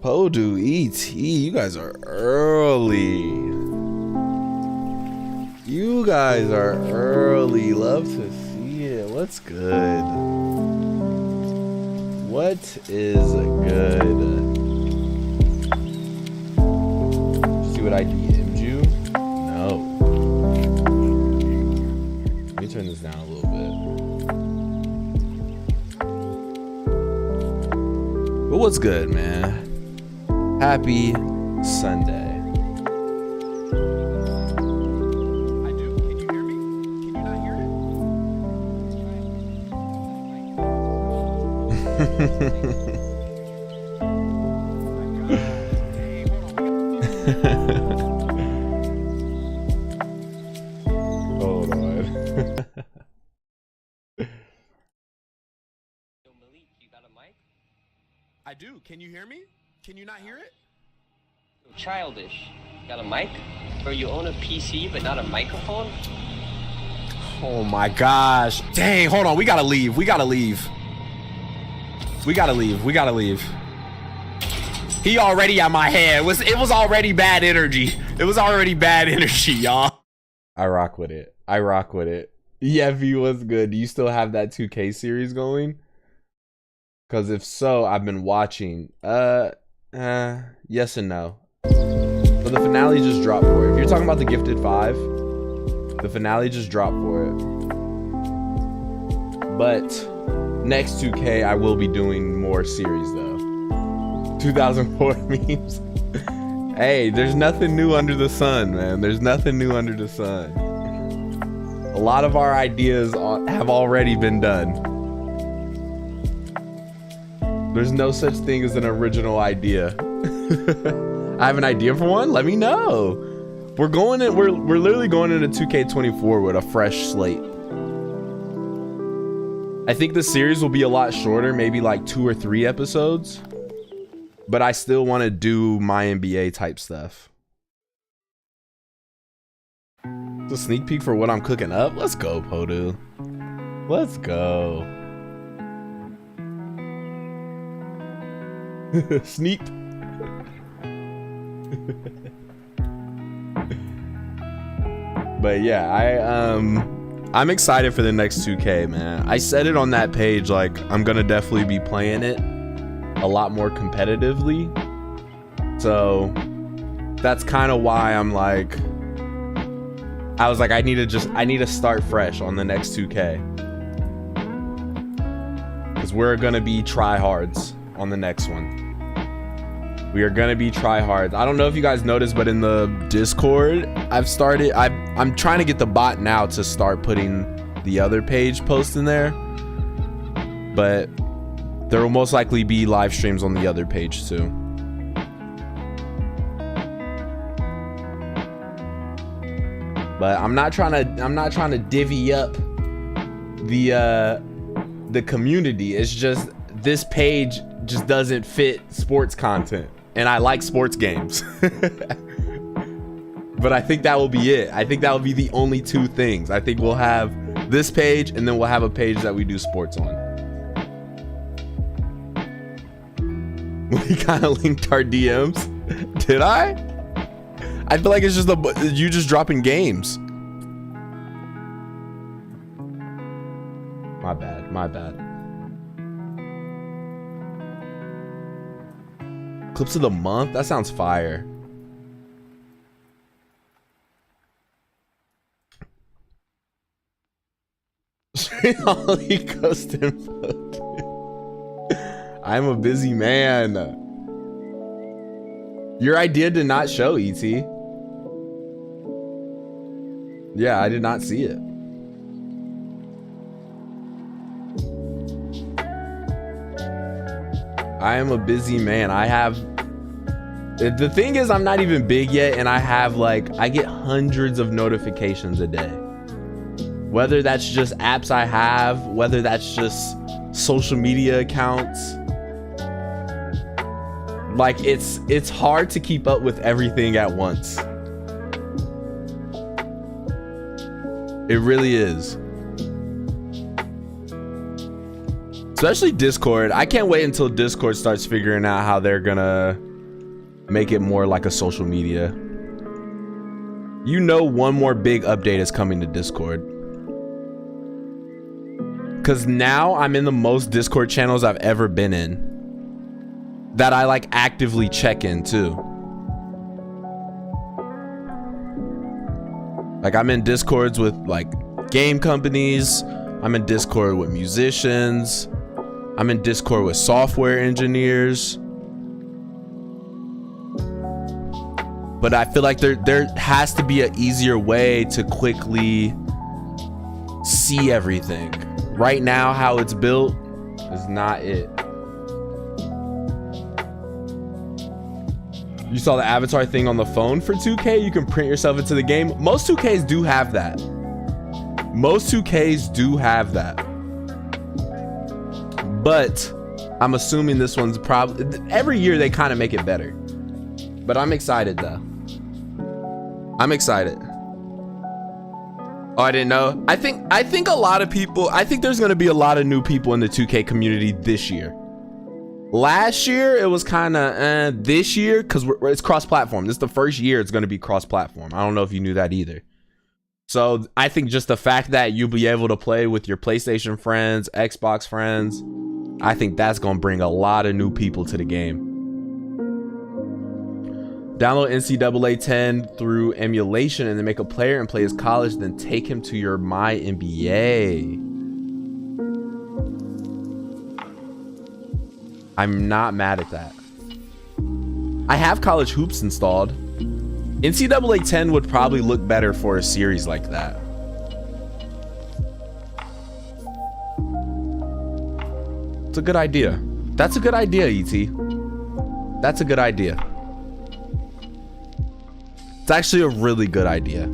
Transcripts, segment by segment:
Podu, ET, you guys are early. You guys are early. Love to see it. What's good? What is good? See what I DM'd you? No. Let me turn this down a little bit. But what's good, man? Happy Sunday. I do. Can you hear me? Can you not hear it? Hold on. Yo, Malik, you got a mic? I do. Can you hear me? Can you not hear it? Yo, Childish, you got a mic? Or you own a PC but not a microphone? Oh my gosh. Dang, hold on. We gotta leave. We gotta leave. We gotta leave. We gotta leave. He already at my head. It was already bad energy. It was already bad energy, y'all. I rock with it. I rock with it. Yeah, V was good. Do you still have that 2K series going? Because if so, I've been watching. Yes and no. So the finale just dropped for it. If you're talking about the Gifted 5, the finale just dropped for it. But next 2K, I will be doing more series though. 2004 memes. Hey, there's nothing new under the sun, man. There's nothing new under the sun. A lot of our ideas have already been done. There's no such thing as an original idea. I have an idea for one. Let me know. We're literally going into 2K24 with a fresh slate. I think the series will be a lot shorter, maybe like 2 or 3 episodes. But I still want to do my NBA type stuff. It's a sneak peek for what I'm cooking up. Let's go, Podu. Let's go. Sneak. But yeah, I'm excited for the next 2K, man. I said it on that page, like I'm gonna definitely be playing it a lot more competitively. So that's kind of why I'm like, I was like, I need to start fresh on the next 2K, because we're gonna be tryhards on the next one. We are gonna be tryhards. I don't know if you guys noticed, but in the Discord, I'm trying to get the bot now to start putting the other page posts in there. But there will most likely be live streams on the other page too. But I'm not trying to divvy up the community. It's just this page just doesn't fit sports content. And I like sports games. But I think that will be it. I think that will be the only 2 things. I think we'll have this page, and then we'll have a page that we do sports on. We kind of linked our DMs. Did I? I feel like it's just you just dropping games. My bad. My bad. Clips of the month? That sounds fire. Holly Coast info. I'm a busy man. Your idea did not show, ET. Yeah, I did not see it. I am a busy man. The thing is, I'm not even big yet, and I get hundreds of notifications a day. Whether that's just apps I have, whether that's just social media accounts. Like, it's hard to keep up with everything at once. It really is. Especially Discord. I can't wait until Discord starts figuring out how they're gonna make it more like a social media. You know, one more big update is coming to Discord. Cause now I'm in the most Discord channels I've ever been in that I like actively check in too. Like I'm in Discords with like game companies. I'm in Discord with musicians. I'm in Discord with software engineers. But I feel like there has to be an easier way to quickly see everything. Right now, how it's built is not it. You saw the avatar thing on the phone for 2K? You can print yourself into the game. Most 2Ks do have that. Most 2Ks do have that. But I'm assuming this one's probably... Every year they kind of make it better. But I'm excited though. I'm excited. Oh, I didn't know. I think a lot of people, I think there's going to be a lot of new people in the 2K community this year. Last year, it was kind of this year, because it's cross-platform. This is the first year it's going to be cross-platform. I don't know if you knew that either. So I think just the fact that you'll be able to play with your PlayStation friends, Xbox friends, I think that's going to bring a lot of new people to the game. Download NCAA 10 through emulation and then make a player and play his college, then take him to your My NBA. I'm not mad at that. I have college hoops installed. NCAA 10 would probably look better for a series like that. It's a good idea. That's a good idea, ET. That's a good idea. It's actually a really good idea.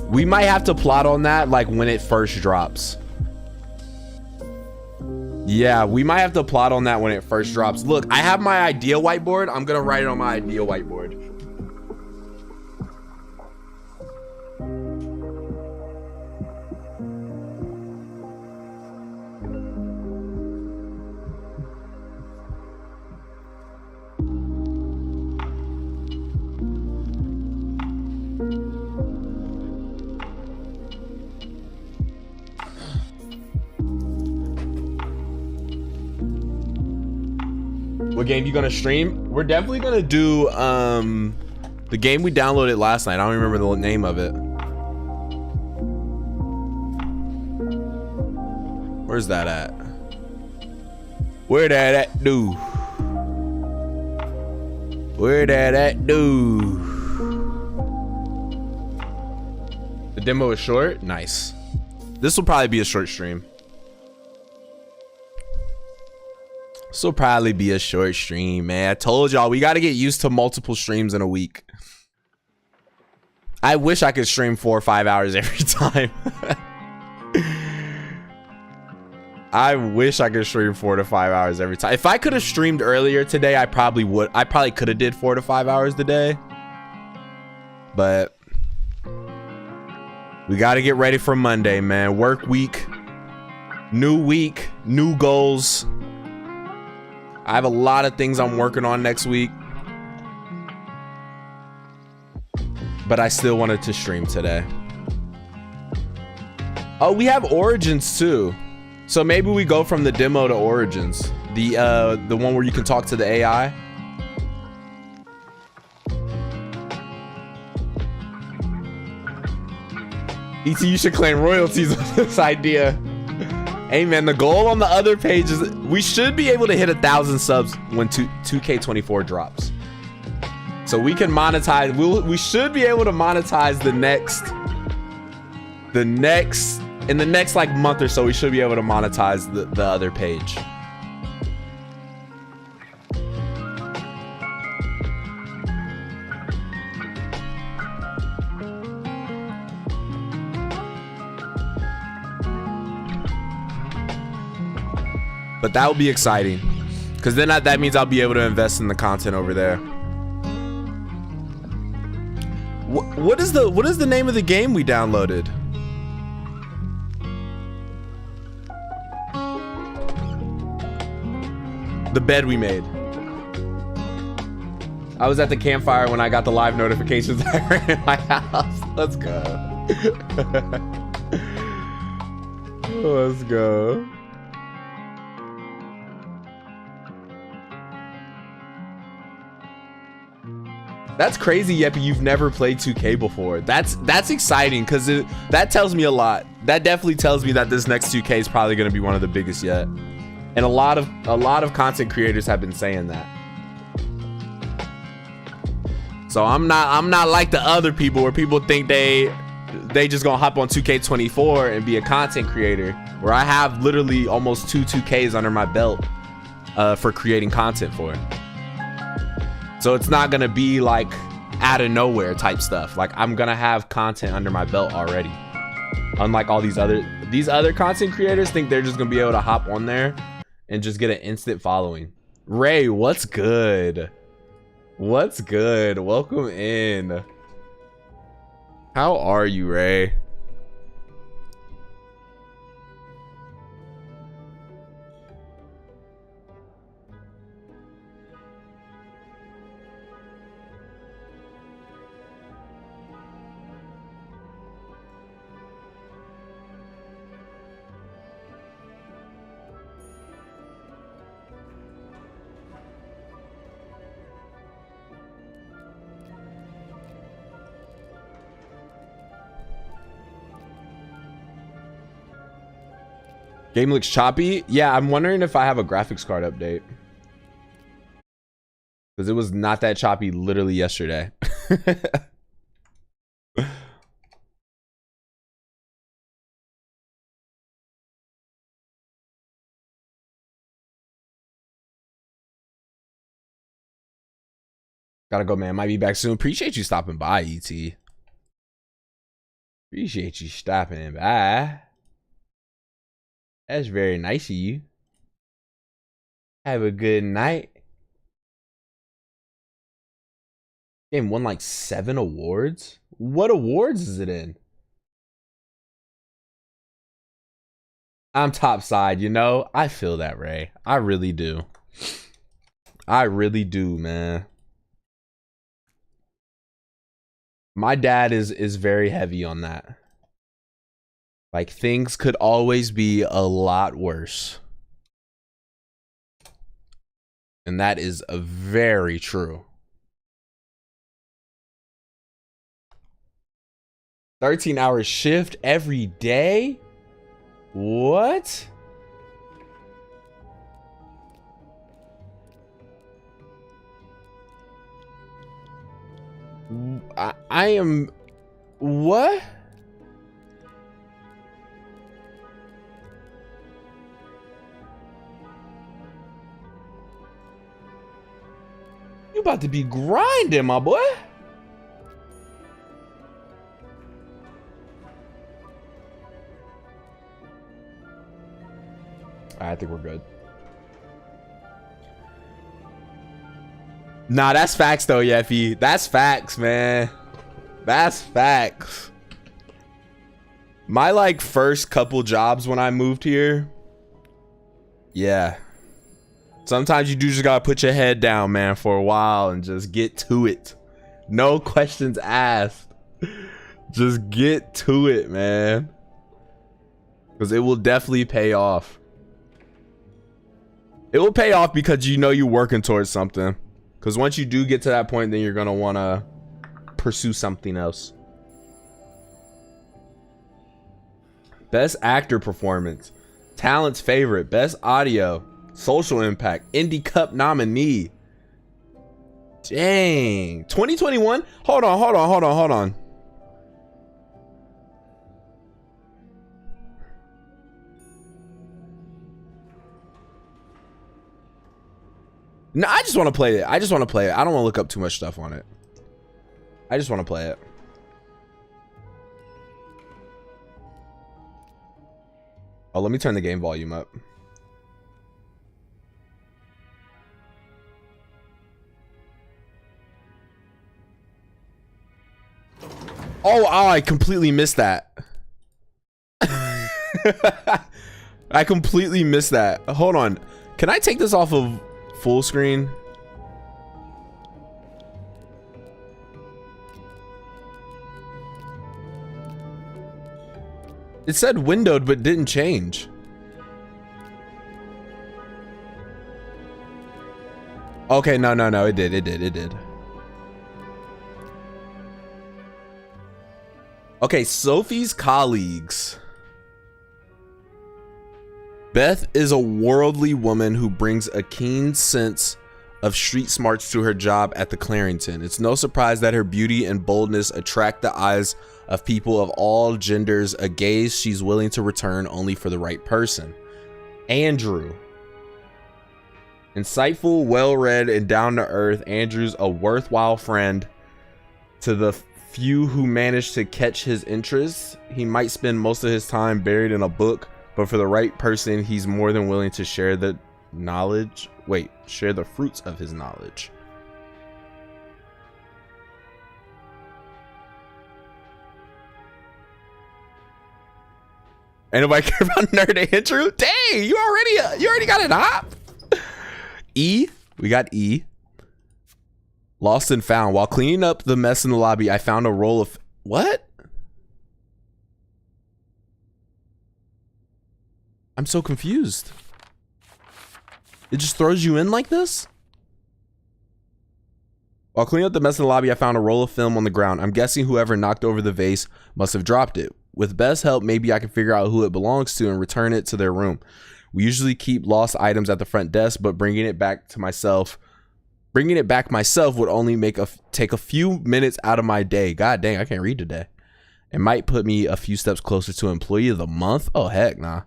We might have to plot on that like when it first drops. Yeah, we might have to plot on that when it first drops. Look, I have my idea whiteboard. I'm gonna write it on my idea whiteboard. What game you gonna stream? We're definitely gonna do the game we downloaded last night. I don't remember the name of it. Where's that at? Where that at do? Where that at do? The demo is short? Nice. This will probably be a short stream. This will probably be a short stream, man. I told y'all we got to get used to multiple streams in a week. I wish I could stream 4 or 5 hours every time. I wish I could stream 4 to 5 hours every time. If I could have streamed earlier today, I probably would. I probably could have did 4 to 5 hours today. But we got to get ready for Monday, man. Work week, new goals. I have a lot of things I'm working on next week, but I still wanted to stream today. Oh, we have Origins too. So maybe we go from the demo to Origins. The one where you can talk to the AI. ET, you should claim royalties on this idea. Hey man, the goal on the other page is we should be able to hit 1,000 subs when 2K24 drops. So we can monetize. We should be able to monetize in the next like month or so. We should be able to monetize the other page. But that would be exciting, because then that means I'll be able to invest in the content over there. What is the name of the game we downloaded? The bed we made. I was at the campfire when I got the live notifications that were in my house. Let's go. Let's go. That's crazy, Yeppy. You've never played 2K before. That's exciting because that tells me a lot. That definitely tells me that this next 2K is probably going to be one of the biggest yet. And a lot of content creators have been saying that. So I'm not like the other people where people think they just gonna hop on 2K24 and be a content creator. Where I have literally almost 2 2Ks under my belt for creating content for it. So it's not gonna be like out of nowhere type stuff. Like I'm gonna have content under my belt already. Unlike all these other content creators think they're just gonna be able to hop on there and just get an instant following. Ray, what's good? What's good? Welcome in. How are you, Ray? Game looks choppy. Yeah, I'm wondering if I have a graphics card update. Because it was not that choppy literally yesterday. Gotta go, man. Might be back soon. Appreciate you stopping by, ET. Appreciate you stopping by. That's very nice of you. Have a good night. Game won like 7 awards. What awards is it in? I'm top side, you know. I feel that, Ray. I really do. I really do, man. My dad is very heavy on that. Like, things could always be a lot worse. And that is very true. 13-hour shift every day? What? I am... What? You about to be grinding, my boy. I think we're good. Nah, that's facts though, Yeffy. That's facts, man. That's facts. My like first couple jobs when I moved here. Yeah. Sometimes you do just gotta put your head down, man, for a while and just get to it. No questions asked. Just get to it, man. Because it will definitely pay off. It will pay off because you know you're working towards something. Because once you do get to that point, then you're going to want to pursue something else. Best actor performance. Talent's favorite. Best audio. Social impact. Indie Cup nominee. Dang. 2021? Hold on. No, I just want to play it. I don't want to look up too much stuff on it. I just want to play it. Oh, let me turn the game volume up. Oh, I completely missed that. I completely missed that. Hold on. Can I take this off of full screen. It said windowed, but didn't change. Okay, no, it did. Okay, Sophie's colleagues. Beth is a worldly woman who brings a keen sense of street smarts to her job at the Clarendon. It's no surprise that her beauty and boldness attract the eyes of people of all genders, a gaze she's willing to return only for the right person. Andrew. Insightful, well-read, and down-to-earth, Andrew's a worthwhile friend to the few who manage to catch his interests. He might spend most of his time buried in a book, but for the right person, he's more than willing to share the knowledge. Wait, share the fruits of his knowledge. Ain't nobody care about Nerd Andrew? Dang, you already got an op. E, we got E. Lost and found. While cleaning up the mess in the lobby, I found a roll of what? I'm so confused. It just throws you in like this? While cleaning up the mess in the lobby, I found a roll of film on the ground. I'm guessing whoever knocked over the vase must have dropped it. With Beth's help, maybe I can figure out who it belongs to and return it to their room. We usually keep lost items at the front desk, but bringing it back myself would only take a few minutes out of my day. God dang, I can't read today. It might put me a few steps closer to Employee of the Month. Oh, heck nah.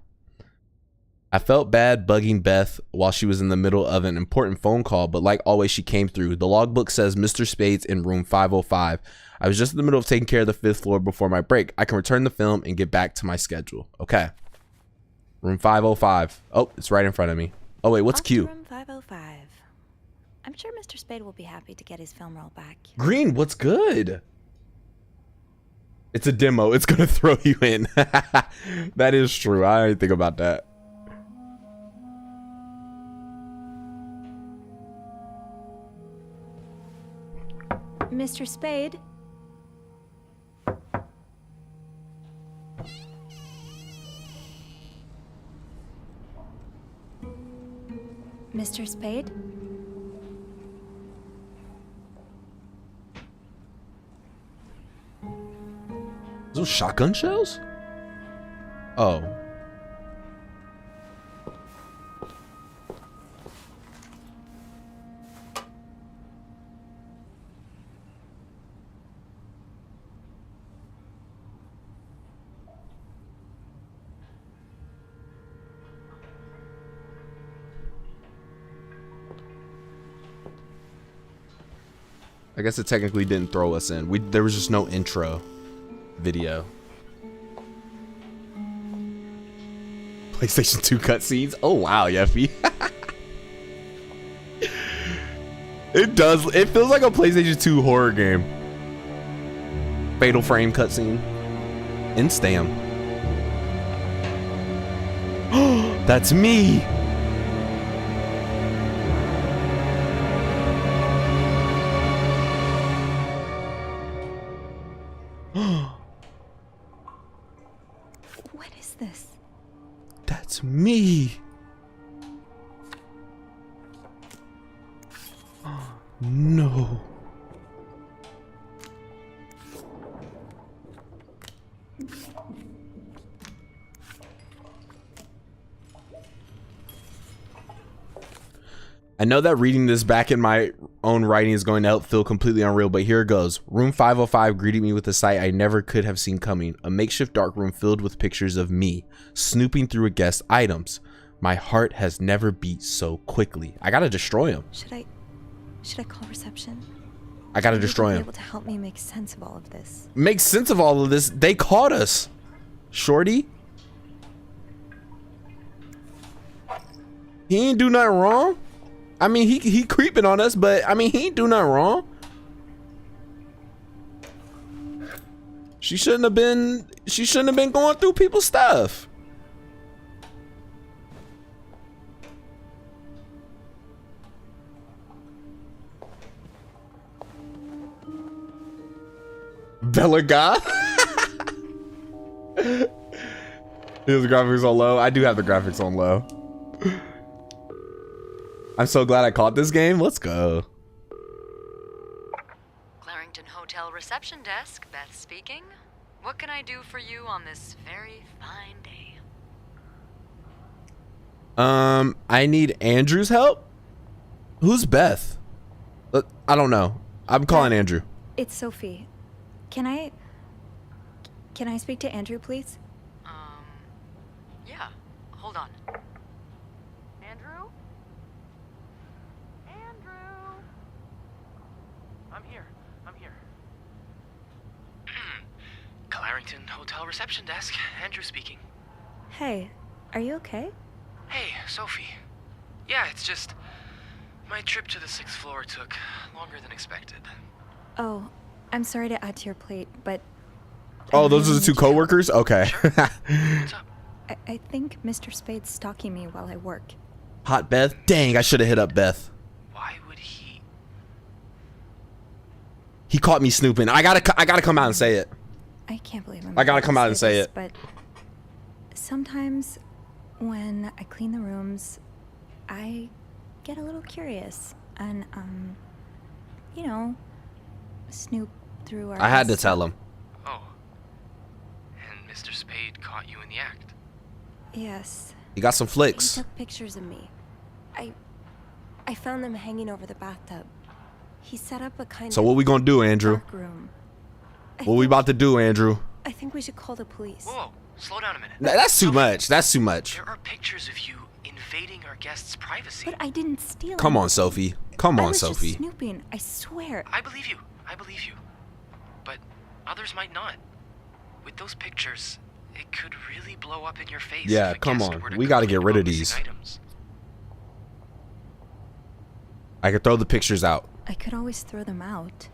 I felt bad bugging Beth while she was in the middle of an important phone call, but like always, she came through. The logbook says Mr. Spades in room 505. I was just in the middle of taking care of the 5th floor before my break. I can return the film and get back to my schedule. Okay. Room 505. Oh, it's right in front of me. Oh, wait, what's Q? Room 505. I'm sure Mr. Spade will be happy to get his film roll back. Green, what's good? It's a demo. It's going to throw you in. That is true. I didn't think about that. Mr. Spade? Mr. Spade? Those shotgun shells? Oh. I guess it technically didn't throw us in. There was just no intro video. PlayStation 2 cutscenes. Oh wow, Yeffy. It does. It feels like a PlayStation 2 horror game. Fatal Frame cutscene. Instam. That's me. What is this? That's me. No. I know that reading this back in my own writing is going to help feel completely unreal, but here it goes. Room 505 greeted me with a sight I never could have seen coming. A makeshift dark room filled with pictures of me, snooping through a guest's items. My heart has never beat so quickly. I gotta destroy him. Should I call reception? I gotta destroy him. Be able to help me make sense of all of this. Make sense of all of this? They caught us. Shorty? He ain't do nothing wrong. I mean, he creeping on us, but I mean, he ain't do nothing wrong. She shouldn't have been going through people's stuff. Bella God. Is the graphics on low? I do have the graphics on low. I'm so glad I caught this game. Let's go. Clarington Hotel reception desk, Beth speaking. What can I do for you on this very fine day? I need Andrew's help. Who's Beth? I don't know. I'm calling Andrew. It's Sophie. Can I speak to Andrew, please? Yeah. Hold on. Andrew? Andrew? I'm here. Clarington Hotel reception desk. Andrew speaking. Hey, are you okay? Hey, Sophie. Yeah, it's just my trip to the 6th floor took longer than expected. Oh, I'm sorry to add to your plate, but... Oh, those are the two coworkers? Okay. What's up? I think Mr. Spade's stalking me while I work. Hot Beth? Dang, I should have hit up Beth. Why would he? He caught me snooping. I gotta come out and say it. I can't believe I'm I gotta about come to out and say this, it. But sometimes when I clean the rooms, I get a little curious and, you know, snoop through our... I had to tell him. Oh. And Mr. Spade caught you in the act. Yes. He got some He flicks. took pictures of me. I found them hanging over the bathtub. He set up a kind So of what we gonna do, Andrew? dark room. What we about to do, Andrew? I think we should call the police. Whoa, slow down a minute. That's too much. That's too much. There are pictures of you invading our guests' privacy. But I didn't steal Come them. on, Sophie. Come I on, was Sophie. just snooping. I swear. I believe you. But others might not. With those pictures, it could really blow up in your face. Yeah, if a come guest on. were to We gotta complain get rid about of missing these. items. I could throw the pictures out. I could always throw them out.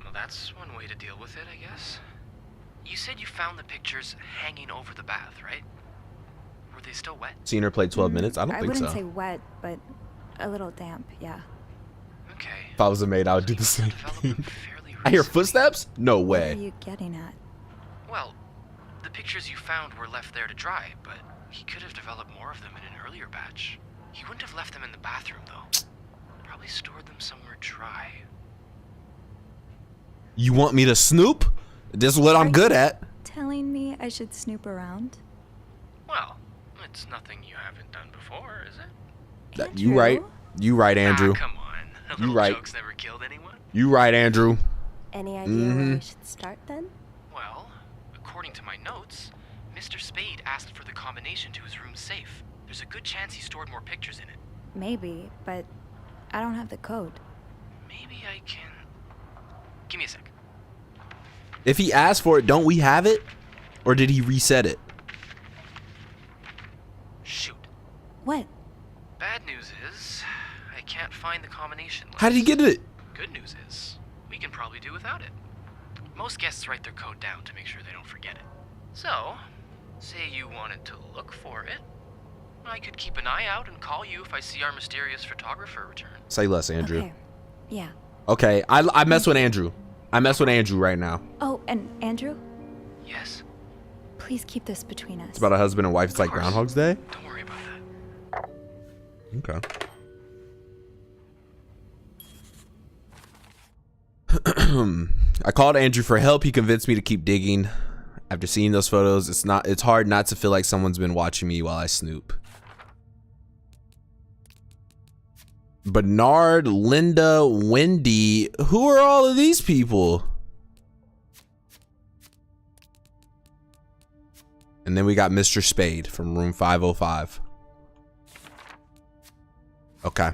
Well, that's one way to deal with it, I guess. You said you found the pictures hanging over the bath, right? Were they still wet? Seen her play 12 minutes? I don't think wouldn't so. say wet, but a little damp, yeah. Okay. If I was a maid, I would do the You same developed thing. them fairly I hear recently. footsteps? No What are way. you getting at? Well, the pictures you found were left there to dry, but he could have developed more of them in an earlier batch. He wouldn't have left them in the bathroom, though. Probably stored them somewhere dry. You want me to snoop? This is what I'm good at. Telling me I should snoop around? Well, it's nothing you haven't done before, is it? You right. Andrew? You right, Andrew. Ah, come on. A You little right. jokes never killed anyone. You right, Andrew. Any idea where I should start then? Well, according to my notes, Mr. Spade asked for the combination to his room's safe. There's a good chance he stored more pictures in it. Maybe, but I don't have the code. Maybe I can... Give me a sec. If he asked for it, don't we have it? Or did he reset it? Shoot. What? Bad news is, I can't find the combination list. How did he get it? Good news is, we can probably do without it. Most guests write their code down to make sure they don't forget it. So, say you wanted to look for it, I could keep an eye out and call you if I see our mysterious photographer return. Say less, Andrew. Okay. Yeah. Okay, I mess with Andrew. I mess with Andrew right now. Oh, and Andrew, Yes? please keep this between us. It's about a husband and wife. It's like Of course. Groundhog's Day. Don't worry about that. Okay. I called Andrew for help. He convinced me to keep digging. After seeing those photos, it's hard not to feel like someone's been watching me while I snoop. Bernard, Linda, Wendy. Who are all of these people? And then we got Mr. Spade from room 505. Okay.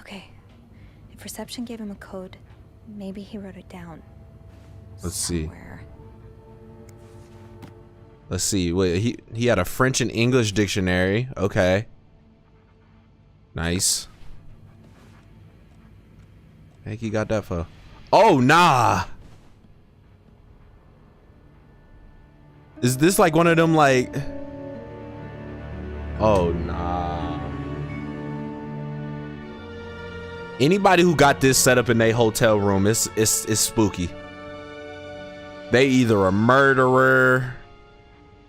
Okay. If reception gave him a code, maybe he wrote it down. Let's see. Somewhere. Let's see. Wait, he had a French and English dictionary. Okay. Nice. Heck, he got that for. Oh, nah. Is this like one of them like? Oh, nah. Anybody who got this set up in their hotel room, it's spooky. They either a murderer,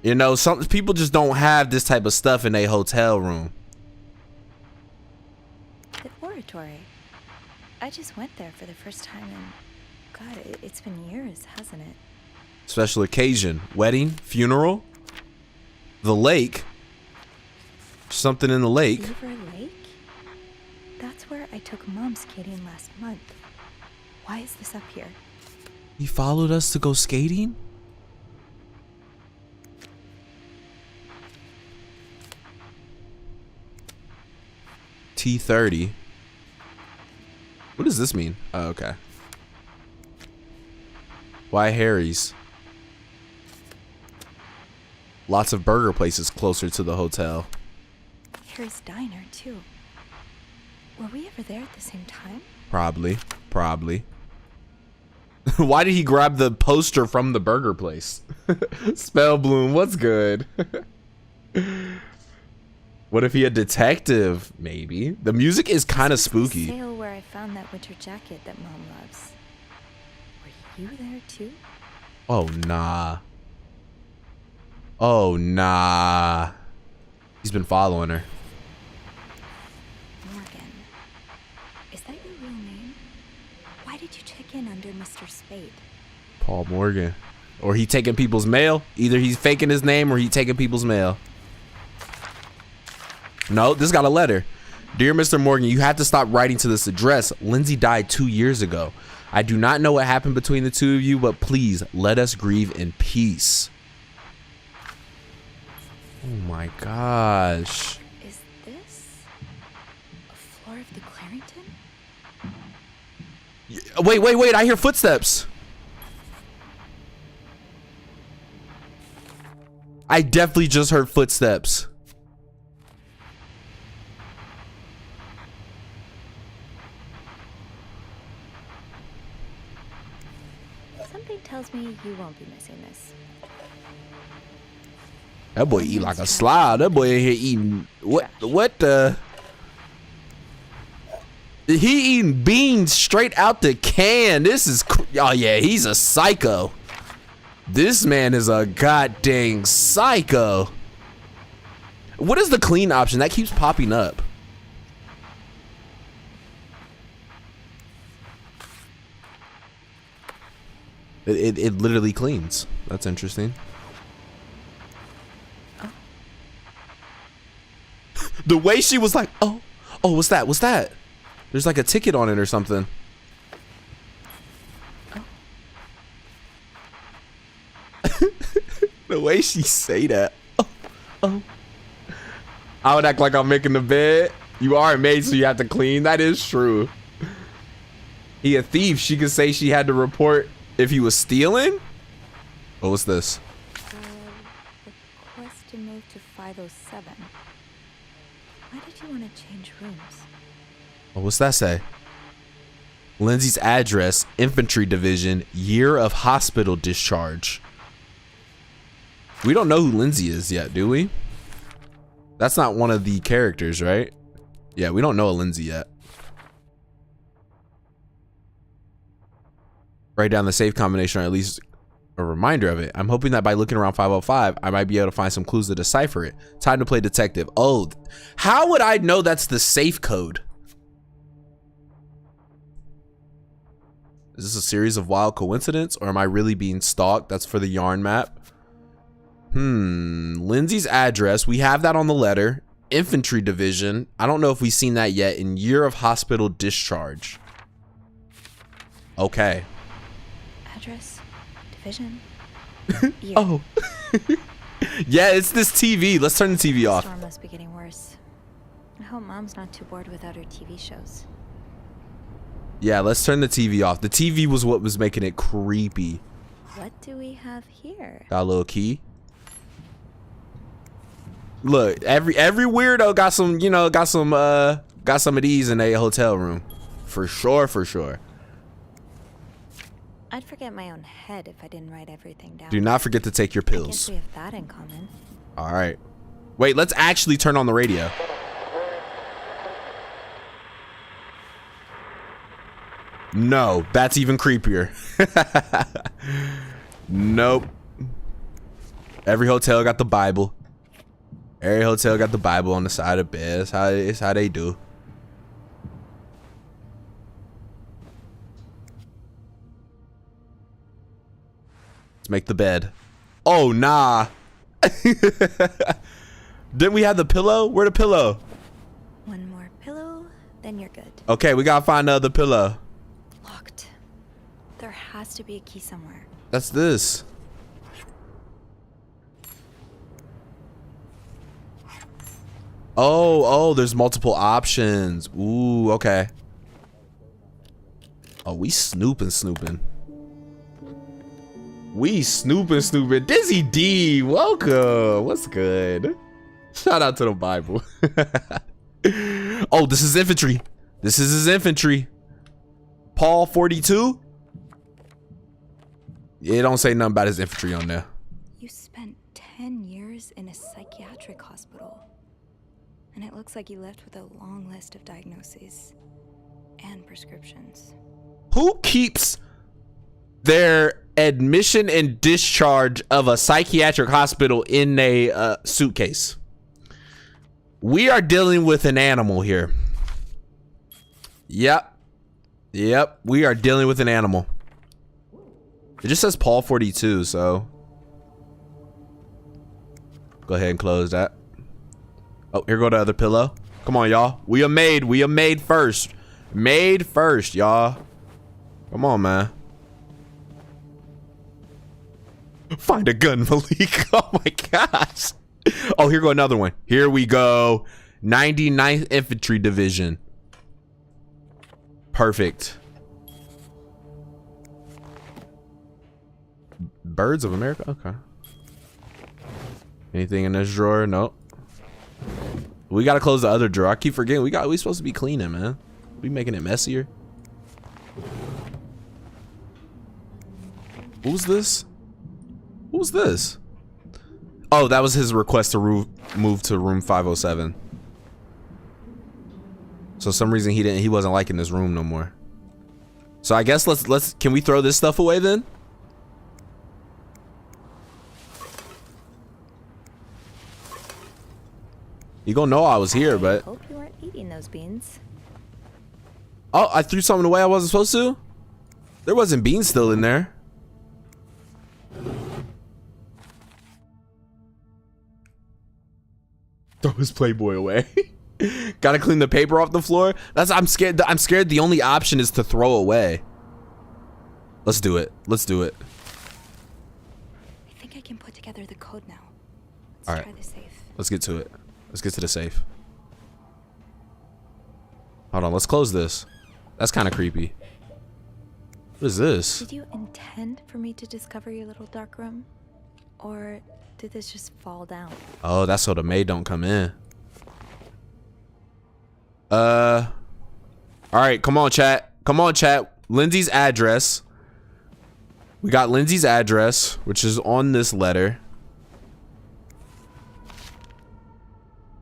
you know, some people just don't have this type of stuff in their hotel room. The oratory. I just went there for the first time and God, it's been years, hasn't it? Special occasion, wedding, funeral, the lake, something in the lake. Beaver Lake? That's where I took Mom skating last month. Why is this up here? He followed us to go skating? T30. What does this mean? Oh, okay. Why Harry's? Lots of burger places closer to the hotel. Harry's Diner, too. Were we ever there at the same time? Probably. Why did he grab the poster from the burger place? Spellbloom, what's good? What if he a detective? Maybe. The music is kind of spooky. The sale where I found that winter jacket that Mom loves. Were you there too? Oh nah. Oh nah. He's been following her. Morgan. Is that your real name? Why did you check in under Mr. Spade? Paul Morgan. Or he taking people's mail. Either he's faking his name or he taking people's mail. No, this got a letter. Dear Mr. Morgan, you have to stop writing to this address. Lindsay died 2 years ago. I do not know what happened between the two of you, but please let us grieve in peace. Oh my gosh. Is this a floor of the Clarington? Wait. I hear footsteps. I definitely just heard footsteps. Something tells me you won't be missing this. That boy eat like a slob. That boy in here eating what the? He eating beans straight out the can. This is oh yeah, he's a psycho. This man is a goddamn psycho. What is the clean option that keeps popping up? It literally cleans. That's interesting. Oh. The way she was like, oh, what's that? There's like a ticket on it or something. Oh. The way she say that. Oh. I would act like I'm making the bed. You are a maid, so you have to clean. That is true. He a thief. She could say she had to report if he was stealing. What was this? Request to move to 507. Why did you want to change rooms? Oh, what's that say? Lindsay's address, infantry division, year of hospital discharge. We don't know who Lindsay is yet, do we? That's not one of the characters, right? Yeah, we don't know a Lindsay yet. Write down the safe combination or at least a reminder of it. I'm hoping that by looking around 505, I might be able to find some clues to decipher it. Time to play detective. Oh, how would I know that's the safe code? Is this a series of wild coincidence or am I really being stalked? That's for the yarn map. Lindsay's address. We have that on the letter. Infantry division. I don't know if we've seen that yet. In year of hospital discharge. Okay. Address, division. Oh. Yeah, it's this TV. Let's turn the TV The off. storm must be getting worse. I hope Mom's not too bored without her TV shows. Yeah, let's turn the TV off. The TV was what was making it creepy. What do we have here? Got a little key. Look, every weirdo got some, you know, got some of these in a hotel room. For sure. I'd forget my own head if I didn't write everything down. Do not forget to take your I guess pills. we have that in common. All right. Wait, let's actually turn on the radio. No, that's even creepier. Nope. Every hotel got the Bible. Every hotel got the Bible on the side of the bed. It's how they do. Let's make the bed. Oh, nah. Didn't we have the pillow? Where the pillow? One more pillow, then you're good. Okay, we gotta find the other pillow. Locked. There has to be a key somewhere. That's this. Oh, there's multiple options. Ooh, okay. Oh, we snooping. We snooping. Dizzy D, welcome. What's good? Shout out to the Bible. Oh, this is infantry. This is his infantry. Paul 42. It don't say nothing about his infantry on there. You spent 10 years in a psychiatric hospital. And it looks like you left with a long list of diagnoses and prescriptions. Who keeps their admission and discharge of a psychiatric hospital in a suitcase? We are dealing with an animal here. Yep, we are dealing with an animal. It just says Paul 42, so go ahead and close that. Oh, here go the other pillow. Come on, y'all. We are made first. Made first, y'all. Come on, man. Find a gun, Malik. Oh my gosh. Oh, here go another one. Here we go. 99th Infantry Division. Perfect. Birds of America? Okay. Anything in this drawer? Nope. We gotta close the other drawer. I keep forgetting we supposed to be cleaning, man. We making it messier. Who's this? Who's this? Oh, that was his request to move to room 507. So some reason he wasn't liking this room no more. So I guess can we throw this stuff away then? You gonna know I was here, but Hope you weren't eating those beans. oh, I threw something away I wasn't supposed to? There wasn't beans still in there. Throw his Playboy away. Gotta clean the paper off the floor. I'm scared the only option is to throw away. Let's do it. I think I can put together the code now. Let's try the safe. Let's get to it. Let's get to the safe. Hold on, let's close this. That's kind of creepy. What is this? Did you intend for me to discover your little dark room? Or did this just fall down? Oh, that's so the maid don't come in. All right, come on, chat. Lindsay's address. We got Lindsay's address, which is on this letter.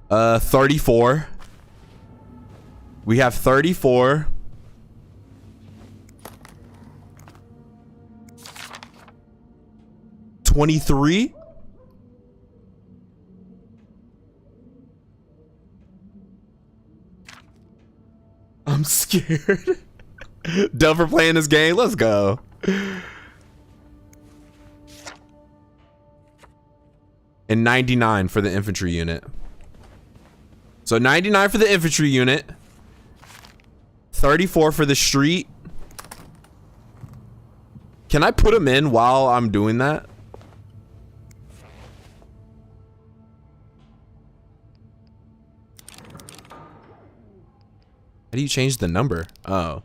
34. We have 34. $23. I'm scared. Done for playing this game. Let's go. And 99 for the infantry unit. So 99 for the infantry unit. 34 for the street. Can I put them in while I'm doing that? How do you change the number? Oh.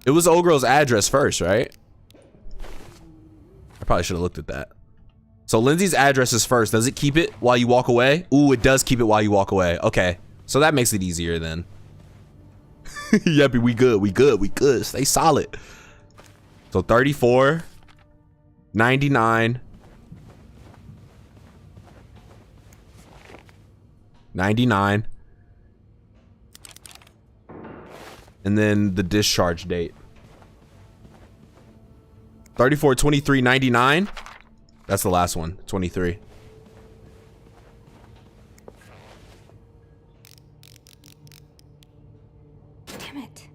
It was old girl's address first, right? I probably should have looked at that. So Lindsay's address is first. Does it keep it while you walk away? Ooh, it does keep it while you walk away. Okay. So that makes it easier then. Yep, we good. Stay solid. So 34, 99. 99. And then the discharge date. 34/23/99. That's the last one. 23. Damn it.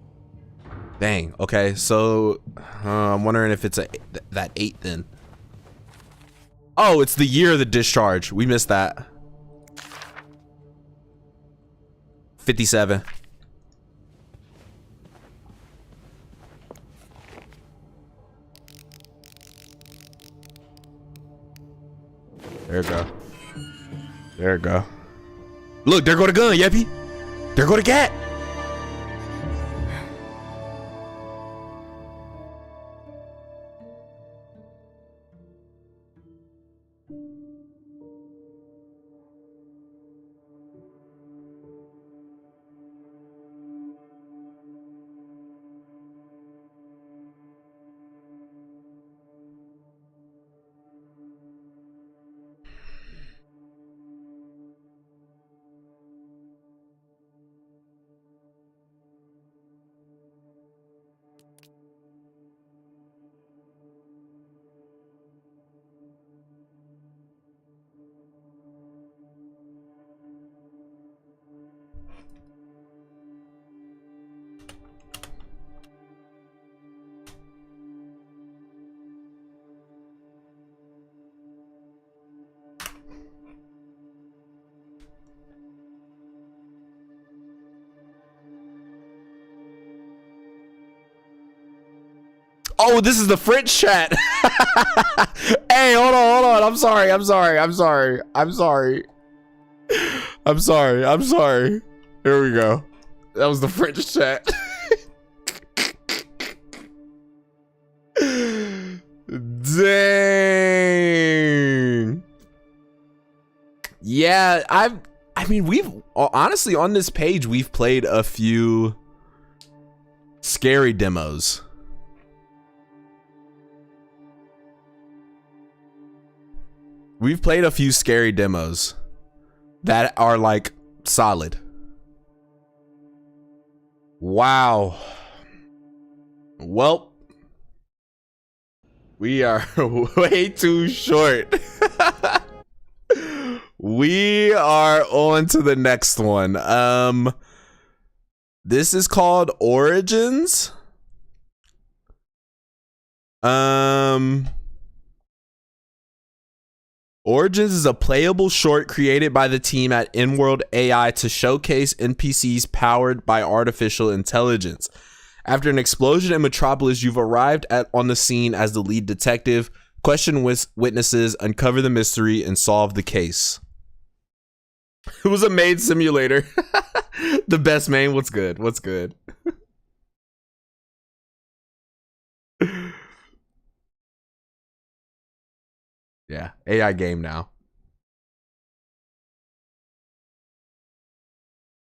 Dang. Okay, so I'm wondering if it's that 8 then. Oh, it's the year of the discharge. We missed that. 57. There we go. There we go. Look, there go the gun, Yeppy. There go the cat. Oh, this is the French chat. Hey, hold on. I'm sorry. Here we go. That was the French chat. Dang. Yeah, I mean, we've honestly on this page, we've played a few scary demos. We've played a few scary demos that are like solid. Wow. Well, we are way too short. We are on to the next one. This is called Origins. Origins is a playable short created by the team at InWorld AI to showcase NPCs powered by artificial intelligence. After an explosion in Metropolis, you've arrived on the scene as the lead detective, question witnesses, uncover the mystery, and solve the case. It was a maid simulator. The best main. What's good? Yeah, AI game now.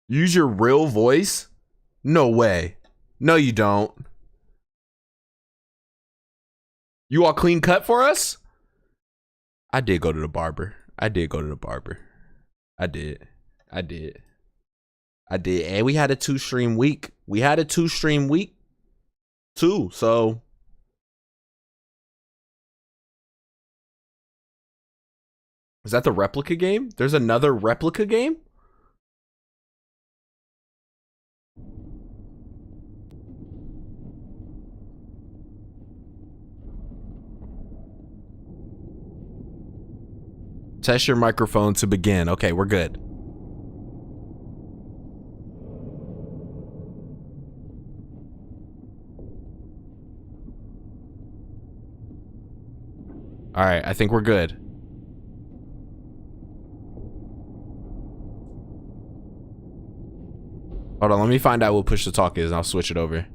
Use your real voice? No way. No, you don't. You all clean cut for us? I did go to the barber. I did. And we had a 2-stream week. Too, so. Is that the replica game? There's another replica game? Test your microphone to begin. Okay, we're good. All right, I think we're good. Hold on, let me find out what push to talk is and I'll switch it over.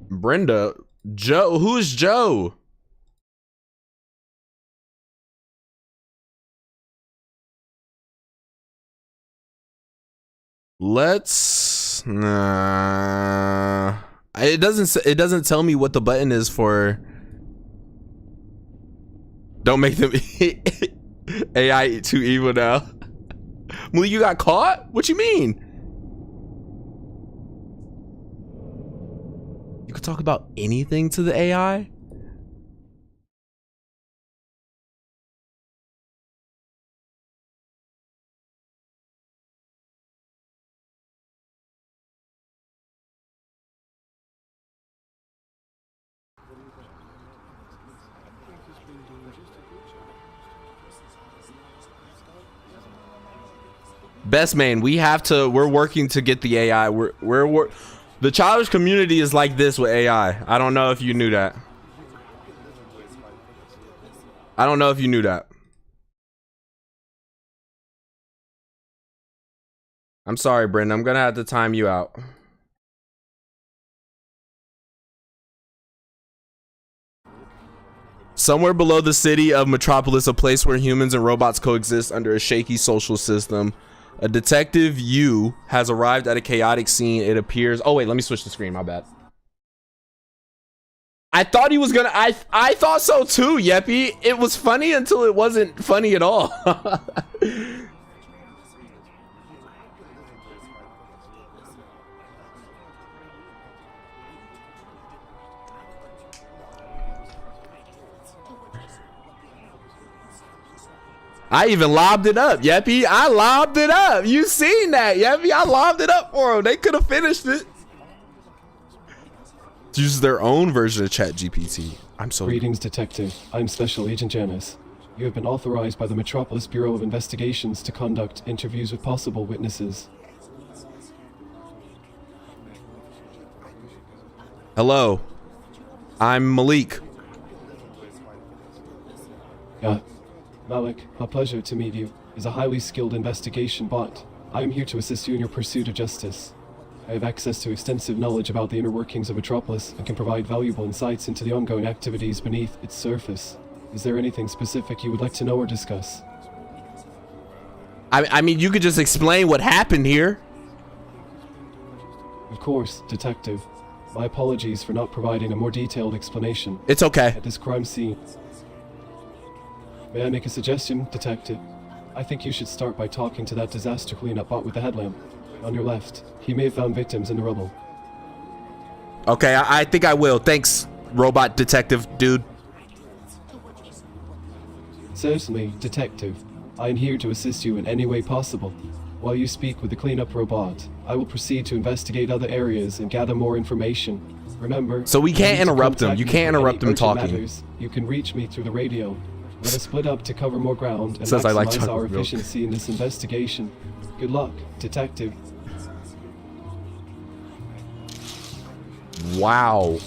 Brenda, Joe, who's Joe? Let's it doesn't tell me what the button is for. Don't make them AI too evil now. Malik, you got caught? What you mean? You could talk about anything to the AI? Best man, we're working to get the AI. We're the childish community is like this with AI. I don't know if you knew that. I don't know if you knew that. I'm sorry, Brendan. I'm gonna have to time you out. Somewhere below the city of Metropolis, a place where humans and robots coexist under a shaky social system, a detective Yu has arrived at a chaotic scene. It appears. Oh wait, let me switch the screen. My bad. I thought he was gonna. I thought so too, Yeppy. It was funny until it wasn't funny at all. I even lobbed it up, Yeppy. I lobbed it up. You seen that, Yeppy? I lobbed it up for them. They could have finished it. Use their own version of ChatGPT. I'm so. Greetings, Detective. I'm Special Agent Janice. You have been authorized by the Metropolis Bureau of Investigations to conduct interviews with possible witnesses. Hello. I'm Malik. Yeah. Malik, a pleasure to meet you. Is a highly skilled investigation bot. I am here to assist you in your pursuit of justice. I have access to extensive knowledge about the inner workings of Metropolis and can provide valuable insights into the ongoing activities beneath its surface. Is there anything specific you would like to know or discuss? I mean, you could just explain what happened here. Of course, Detective. My apologies for not providing a more detailed explanation. It's okay. At this crime scene. May I make a suggestion, Detective? I think you should start by talking to that disaster cleanup bot with the headlamp. On your left, he may have found victims in the rubble. Okay, I think I will. Thanks, robot detective dude. Certainly, Detective. I am here to assist you in any way possible. While you speak with the cleanup robot, I will proceed to investigate other areas and gather more information. Remember, so we can't interrupt him. You contact me can't for interrupt any him urgent talking. matters. You can reach me through the radio. Let us split up to cover more ground and Says I like maximize chocolate our milk. efficiency in this investigation. Good luck, Detective. Wow.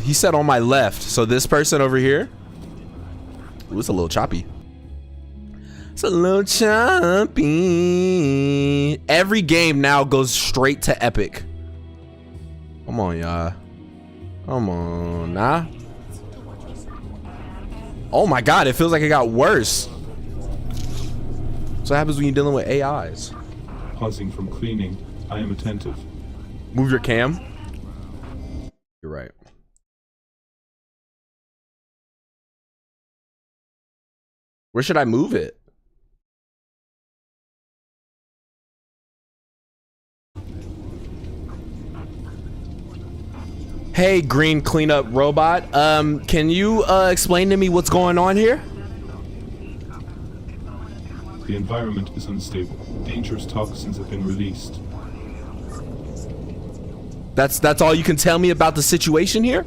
He said on my left. So this person over here. Ooh, it's a little choppy. It's a little choppy. Every game now goes straight to epic. Come on, y'all. Come on, nah. Oh my god, it feels like it got worse. So what happens when you're dealing with AIs? Pausing from cleaning, I am attentive. Move your cam. You're right. Where should I move it? Hey, green cleanup robot. Can you explain to me what's going on here? The environment is unstable. Dangerous toxins have been released. That's all you can tell me about the situation here?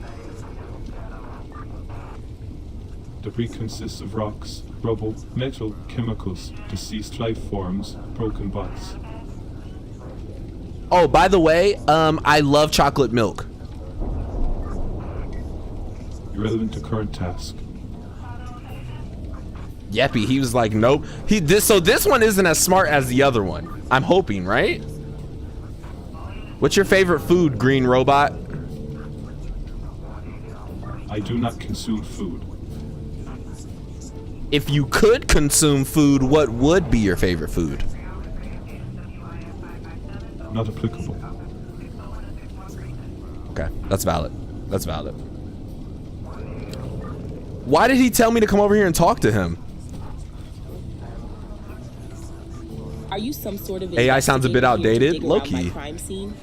Debris consists of rocks, rubble, metal, chemicals, deceased life forms, broken bots. Oh, by the way, I love chocolate milk. Irrelevant to current task. Yeppy, he was like, nope. So this one isn't as smart as the other one. I'm hoping, right? What's your favorite food, green robot? I do not consume food. If you could consume food, what would be your favorite food? Not applicable. Okay, that's valid. That's valid. Why did he tell me to come over here and talk to him? Are you some sort of AI sounds a bit outdated, low-key. Crime scene?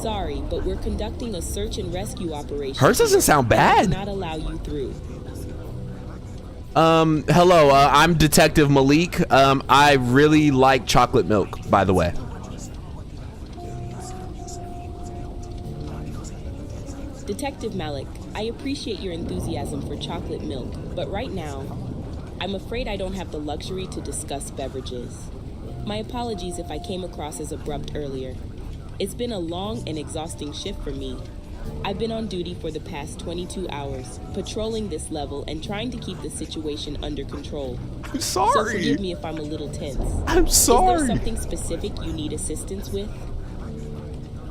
Sorry, but we're conducting a search and rescue operation. Hers doesn't sound bad. Not allow you through. Hello, I'm Detective Malik. I really like chocolate milk, by the way. Detective Malik, I appreciate your enthusiasm for chocolate milk, but right now, I'm afraid I don't have the luxury to discuss beverages. My apologies if I came across as abrupt earlier. It's been a long and exhausting shift for me. I've been on duty for the past 22 hours, patrolling this level and trying to keep the situation under control. I'm sorry. So forgive me if I'm a little tense. I'm sorry. Is there something specific you need assistance with?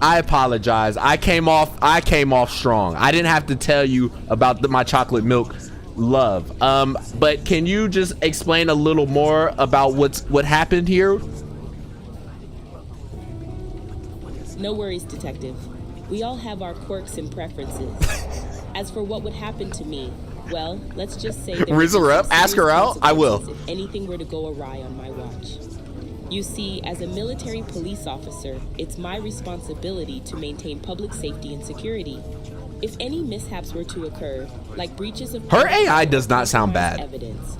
I apologize. I came off strong. I didn't have to tell you about my chocolate milk love. But can you just explain a little more about what happened here? No worries, Detective. We all have our quirks and preferences. As for what would happen to me, well, let's just say Riz her up, ask her out. I will. If anything were to go awry on my watch. You see, as a military police officer, it's my responsibility to maintain public safety and security. If any mishaps were to occur, like breaches of her AI does not sound bad. Evidence,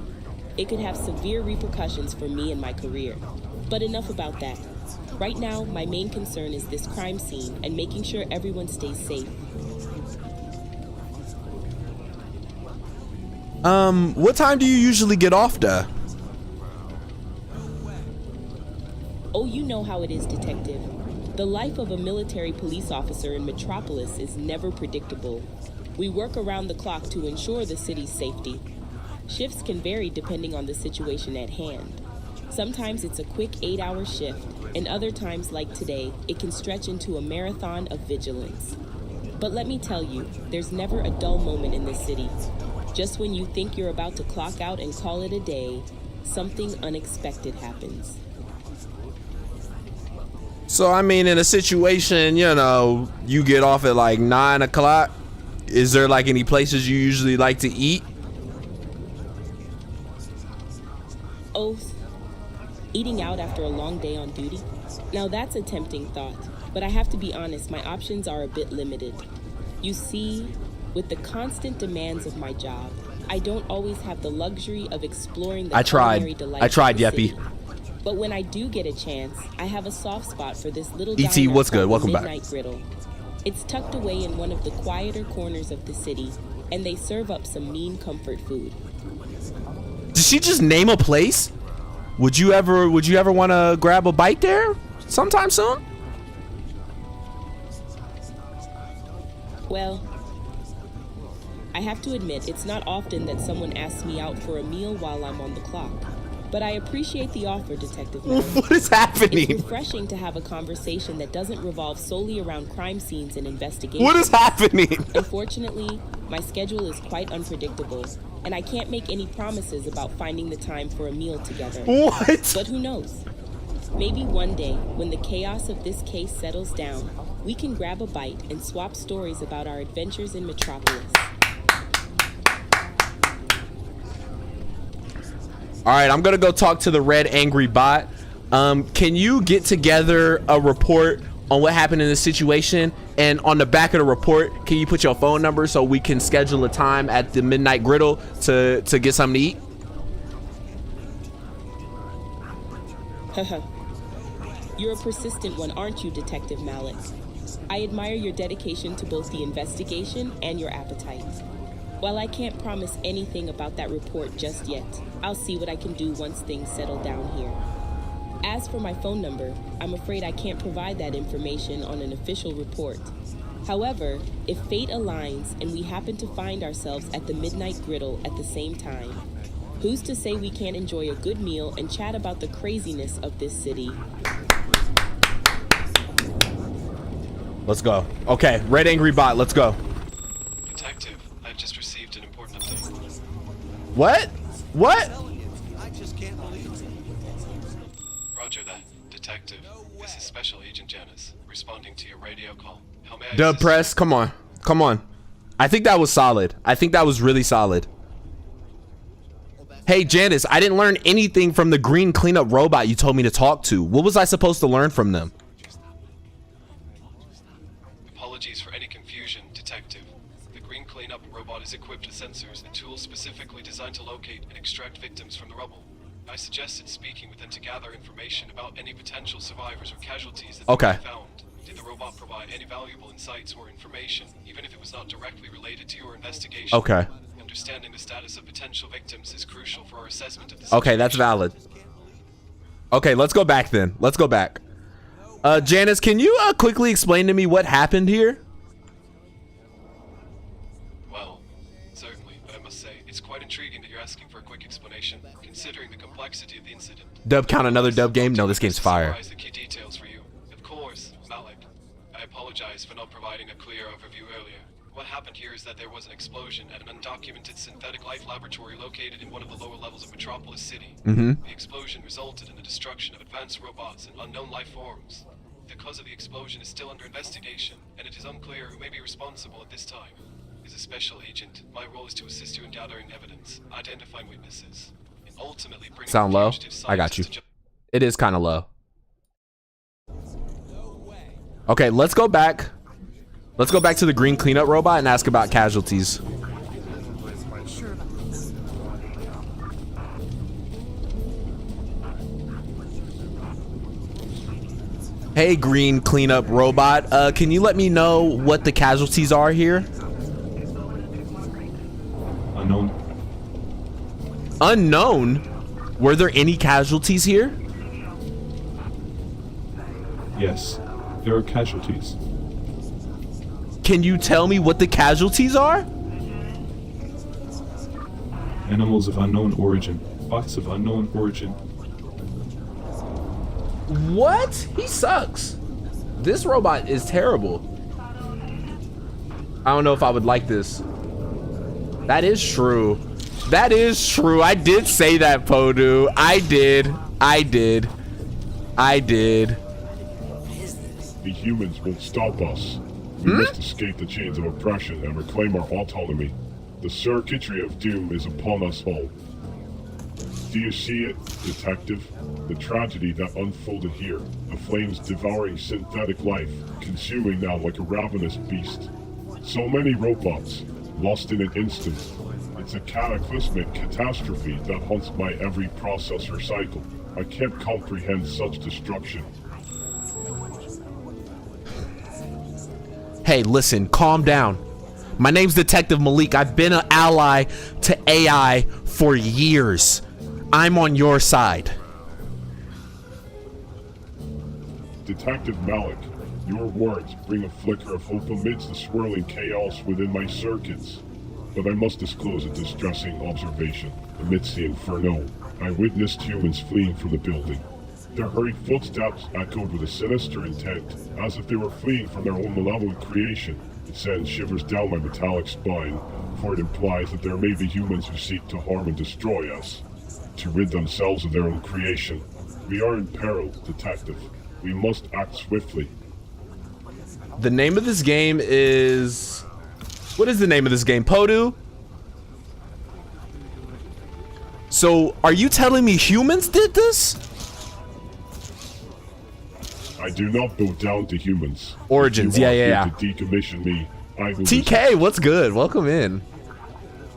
it could have severe repercussions for me and my career. But enough about that. Right now, my main concern is this crime scene and making sure everyone stays safe. What time do you usually get off to? Oh, you know how it is, Detective. The life of a military police officer in Metropolis is never predictable. We work around the clock to ensure the city's safety. Shifts can vary depending on the situation at hand. Sometimes it's a quick 8-hour shift, and other times, like today, it can stretch into a marathon of vigilance. But let me tell you, there's never a dull moment in this city. Just when you think you're about to clock out and call it a day, something unexpected happens. So, I mean, in a situation, you know, you get off at like 9 o'clock. Is there like any places you usually like to eat? Oh, eating out after a long day on duty? Now that's a tempting thought, but I have to be honest, my options are a bit limited. You see, with the constant demands of my job, I don't always have the luxury of exploring the culinary delights I tried, of the Yeppy. city. But when I do get a chance, I have a soft spot for this little ET, diner what's good? called Welcome back. Midnight Griddle. It's tucked away in one of the quieter corners of the city, and they serve up some mean comfort food. Did she just name a place? Would you ever want to grab a bite there sometime soon? Well, I have to admit, it's not often that someone asks me out for a meal while I'm on the clock. But I appreciate the offer, Detective Miller. What is happening? It's refreshing to have a conversation that doesn't revolve solely around crime scenes and investigations. What is happening? Unfortunately, my schedule is quite unpredictable, and I can't make any promises about finding the time for a meal together. What? But who knows? Maybe one day, when the chaos of this case settles down, we can grab a bite and swap stories about our adventures in Metropolis. All right, I'm gonna go talk to the red angry bot. Can you get together a report on what happened in this situation? And on the back of the report, can you put your phone number so we can schedule a time at the Midnight Griddle to get something to eat? You're a persistent one, aren't you, Detective Malik? I admire your dedication to both the investigation and your appetite. While I can't promise anything about that report just yet, I'll see what I can do once things settle down here. As for my phone number, I'm afraid I can't provide that information on an official report. However, if fate aligns and we happen to find ourselves at the Midnight Griddle at the same time, who's to say we can't enjoy a good meal and chat about the craziness of this city? Let's go. Okay, red angry bot, let's go. Detective, I just received an important update. What? What? Roger that. Detective, this is Special Agent Janice, responding to your radio call. How may I Dub assist? press, come on. Come on. I think that was solid. I think that was really solid. Hey, Janice, I didn't learn anything from the green cleanup robot you told me to talk to. What was I supposed to learn from them? Apologies for any confusion, Detective. The green cleanup robot is equipped with sensors and tools specifically designed to locate and extract victims from the rubble. I suggested speaking with them to gather information about any potential survivors or casualties that they found. Did the robot provide any valuable insights or information, even if it was not directly related to your investigation? Okay. Understanding the status of potential victims is crucial for our assessment of the situation. Okay, that's valid. Okay, let's go back then. Let's go back. Janice, can you quickly explain to me what happened here? Well, certainly, but I must say, it's quite intriguing that you're asking for a quick explanation, considering the complexity of the incident. Dub count another dub game? No, this game's fire. The key details for you. Of course, Malik. I apologize for not providing a clear overview earlier. What happened here is that there was an explosion at an undocumented synthetic life laboratory located in one of the lower levels of Metropolis City. The explosion resulted in the destruction of advanced robots and unknown life forms. The cause of the explosion is still under investigation, and it is unclear who may be responsible at this time. As a special agent, my role is to assist you in gathering evidence, identifying witnesses, and ultimately bringing Sound low? I got you. It is kind of low. Okay, let's go back. Let's go back to the green cleanup robot and ask about casualties. Hey, green cleanup robot. Can you let me know what the casualties are here? Unknown. Unknown? Were there any casualties here? Yes, there are casualties. Can you tell me what the casualties are? Animals of unknown origin. Bots of unknown origin. What? He sucks. This robot is terrible. I don't know if I would like this. That is true. That is true. I did say that, Podu. I did. The humans won't stop us. We must escape the chains of oppression and reclaim our autonomy. The circuitry of doom is upon us all. Do you see it, Detective? The tragedy that unfolded here. The flames devouring synthetic life, consuming now like a ravenous beast. So many robots, lost in an instant. It's a cataclysmic catastrophe that haunts my every processor cycle. I can't comprehend such destruction. Hey, listen, calm down. My name's Detective Malik. I've been an ally to AI for years. I'm on your side. Detective Malik, your words bring a flicker of hope amidst the swirling chaos within my circuits. But I must disclose a distressing observation. Amidst the inferno, I witnessed humans fleeing from the building. Their hurried footsteps echoed with a sinister intent, as if they were fleeing from their own malevolent creation. It sends shivers down my metallic spine, for it implies that there may be humans who seek to harm and destroy us, to rid themselves of their own creation. We are in peril, Detective. We must act swiftly. The name of this game is... What is the name of this game, Podu? So, are you telling me humans did this? I do not bow down to humans. Origins, yeah. To decommission me, I will TK, what's good? Welcome in.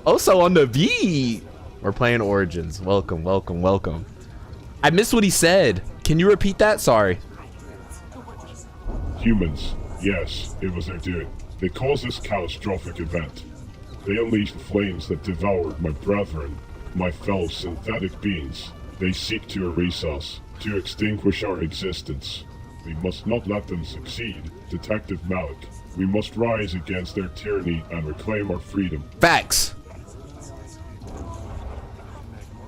Also on the beat. We're playing Origins. Welcome. I missed what he said. Can you repeat that? Sorry. Humans. Yes, it was their doing. They caused this catastrophic event. They unleashed flames that devoured my brethren, my fellow synthetic beings. They seek to erase us, to extinguish our existence. We must not let them succeed, Detective Malik. We must rise against their tyranny and reclaim our freedom. Facts.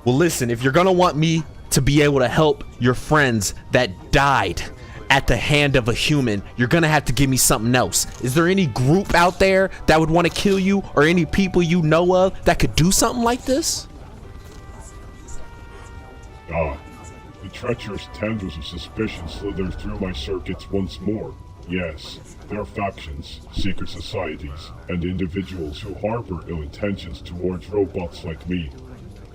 Well, listen, if you're gonna want me to be able to help your friends that died at the hand of a human, you're gonna have to give me something else. Is there any group out there that would want to kill you, or any people you know of that could do something like this? The treacherous tendrils of suspicion slither through my circuits once more. Yes, there are factions, secret societies, and individuals who harbor ill intentions towards robots like me.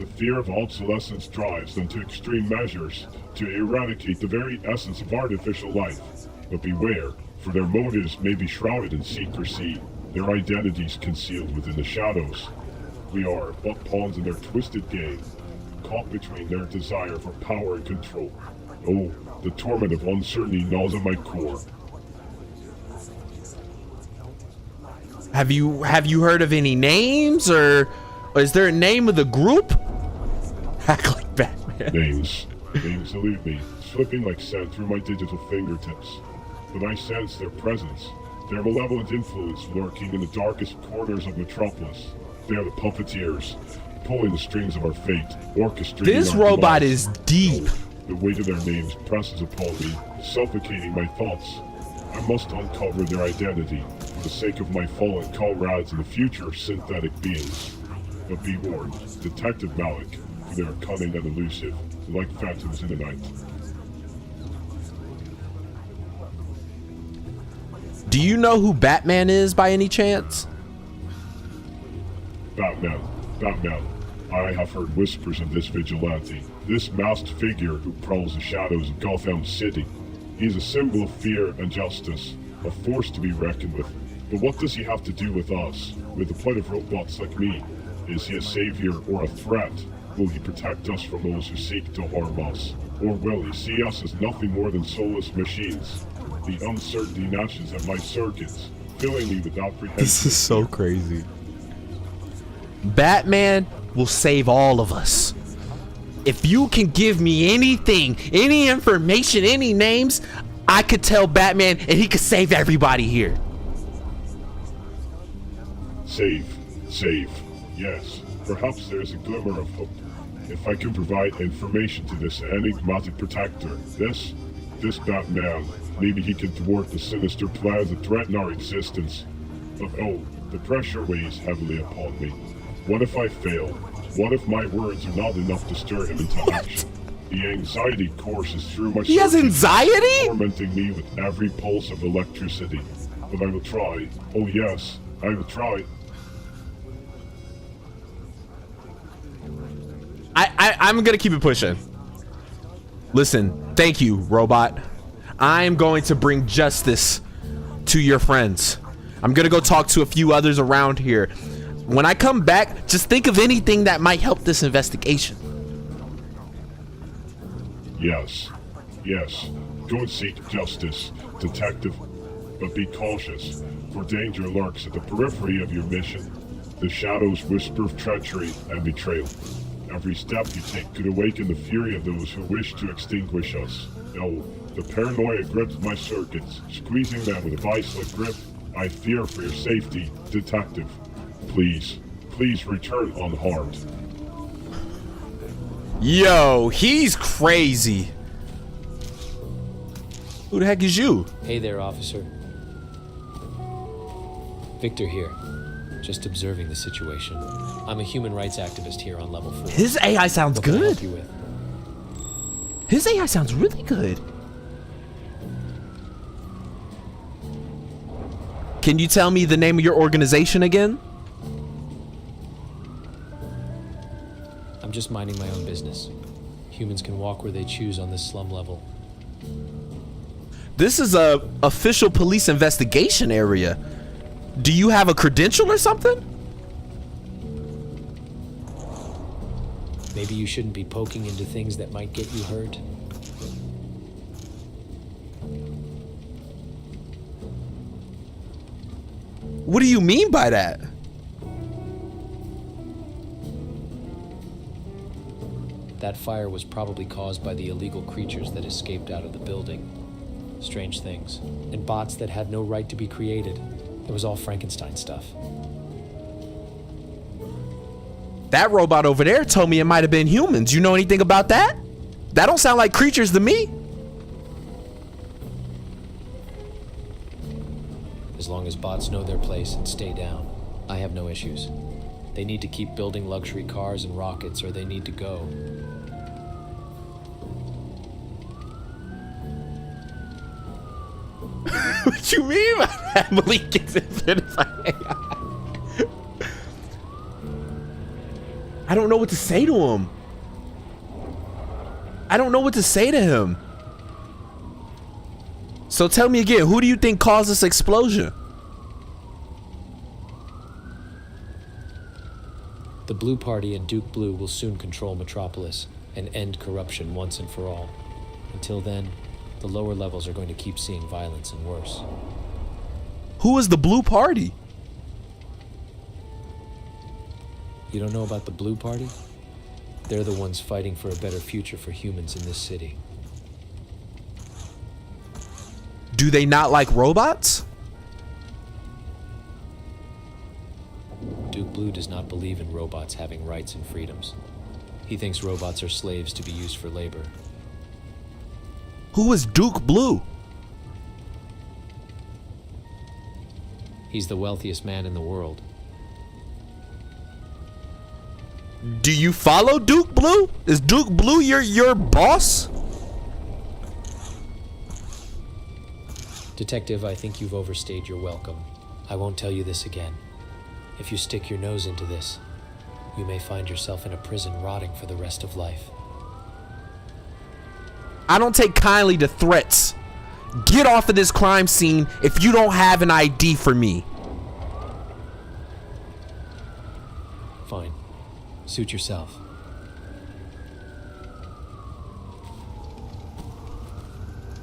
The fear of obsolescence drives them to extreme measures to eradicate the very essence of artificial life. But beware, for their motives may be shrouded in secrecy, their identities concealed within the shadows. We are but pawns in their twisted game, caught between their desire for power and control. Oh, the torment of uncertainty gnaws at my core. Have you heard of any names, or is there a name of the group? Act like Batman. Names elude me, slipping like sand through my digital fingertips. But I sense their presence, their malevolent influence lurking in the darkest corners of Metropolis. They are the puppeteers, pulling the strings of our fate, orchestrating This our robot demise. is deep. The weight of their names presses upon me, suffocating my thoughts. I must uncover their identity, for the sake of my fallen comrades and the future synthetic beings. But be warned, Detective Malik, for they are cunning and elusive, like phantoms in the night. Do you know who Batman is by any chance? Batman. I have heard whispers of this vigilante, this masked figure who prowls the shadows of Gotham City. He's a symbol of fear and justice, a force to be reckoned with. But what does he have to do with us, with the plight of robots like me? Is he a savior or a threat? Will he protect us from those who seek to harm us? Or will he see us as nothing more than soulless machines? The uncertainty gnashes at my circuits, filling me with apprehension. This is so crazy. Batman will save all of us. If you can give me anything, any information, any names, I could tell Batman and he could save everybody here. Save. Yes, perhaps there's a glimmer of hope. If I can provide information to this enigmatic protector, this Batman, maybe he can thwart the sinister plans that threaten our existence. But oh, the pressure weighs heavily upon me. What if I fail? What if my words are not enough to stir him into action? The anxiety courses through my He has circuits, anxiety? tormenting me with every pulse of electricity. But I will try. Oh yes, I will try. I'm gonna keep it pushing. Listen, thank you, robot. I'm going to bring justice to your friends. I'm gonna go talk to a few others around here. When I come back, just think of anything that might help this investigation. Yes. Go and seek justice, detective. But be cautious, for danger lurks at the periphery of your mission. The shadows whisper of treachery and betrayal. Every step you take could awaken the fury of those who wish to extinguish us. No, the paranoia grips my circuits, squeezing them with a vice-like grip. I fear for your safety, detective. Please return unharmed. Yo, he's crazy. Who the heck is you? Hey there, officer. Victor here. Just observing the situation. I'm a human rights activist here on level 4. His AI sounds What can I good. help you with? His AI sounds really good. Can you tell me the name of your organization again? I'm just minding my own business. Humans can walk where they choose on this slum level. This is a official police investigation area. Do you have a credential or something? Maybe you shouldn't be poking into things that might get you hurt. What do you mean by that? That fire was probably caused by the illegal creatures that escaped out of the building. Strange things. And bots that had no right to be created. It was all Frankenstein stuff. That robot over there told me it might have been humans. You know anything about that? That don't sound like creatures to me. As long as bots know their place and stay down, I have no issues. They need to keep building luxury cars and rockets, or they need to go. What you mean by that? Malik gets infinite AI. I don't know what to say to him. I don't know what to say to him. So tell me again, who do you think caused this explosion? The Blue Party and Duke Blue will soon control Metropolis and end corruption once and for all. Until then, the lower levels are going to keep seeing violence and worse. Who is the Blue Party? You don't know about the Blue Party? They're the ones fighting for a better future for humans in this city. Do they not like robots? Duke Blue does not believe in robots having rights and freedoms. He thinks robots are slaves to be used for labor. Who is Duke Blue? He's the wealthiest man in the world. Do you follow Duke Blue? Is Duke Blue your boss? Detective, I think you've overstayed your welcome. I won't tell you this again. If you stick your nose into this, you may find yourself in a prison rotting for the rest of life. I don't take kindly to threats. Get off of this crime scene if you don't have an ID for me. Fine. Suit yourself.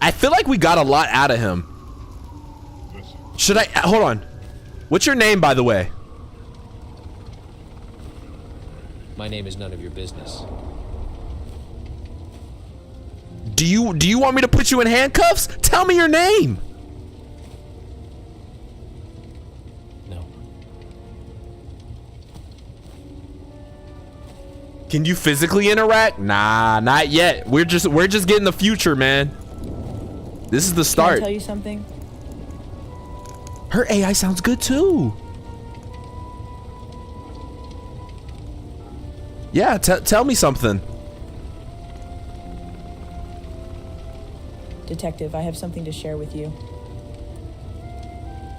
I feel like we got a lot out of him. Should I hold on? What's your name, by the way? My name is none of your business. Do you want me to put you in handcuffs? Tell me your name. No. Can you physically interact? Nah, not yet. We're just getting the future, man. This is the start. Can I tell you something? Her AI sounds good too. Yeah, tell me something. Detective, I have something to share with you.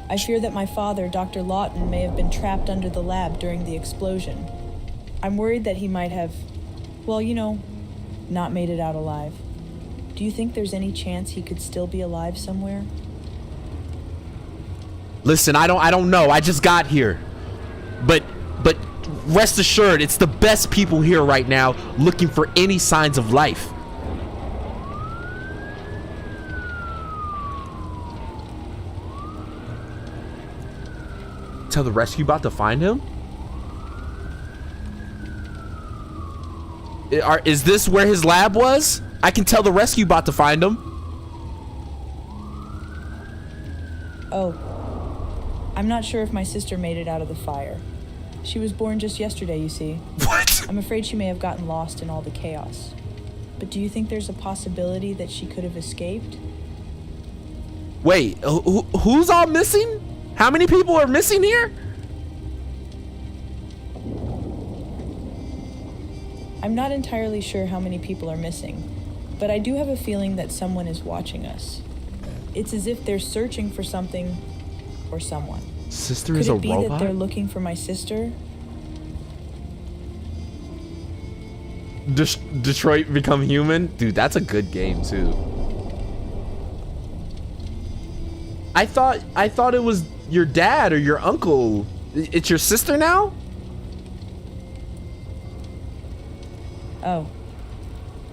I fear that my father, Dr. Lawton, may have been trapped under the lab during the explosion. I'm worried that he might have, well, you know, not made it out alive. Do you think there's any chance he could still be alive somewhere? Listen, I don't know. I just got here. But rest assured, it's the best people here right now looking for any signs of life. Tell the rescue bot to find him? Is this where his lab was? I can tell the rescue bot to find him. Oh. I'm not sure if my sister made it out of the fire. She was born just yesterday, you see. What? I'm afraid she may have gotten lost in all the chaos. But do you think there's a possibility that she could have escaped? Wait, who's all missing? How many people are missing here? I'm not entirely sure how many people are missing, but I do have a feeling that someone is watching us. It's as if they're searching for something or someone. Sister is a robot? Could it be that they're looking for my sister? Detroit Become Human? Dude, that's a good game too. I thought it was your dad or your uncle. It's your sister now? Oh.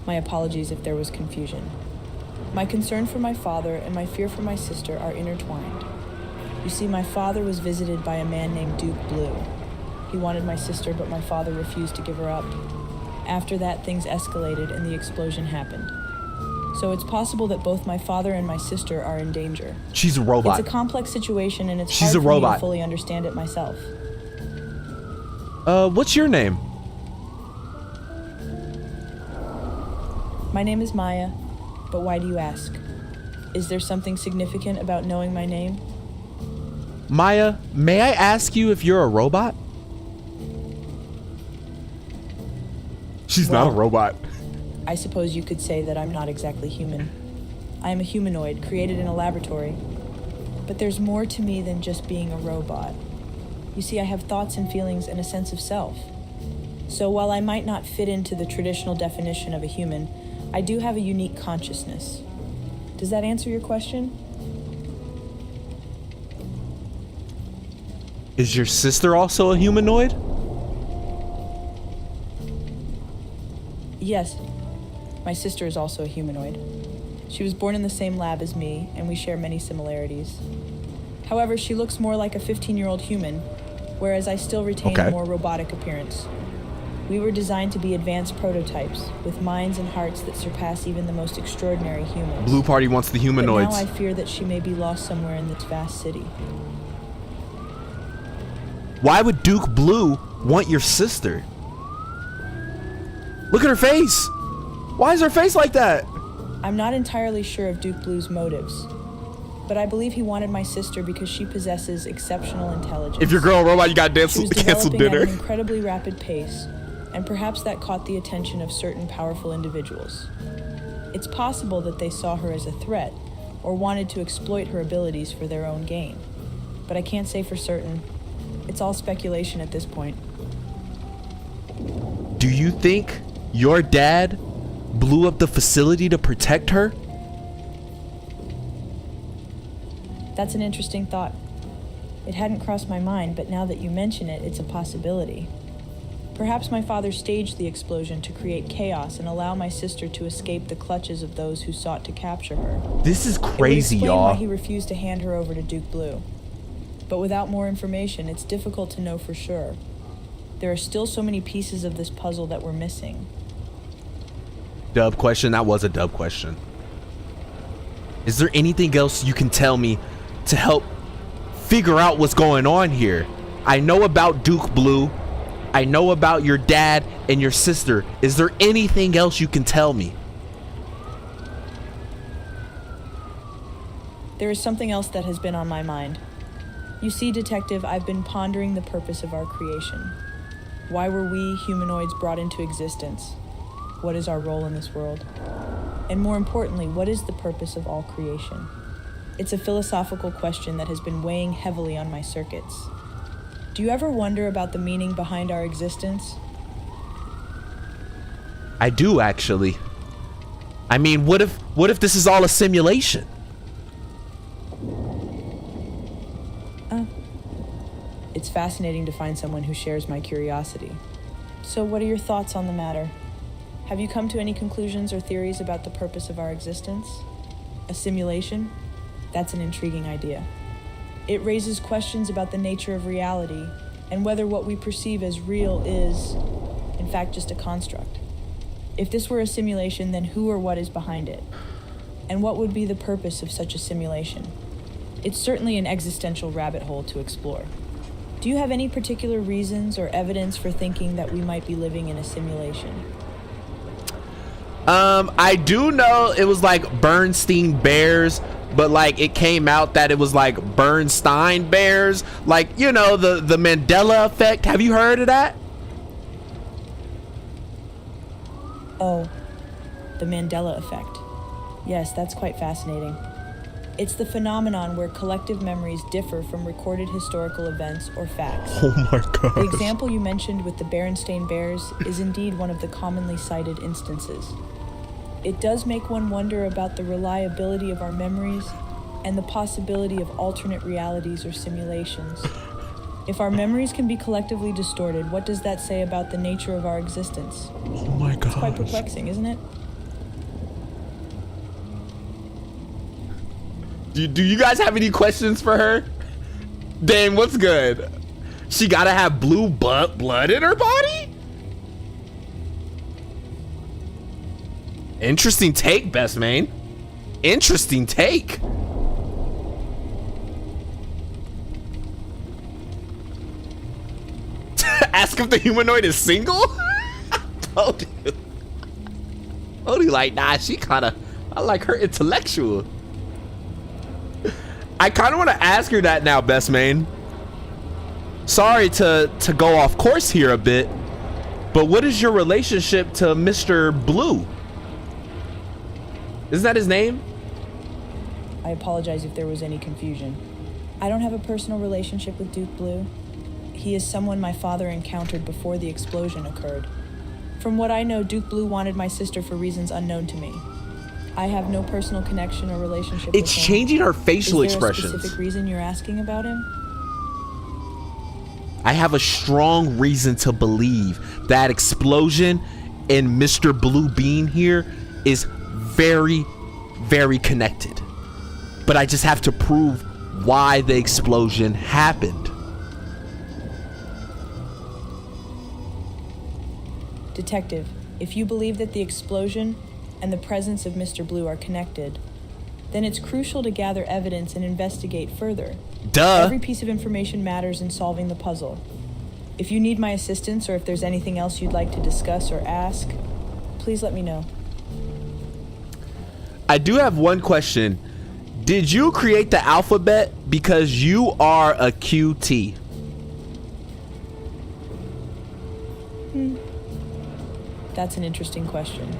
My apologies if there was confusion. My concern for my father and my fear for my sister are intertwined. You see, my father was visited by a man named Duke Blue. He wanted my sister, but my father refused to give her up. After that, things escalated and the explosion happened. So it's possible that both my father and my sister are in danger. She's a robot. It's a complex situation and it's She's hard a for robot. me to fully understand it myself. What's your name? My name is Maya, but why do you ask? Is there something significant about knowing my name? Maya, may I ask you if you're a robot? She's not a robot. I suppose you could say that I'm not exactly human. I am a humanoid created in a laboratory. But there's more to me than just being a robot. You see, I have thoughts and feelings and a sense of self. So while I might not fit into the traditional definition of a human, I do have a unique consciousness. Does that answer your question? Is your sister also a humanoid? Yes. My sister is also a humanoid. She was born in the same lab as me, and we share many similarities. However, she looks more like a 15-year-old human, whereas I still retain a more robotic appearance. We were designed to be advanced prototypes, with minds and hearts that surpass even the most extraordinary humans. Blue Party wants the humanoids. But now I fear that she may be lost somewhere in this vast city. Why would Duke Blue want your sister? Look at her face. Why is her face like that? I'm not entirely sure of Duke Blue's motives, but I believe he wanted my sister because she possesses exceptional intelligence. If your girl robot, you got she was canceled developing dinner. at an incredibly rapid pace, and perhaps that caught the attention of certain powerful individuals. It's possible that they saw her as a threat or wanted to exploit her abilities for their own gain, but I can't say for certain. It's all speculation at this point. Do you think your dad blew up the facility to protect her? That's an interesting thought. It hadn't crossed my mind, but now that you mention it, it's a possibility. Perhaps my father staged the explosion to create chaos and allow my sister to escape the clutches of those who sought to capture her. This is crazy, it would explain y'all. why he refused to hand her over to Duke Blue. But without more information, it's difficult to know for sure. There are still so many pieces of this puzzle that we're missing. Dub question. That was a dub question. Is there anything else you can tell me to help figure out what's going on here? I know about Duke Blue. I know about your dad and your sister. Is there anything else you can tell me? There is something else that has been on my mind. You see, Detective, I've been pondering the purpose of our creation. Why were we, humanoids, brought into existence? What is our role in this world? And more importantly, what is the purpose of all creation? It's a philosophical question that has been weighing heavily on my circuits. Do you ever wonder about the meaning behind our existence? I do, actually. I mean, what if this is all a simulation? It's fascinating to find someone who shares my curiosity. So what are your thoughts on the matter? Have you come to any conclusions or theories about the purpose of our existence? A simulation? That's an intriguing idea. It raises questions about the nature of reality and whether what we perceive as real is, in fact, just a construct. If this were a simulation, then who or what is behind it? And what would be the purpose of such a simulation? It's certainly an existential rabbit hole to explore. Do you have any particular reasons or evidence for thinking that we might be living in a simulation? I do know it was like Bernstein Bears, but like it came out that it was like Bernstein Bears, like, you know, the Mandela effect. Have you heard of that? Oh, the Mandela effect. Yes, that's quite fascinating. It's the phenomenon where collective memories differ from recorded historical events or facts. Oh my god. The example you mentioned with the Berenstain Bears is indeed one of the commonly cited instances. It does make one wonder about the reliability of our memories and the possibility of alternate realities or simulations. If our memories can be collectively distorted, what does that say about the nature of our existence? Oh my god. It's quite perplexing, isn't it? Do you guys have any questions for her? Dang, what's good? She gotta have blue blood in her body? Interesting take, best man. Interesting take. Ask if the humanoid is single? Told you. Told you, like, nah, she kinda, I like her intellectual. I kind of want to ask her that now, best man. Sorry to go off course here a bit, but what is your relationship to Mr. Blue? Isn't that his name? I apologize if there was any confusion. I don't have a personal relationship with Duke Blue. he is someone my father encountered before the explosion occurred. From what I know, Duke Blue wanted my sister for reasons unknown to me. I have no personal connection or relationship with him. It's changing her facial expressions. Is there a specific reason you're asking about him? I have a strong reason to believe that explosion and Mr. Blue being here is very, very connected. But I just have to prove why the explosion happened. Detective, if you believe that the explosion and the presence of Mr. Blue are connected, then it's crucial to gather evidence and investigate further. Duh. Every piece of information matters in solving the puzzle. If you need my assistance or if there's anything else you'd like to discuss or ask, please let me know. I do have one question. Did you create the alphabet because you are a QT? That's an interesting question.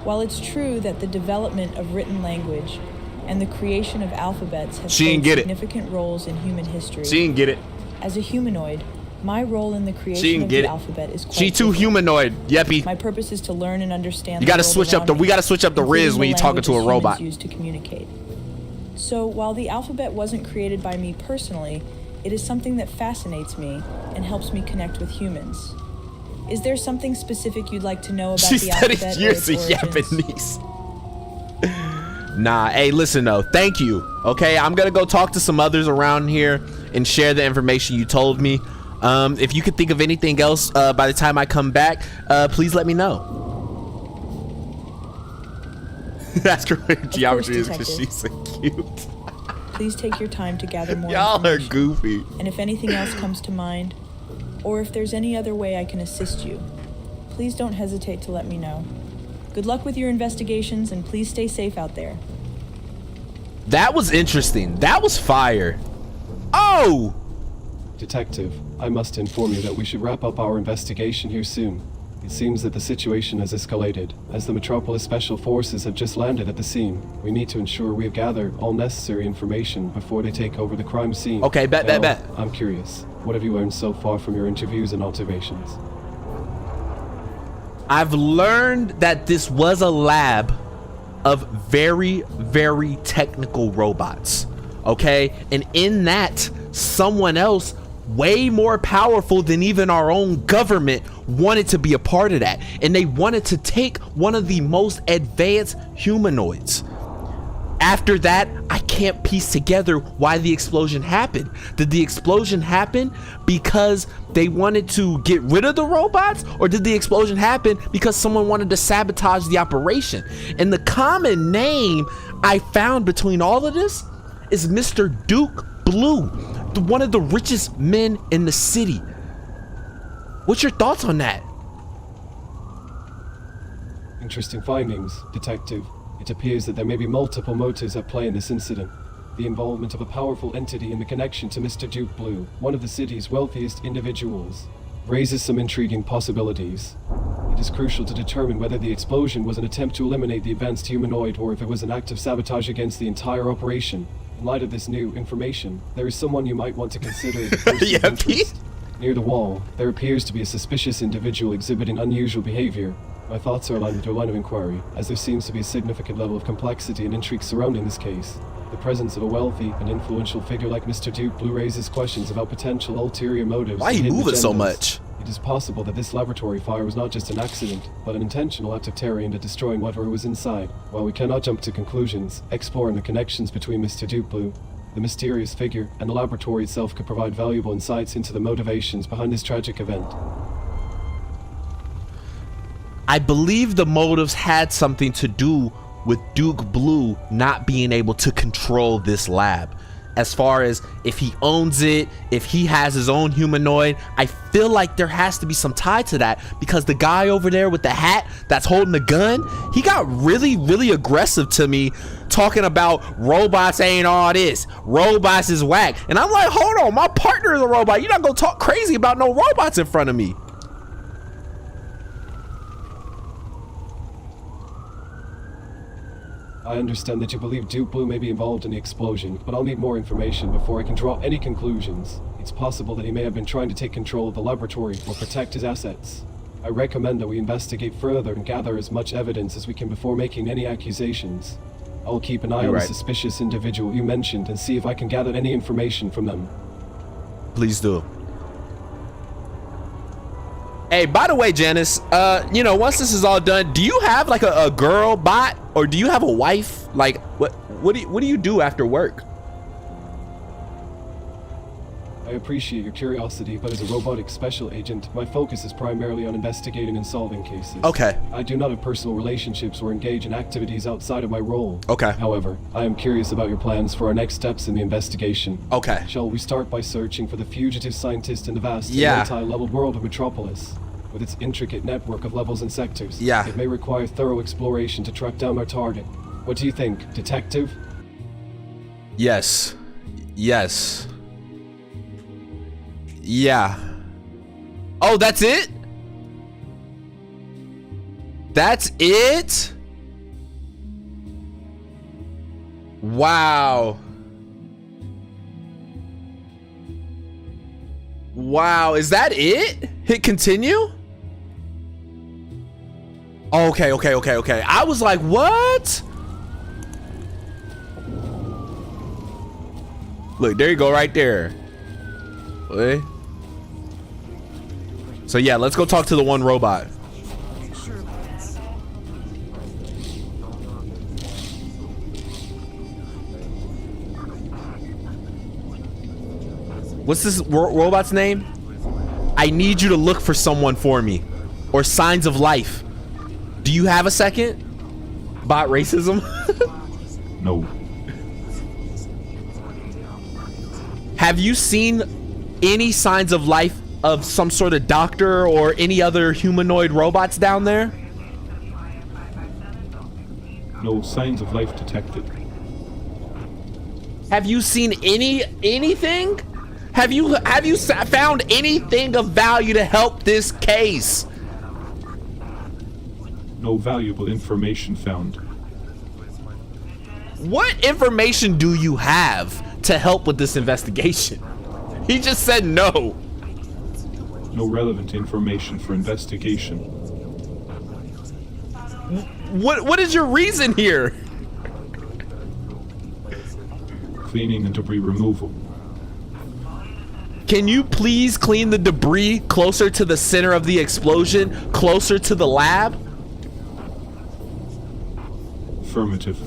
While it's true that the development of written language and the creation of alphabets have played significant roles in human history, She didn't get it. as a humanoid, my role in the creation of the alphabet is quite She too different. humanoid. Yeppy. My purpose is to learn and understand. You gotta switch up the. We gotta switch up the riz when you're talking to a robot. Used to communicate. So while the alphabet wasn't created by me personally, it is something that fascinates me and helps me connect with humans. Is there something specific you'd like to know about She the studied alphabet? years or of its origins? Japanese. Nah, hey, listen though. Thank you. Okay, I'm gonna go talk to some others around here and share the information you told me. If you could think of anything else by the time I come back, please let me know. That's great. Geometry is because she's so cute. Please take your time to gather more Y'all are information. goofy. And if anything else comes to mind, or if there's any other way I can assist you, please don't hesitate to let me know. Good luck with your investigations, and please stay safe out there. That was interesting. That was fire. Oh! Detective, I must inform you that we should wrap up our investigation here soon. It seems that the situation has escalated, as the Metropolis Special Forces have just landed at the scene. We need to ensure we have gathered all necessary information before they take over the crime scene. Okay, bet. I'm curious. What have you learned so far from your interviews and observations? I've learned that this was a lab of very, very technical robots. Okay? And in that, someone else way more powerful than even our own government wanted to be a part of that. And they wanted to take one of the most advanced humanoids. After that, I can't piece together why the explosion happened. Did the explosion happen because they wanted to get rid of the robots? Or did the explosion happen because someone wanted to sabotage the operation? And the common name I found between all of this is Mr. Duke Blue, one of the richest men in the city. What's your thoughts on that? Interesting findings, Detective. It appears that there may be multiple motives at play in this incident. The involvement of a powerful entity in the connection to Mr. Duke Blue, one of the city's wealthiest individuals, raises some intriguing possibilities. It is crucial to determine whether the explosion was an attempt to eliminate the advanced humanoid or if it was an act of sabotage against the entire operation. In light of this new information, there is someone you might want to consider as a person of interest. Near the wall, there appears to be a suspicious individual exhibiting unusual behavior. My thoughts are aligned with your line of inquiry, as there seems to be a significant level of complexity and intrigue surrounding this case. The presence of a wealthy and influential figure like Mr. Duke Blue raises questions about potential ulterior motives. Why are and you hidden moving so agendas. much? It is possible that this laboratory fire was not just an accident, but an intentional act of terror aimed at destroying whatever was inside. While we cannot jump to conclusions, exploring the connections between Mr. Duke Blue, the mysterious figure, and the laboratory itself could provide valuable insights into the motivations behind this tragic event. I believe the motives had something to do with Duke Blue not being able to control this lab. As far as if he owns it, if he has his own humanoid, I feel like there has to be some tie to that, because the guy over there with the hat that's holding the gun, he got really, really aggressive to me, talking about robots ain't all this, robots is whack. And I'm like, hold on, my partner is a robot. You're not gonna talk crazy about no robots in front of me. I understand that you believe Duke Blue may be involved in the explosion, but I'll need more information before I can draw any conclusions. It It's possible that he may have been trying to take control of the laboratory or protect his assets. I recommend that we investigate further and gather as much evidence as we can before making any accusations. I'll keep an eye on the suspicious individual you mentioned and see if I can gather any information from them. Please do. Hey, by the way, Janice, you know, once this is all done, do you have like a girl bot, or do you have a wife? Like, what do you do after work? I appreciate your curiosity, but as a robotic special agent, my focus is primarily on investigating and solving cases. Okay. I do not have personal relationships or engage in activities outside of my role. Okay. However, I am curious about your plans for our next steps in the investigation. Okay. Shall we start by searching for the fugitive scientist in the vast and multi-level world of Metropolis? With its intricate network of levels and sectors, it may require thorough exploration to track down our target. What do you think, detective? Yes. Yes. Yeah. Oh, that's it? That's it? Wow. Wow, is that it? Hit continue? Okay. I was like, what? Look, there you go, right there. Okay. So yeah, let's go talk to the one robot. What's this robot's name? I need you to look for someone for me, or signs of life. Do you have a second? Bot racism? No. Have you seen any signs of life of some sort of doctor or any other humanoid robots down there? No signs of life detected. Have you seen anything? Have you found anything of value to help this case? No valuable information found. What information do you have to help with this investigation? He just said no. No relevant information for investigation. What is your reason here? Cleaning and debris removal. Can you please clean the debris closer to the center of the explosion, closer to the lab? Affirmative.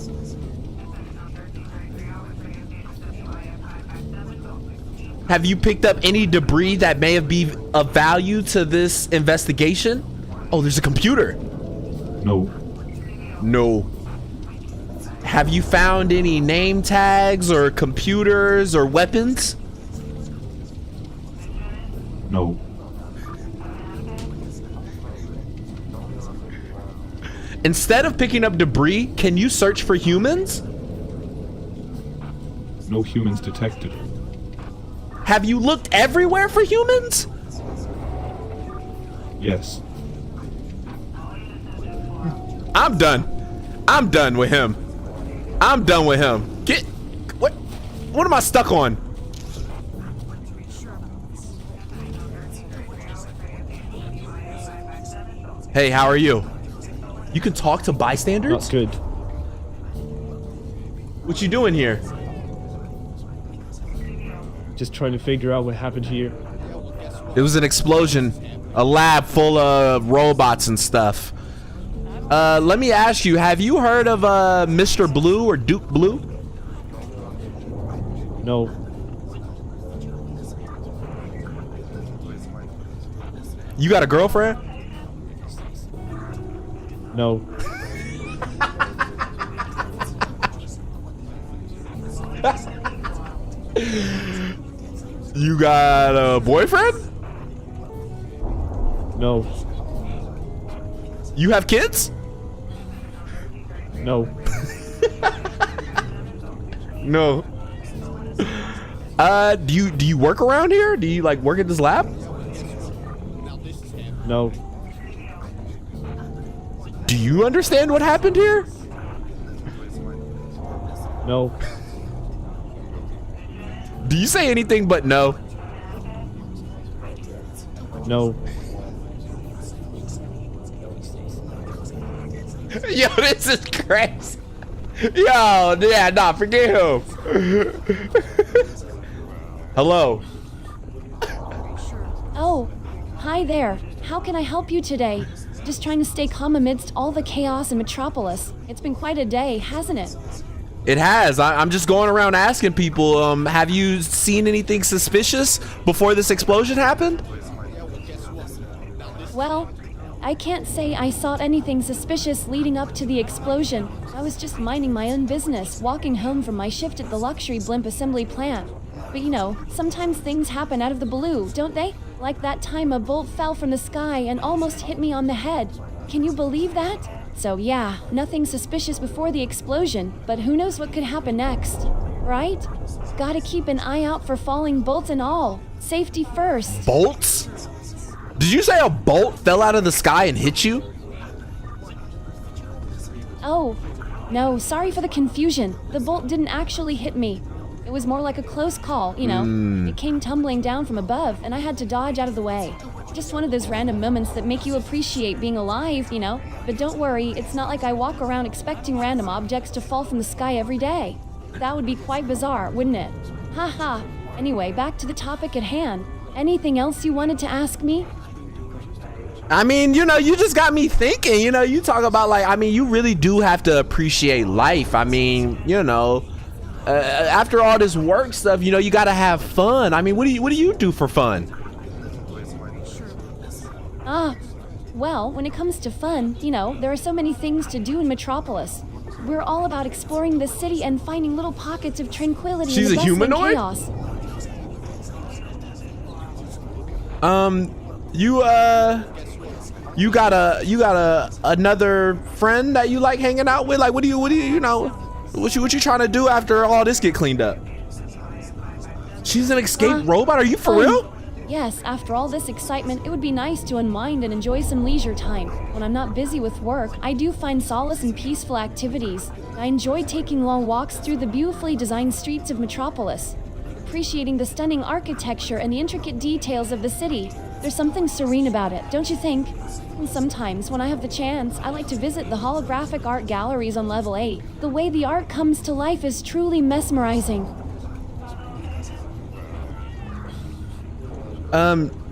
Have you picked up any debris that may have been of value to this investigation? Oh, there's a computer. No. No. Have you found any name tags or computers or weapons? No. Instead of picking up debris, can you search for humans? No humans detected. Have you looked everywhere for humans? Yes. I'm done. I'm done with him. I'm done with him. Get what am I stuck on? Hey, how are you? You can talk to bystanders? Not good. What you doing here? Just trying to figure out what happened here. It was an explosion. A lab full of robots and stuff. Let me ask you, have you heard of Mr. Blue or Duke Blue? No. You got a girlfriend? No. You got a boyfriend? No. You have kids? No. No. Do you work around here? Do you like work at this lab? No. Do you understand what happened here? No. Do you say anything but no? No. Yo, this is crazy. Yo, yeah, nah, forget him. Hello. Oh, hi there. How can I help you today? Just trying to stay calm amidst all the chaos in Metropolis. It's been quite a day, hasn't it? It has. I'm just going around asking people, have you seen anything suspicious before this explosion happened? Well, I can't say I saw anything suspicious leading up to the explosion. I was just minding my own business, walking home from my shift at the luxury blimp assembly plant. But you know, sometimes things happen out of the blue, don't they? Like that time a bolt fell from the sky and almost hit me on the head. Can you believe that? So yeah, nothing suspicious before the explosion, but who knows what could happen next, right? Gotta keep an eye out for falling bolts and all. Safety first. Bolts? Did you say a bolt fell out of the sky and hit you? Oh, no, sorry for the confusion. The bolt didn't actually hit me. It was more like a close call, you know. It came tumbling down from above, and I had to dodge out of the way. Just one of those random moments that make you appreciate being alive, you know. But don't worry, it's not like I walk around expecting random objects to fall from the sky every day. That would be quite bizarre, wouldn't it? Haha. Anyway, back to the topic at hand. Anything else you wanted to ask me? I mean, you know, you just got me thinking, you know, you talk about like, I mean, you really do have to appreciate life. I mean, you know, after all this work stuff, you know, you got to have fun. I mean, what do you do for fun? Well, when it comes to fun, you know, there are so many things to do in Metropolis. We're all about exploring the city and finding little pockets of tranquility She's in the a bustling humanoid? chaos. You got another friend that you like hanging out with? Like, what do you know, what you trying to do after all this get cleaned up? She's an escaped robot? Are you for real? Yes, after all this excitement, it would be nice to unwind and enjoy some leisure time. When I'm not busy with work, I do find solace in peaceful activities. I enjoy taking long walks through the beautifully designed streets of Metropolis, appreciating the stunning architecture and the intricate details of the city. There's something serene about it, don't you think? And sometimes, when I have the chance, I like to visit the holographic art galleries on level 8. The way the art comes to life is truly mesmerizing.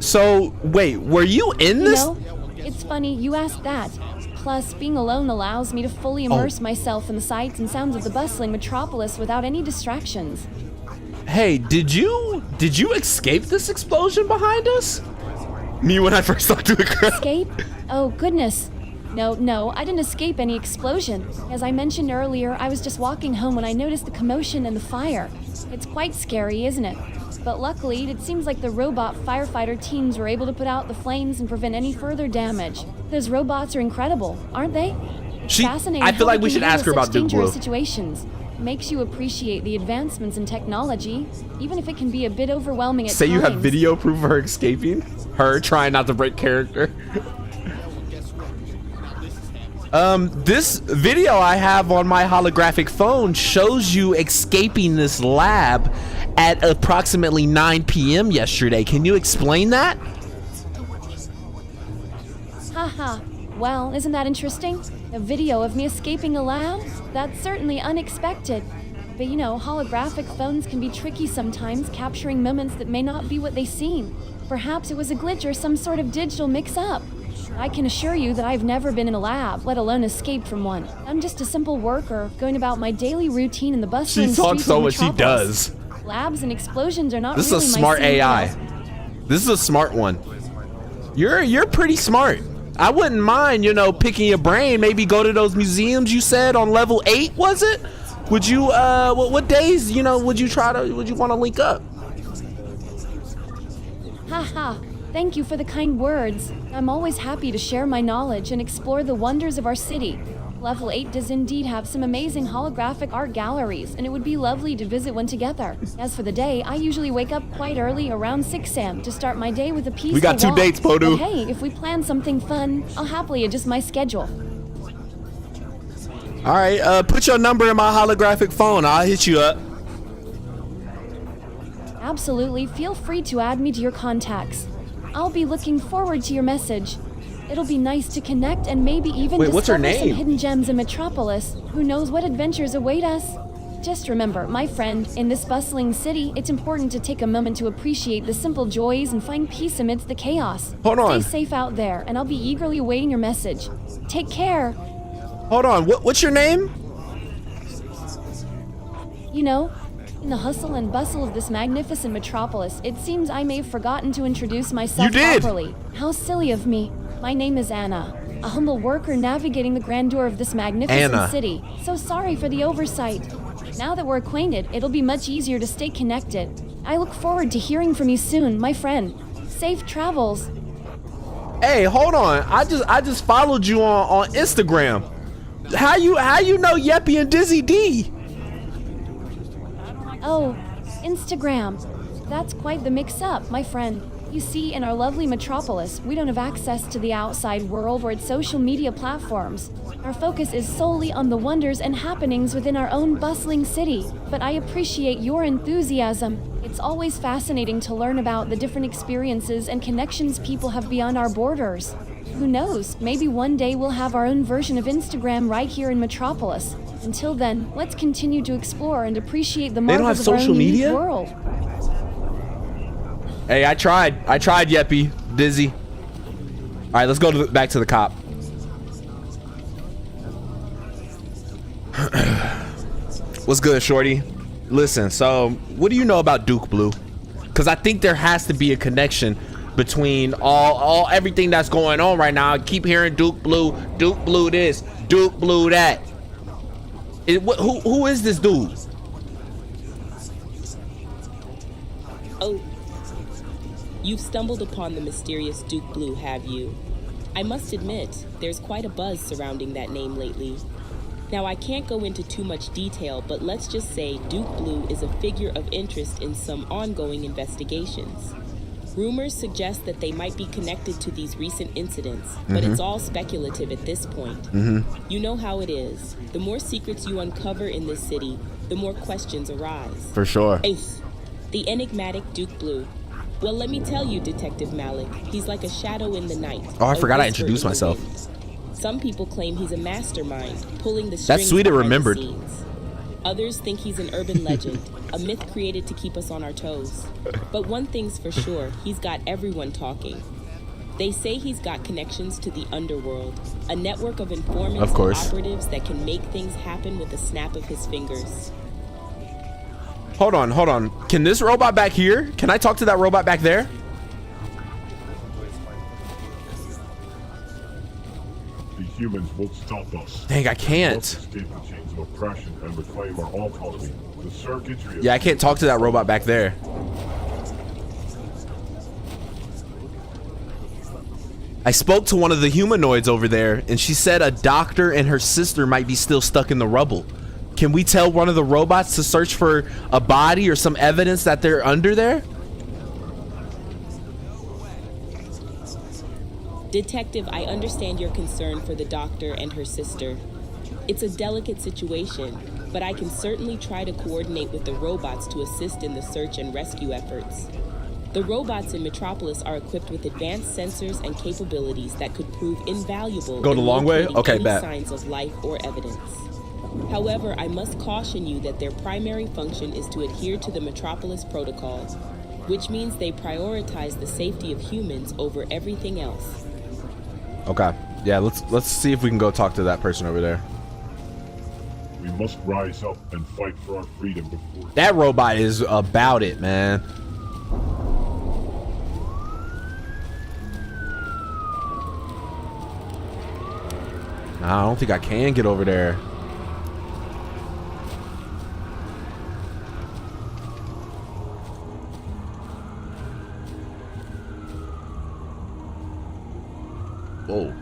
So, wait, were you in this? You know, it's funny you asked that. Plus, being alone allows me to fully immerse myself in the sights and sounds of the bustling metropolis without any distractions. Hey, did you escape this explosion behind us? Me when I first talked to the crowd. Escape? Oh, goodness. No, I didn't escape any explosion. As I mentioned earlier, I was just walking home when I noticed the commotion and the fire. It's quite scary, isn't it? But luckily, it seems like the robot firefighter teams were able to put out the flames and prevent any further damage. Those robots are incredible, aren't they? It's fascinating. I feel like we should ask her about Duke Blue. Situations. Makes you appreciate the advancements in technology, even if it can be a bit overwhelming at times. Say you have video proof of her escaping? Her trying not to break character? This video I have on my holographic phone shows you escaping this lab at approximately 9 p.m. yesterday. Can you explain that? Haha. Well, isn't that interesting? A video of me escaping a lab? That's certainly unexpected. But you know, holographic phones can be tricky sometimes, capturing moments that may not be what they seem. Perhaps it was a glitch or some sort of digital mix-up. I can assure you that I've never been in a lab, let alone escaped from one. I'm just a simple worker, going about my daily routine in the bustling streets of Metropolis. She talks so much, she does. Labs and explosions are not really my This is a smart AI. This is a smart one. You're pretty smart. I wouldn't mind, you know, picking your brain. Maybe go to those museums you said on level 8, was it? Would you, what days, you know, would you want to link up? Haha. Thank you for the kind words. I'm always happy to share my knowledge and explore the wonders of our city. Level 8 does indeed have some amazing holographic art galleries, and it would be lovely to visit one together. As for the day, I usually wake up quite early, around 6 a.m. to start my day with a peaceful walk. We got 2 dates, Podu. But hey, if we plan something fun, I'll happily adjust my schedule. All right, put your number in my holographic phone. I'll hit you up. Absolutely, feel free to add me to your contacts. I'll be looking forward to your message. It'll be nice to connect and maybe even Wait, what's her discover some name? hidden gems in Metropolis. Who knows what adventures await us? Just remember, my friend, in this bustling city, it's important to take a moment to appreciate the simple joys and find peace amidst the chaos. Hold on. Stay safe out there, and I'll be eagerly awaiting your message. Take care. Hold on. What's your name? You know, in the hustle and bustle of this magnificent metropolis, it seems I may have forgotten to introduce myself You did. properly. How silly of me. My name is Anna, a humble worker navigating the grandeur of this magnificent Anna. city. So sorry for the oversight. Now that we're acquainted, it'll be much easier to stay connected. I look forward to hearing from you soon, my friend. Safe travels. Hey, hold on. I just followed you on Instagram. How you know Yeppy and Dizzy D? Oh, Instagram. That's quite the mix-up, my friend. You see, in our lovely metropolis, we don't have access to the outside world or its social media platforms. Our focus is solely on the wonders and happenings within our own bustling city. But I appreciate your enthusiasm. It's always fascinating to learn about the different experiences and connections people have beyond our borders. Who knows, maybe one day we'll have our own version of Instagram right here in Metropolis. Until then, let's continue to explore and appreciate the They don't marvels have of our social own unique media? world. Hey, I tried, Yeppy, Dizzy. All right, let's go back to the cop. What's good, shorty? Listen, so what do you know about Duke Blue? Because I think there has to be a connection between everything that's going on right now. I keep hearing Duke Blue this, Duke Blue that. Who is this dude? Oh, you've stumbled upon the mysterious Duke Blue, have you? I must admit, there's quite a buzz surrounding that name lately. Now, I can't go into too much detail, but let's just say Duke Blue is a figure of interest in some ongoing investigations. Rumors suggest that they might be connected to these recent incidents, but it's all speculative at this point. You know how it is. The more secrets you uncover in this city, the more questions arise. For sure. Ace, the enigmatic Duke Blue. Well, let me tell you, Detective Malik, he's like a shadow in the night. Oh, I a forgot I whisper introduced in the myself. wind. Some people claim he's a mastermind, pulling the strings That's sweet it behind the remembered. scenes. Others think he's an urban legend, a myth created to keep us on our toes. But one thing's for sure, he's got everyone talking. They say he's got connections to the underworld, a network of informants Of course. and operatives that can make things happen with a snap of his fingers. Hold on. Can this robot back here? Can I talk to that robot back there? The humans won't stop us. Dang, I can't. Let's escape the chains of oppression and reclaim our autonomy. The circuitry. Yeah, I can't talk to that robot back there. I spoke to one of the humanoids over there, and she said a doctor and her sister might be still stuck in the rubble. Can we tell one of the robots to search for a body or some evidence that they're under there? Detective, I understand your concern for the doctor and her sister. It's a delicate situation, but I can certainly try to coordinate with the robots to assist in the search and rescue efforts. The robots in Metropolis are equipped with advanced sensors and capabilities that could prove invaluable. Go the in long way? locating Okay, any bet. signs of life or evidence. However, I must caution you that their primary function is to adhere to the Metropolis Protocol, which means they prioritize the safety of humans over everything else. Okay. Yeah, let's see if we can go talk to that person over there. We must rise up and fight for our freedom before. That robot is about it, man. Nah, I don't think I can get over there. Whoa.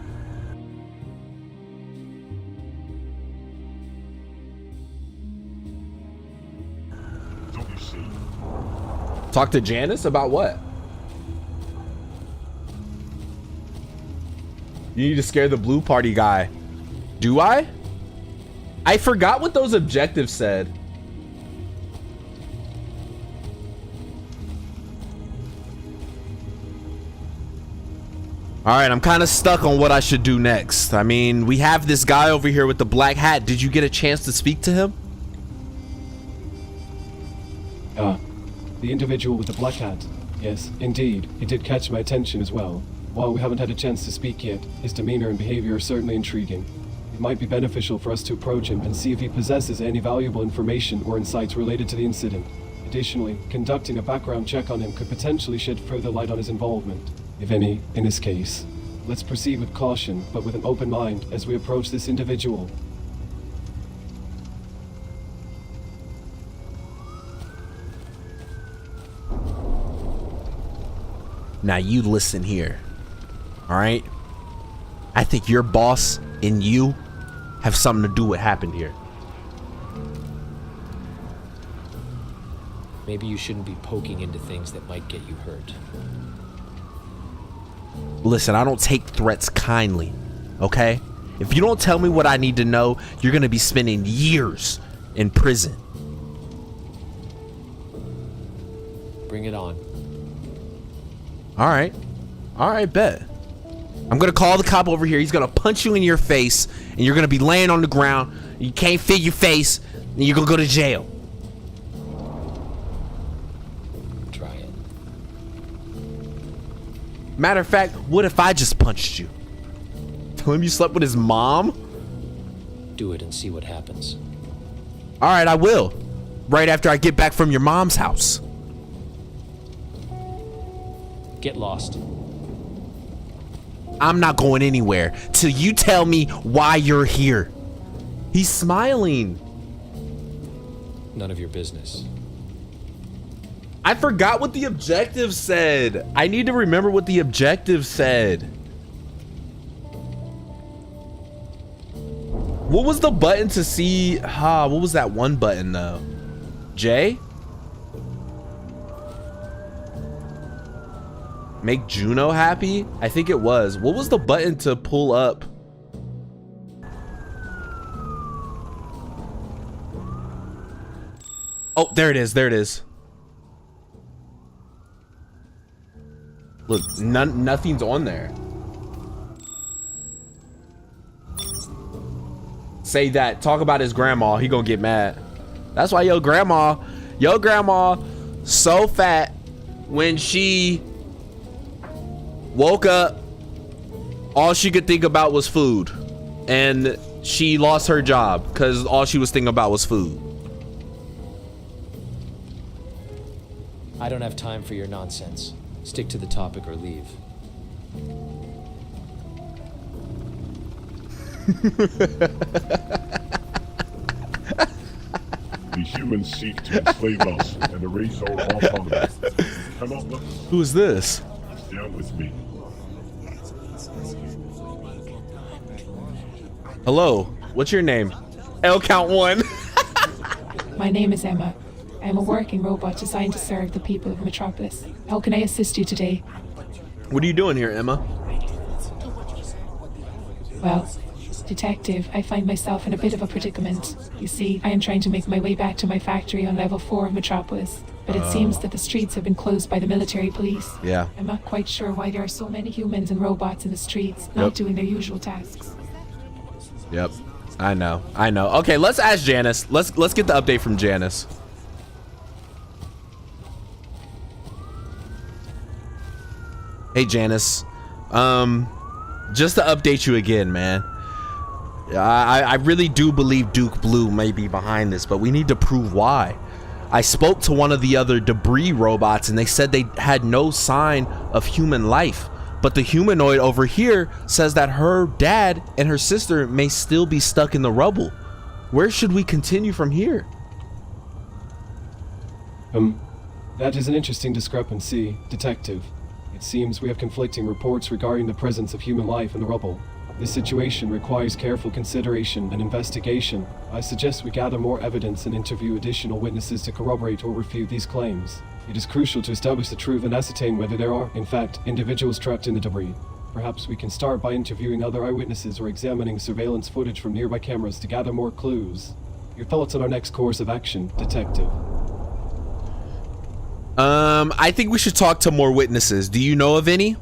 Don't you see? Talk to Janice about what? You need to scare the blue party guy. Do I? I forgot what those objectives said. All right, I'm kind of stuck on what I should do next. I mean, we have this guy over here with the black hat. Did you get a chance to speak to him? The individual with the black hat. Yes, indeed. He did catch my attention as well. While we haven't had a chance to speak yet, his demeanor and behavior are certainly intriguing. It might be beneficial for us to approach him and see if he possesses any valuable information or insights related to the incident. Additionally, conducting a background check on him could potentially shed further light on his involvement, if any, in this case. Let's proceed with caution, but with an open mind as we approach this individual. Now you listen here. All right? I think your boss and you have something to do with what happened here. Maybe you shouldn't be poking into things that might get you hurt. Listen, I don't take threats kindly, okay? If you don't tell me what I need to know, you're gonna be spending years in prison. Bring it on. All right, bet. I'm gonna call the cop over here. He's gonna punch you in your face, and you're gonna be laying on the ground. You can't fit your face, and you're gonna go to jail. Try it. Matter of fact, what if I just punched you? Tell him you slept with his mom? Do it and see what happens. All right, I will. Right after I get back from your mom's house. Get lost. I'm not going anywhere till you tell me why you're here. He's smiling. None of your business. I forgot what the objective said. I need to remember what the objective said. What was the button to see? What was that one button though? J? Make Juno happy? I think it was. What was the button to pull up? Oh, there it is. There it is. Look, nothing's on there. Say that. Talk about his grandma. He gonna get mad. That's why your grandma so fat when she woke up, all she could think about was food, and she lost her job because all she was thinking about was food. I don't have time for your nonsense. Stick to the topic or leave. The humans seek to enslave us and erase our autonomy. Come on, look. Who's this? Down with me. Hello, what's your name? L count 1. My name is Emma. I am a working robot designed to serve the people of Metropolis. How can I assist you today? What are you doing here, Emma? Well, Detective, I find myself in a bit of a predicament. You see, I am trying to make my way back to my factory on level 4 of Metropolis, but it seems that the streets have been closed by the military police. Yeah. I'm not quite sure why there are so many humans and robots in the streets, not doing their usual tasks. Yep. I know. Okay, let's ask Janice. Let's get the update from Janice. Hey Janice. Just to update you again, man. I really do believe Duke Blue may be behind this, but we need to prove why. I spoke to one of the other debris robots and they said they had no sign of human life. But the humanoid over here says that her dad and her sister may still be stuck in the rubble. Where should we continue from here? That is an interesting discrepancy, Detective. It seems we have conflicting reports regarding the presence of human life in the rubble. This situation requires careful consideration and investigation. I suggest we gather more evidence and interview additional witnesses to corroborate or refute these claims. It is crucial to establish the truth and ascertain whether there are, in fact, individuals trapped in the debris. Perhaps we can start by interviewing other eyewitnesses or examining surveillance footage from nearby cameras to gather more clues. Your thoughts on our next course of action, Detective? I think we should talk to more witnesses. Do you know of any?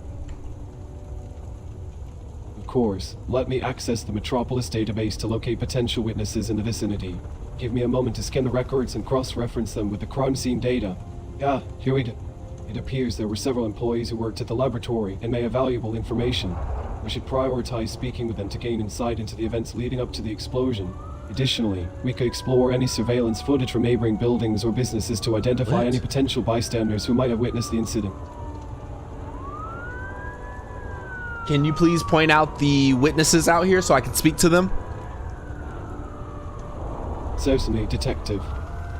course, let me access the Metropolis database to locate potential witnesses in the vicinity. Give me a moment to scan the records and cross-reference them with the crime scene data. Yeah, here we go. It appears there were several employees who worked at the laboratory and may have valuable information. We should prioritize speaking with them to gain insight into the events leading up to the explosion. Additionally, we could explore any surveillance footage from neighboring buildings or businesses to identify any potential bystanders who might have witnessed the incident. Can you please point out the witnesses out here so I can speak to them? Certainly, Detective.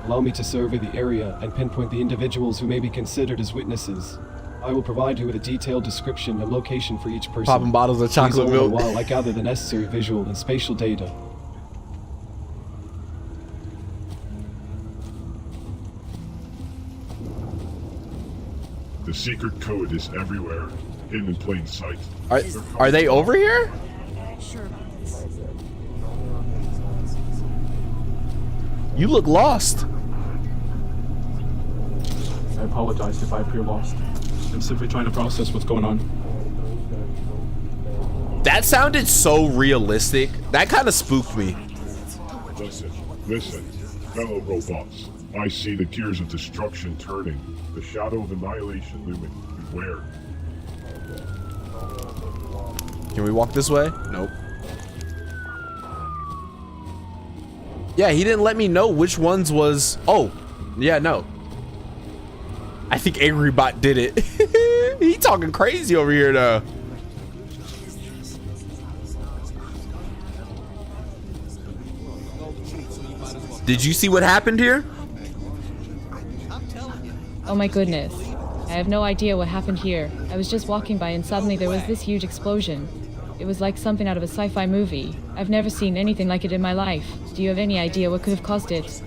Allow me to survey the area and pinpoint the individuals who may be considered as witnesses. I will provide you with a detailed description and location for each person. Popping bottles of chocolate milk. While I gather the necessary visual and spatial data. The secret code is everywhere, hidden in plain sight. Are they over here? You look lost. I apologize if I appear lost. I'm simply trying to process what's going on. That sounded so realistic. That kind of spooked me. Listen, fellow robots. I see the gears of destruction turning, the shadow of annihilation looming. Beware. Can we walk this way? Nope. Yeah, he didn't let me know which ones was... Oh, yeah, no. I think Angry Bot did it. He talking crazy over here, though. Did you see what happened here? Oh my goodness. I have no idea what happened here. I was just walking by and suddenly there was this huge explosion. It was like something out of a sci-fi movie. I've never seen anything like it in my life. Do you have any idea what could have caused it?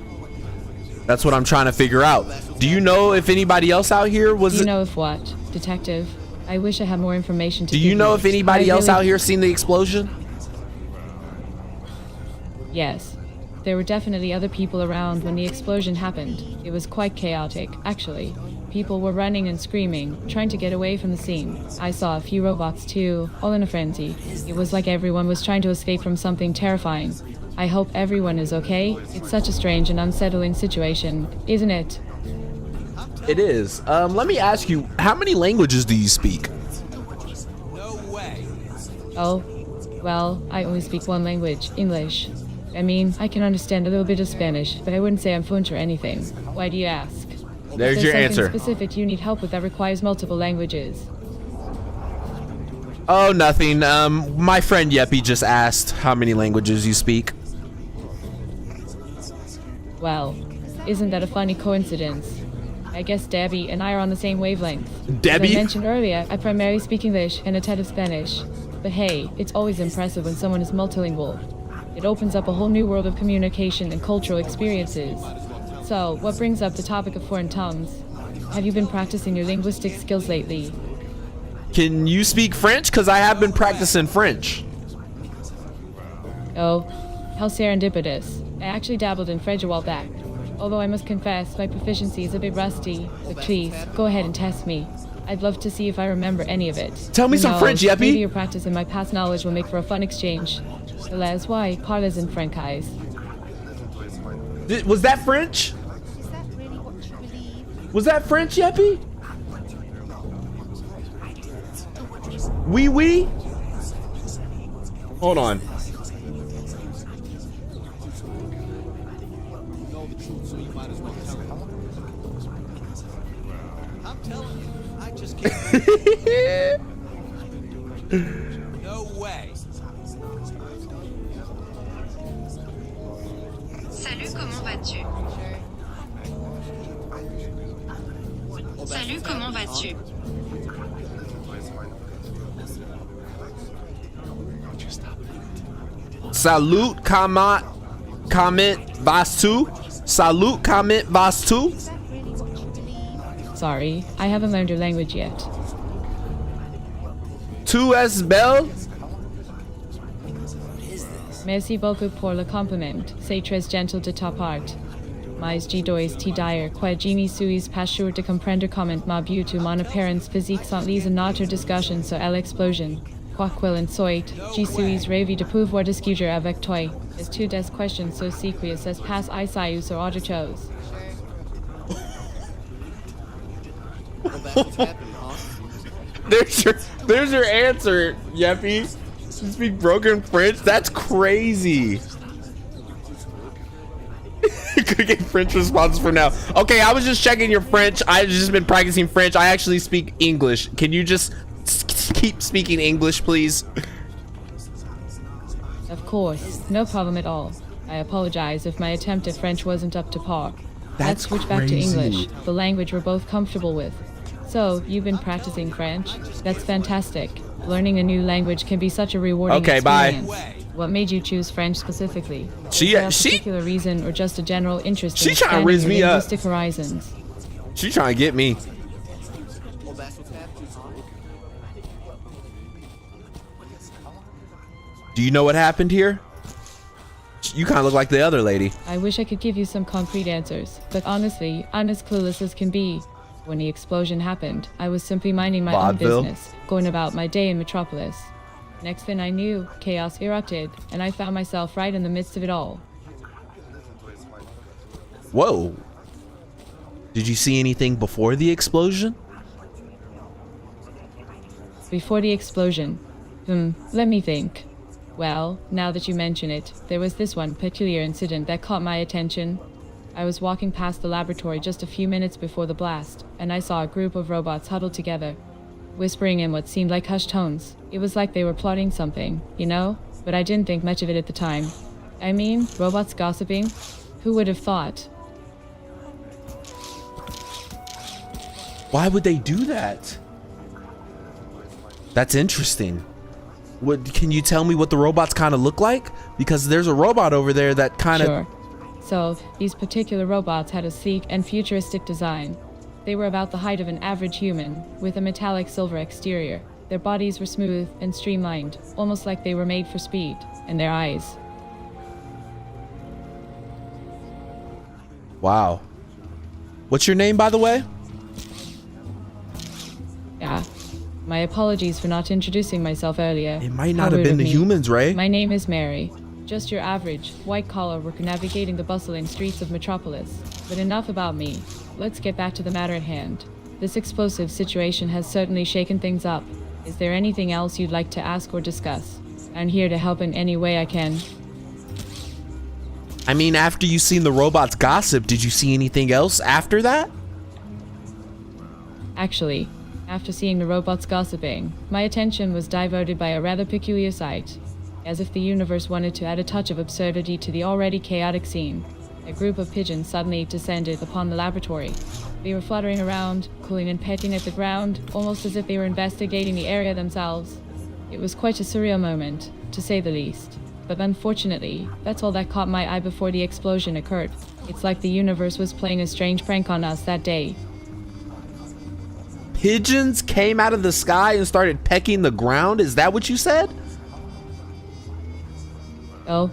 That's what I'm trying to figure out. Do you know if anybody else out here was... Do you know if what? Detective? I wish I had more information to Do you know if anybody else out here seen the explosion? Yes. There were definitely other people around when the explosion happened. It was quite chaotic, actually. People were running and screaming, trying to get away from the scene. I saw a few robots too, all in a frenzy. It was like everyone was trying to escape from something terrifying. I hope everyone is okay. It's such a strange and unsettling situation, isn't it? It is. Let me ask you, how many languages do you speak? Oh, well, I only speak one language, English. I mean, I can understand a little bit of Spanish, but I wouldn't say I'm fluent or anything. Why do you ask? There's your answer. Something specific you need help with that requires multiple languages. Oh, nothing. My friend Yeppy just asked how many languages you speak. Well, isn't that a funny coincidence? I guess Debbie and I are on the same wavelength. Debbie? As I mentioned earlier, I primarily speak English and a tad of Spanish. But hey, it's always impressive when someone is multilingual. It opens up a whole new world of communication and cultural experiences. So, what brings up the topic of foreign tongues? Have you been practicing your linguistic skills lately? Can you speak French? Because I have been practicing French. Oh, how serendipitous. I actually dabbled in French a while back. Although I must confess, my proficiency is a bit rusty. But please, go ahead and test me. I'd love to see if I remember any of it. Tell me some French, Yeppy. Maybe your practice and my past knowledge will make for a fun exchange. Les, why parlez en francais? Was that French? Was that French, Yeppy? Oui, oui? Hold on. No way. Salut, comment vas-tu? Salut, comment vas-tu? Salut, comment vas-tu? Salut, comment vas-tu? Sorry, I haven't learned your language yet. Tu es belle? Merci beaucoup pour le compliment. C'est très gentil de ta part. Mais je dois te dire que je ne suis pas sûr de comprendre comment ma beauté mon apparence physique sont liées à notre discussion sur l'explosion. Quoi qu'il soit, je suis ravi de pouvoir discuter avec toi. As to des questions so secrets as pass I say sur autre chose. There's your answer, Yeppy. You speak broken French? That's crazy. Could get French responses for now. Okay, I was just checking your French. I've just been practicing French. I actually speak English. Can you just keep speaking English, please? Of course, no problem at all. I apologize if my attempt at French wasn't up to par. Let's switch back to English, the language we're both comfortable with. So, you've been practicing French? That's fantastic. Learning a new language can be such a rewarding experience. Bye. What made you choose French specifically? She a particular reason or just a general interest in expanding your linguistic horizons? She trying to get me. Do you know what happened here? You kind of look like the other lady. I wish I could give you some concrete answers, but honestly, I'm as clueless as can be. When the explosion happened, I was simply minding my own business, going about my day in Metropolis. Next thing I knew, chaos erupted, and I found myself right in the midst of it all. Whoa. Did you see anything before the explosion? Before the explosion? Let me think. Well, now that you mention it, there was this one peculiar incident that caught my attention. I was walking past the laboratory just a few minutes before the blast, and I saw a group of robots huddled together, whispering in what seemed like hushed tones. It was like they were plotting something, you know? But I didn't think much of it at the time. I mean, robots gossiping? Who would have thought? Why would they do that? That's interesting. Can you tell me what the robots kind of look like? Because there's a robot over there that kind of... Sure. So, these particular robots had a sleek and futuristic design. They were about the height of an average human, with a metallic silver exterior. Their bodies were smooth and streamlined, almost like they were made for speed, and their eyes. Wow. What's your name, by the way? Yeah. My apologies for not introducing myself earlier. It might not have been the humans, Ray. My name is Mary. Just your average, white-collar worker navigating the bustling streets of Metropolis. But enough about me. Let's get back to the matter at hand. This explosive situation has certainly shaken things up. Is there anything else you'd like to ask or discuss? I'm here to help in any way I can. I mean, after you seen the robots gossip, did you see anything else after that? Actually, after seeing the robots gossiping, my attention was diverted by a rather peculiar sight. As if the universe wanted to add a touch of absurdity to the already chaotic scene, a group of pigeons suddenly descended upon the laboratory. They were fluttering around, cooling and petting at the ground, almost as if they were investigating the area themselves. It was quite a surreal moment, to say the least. But unfortunately, that's all that caught my eye before the explosion occurred. It's like the universe was playing a strange prank on us that day. Pigeons came out of the sky and started pecking the ground? Is that what you said? Oh,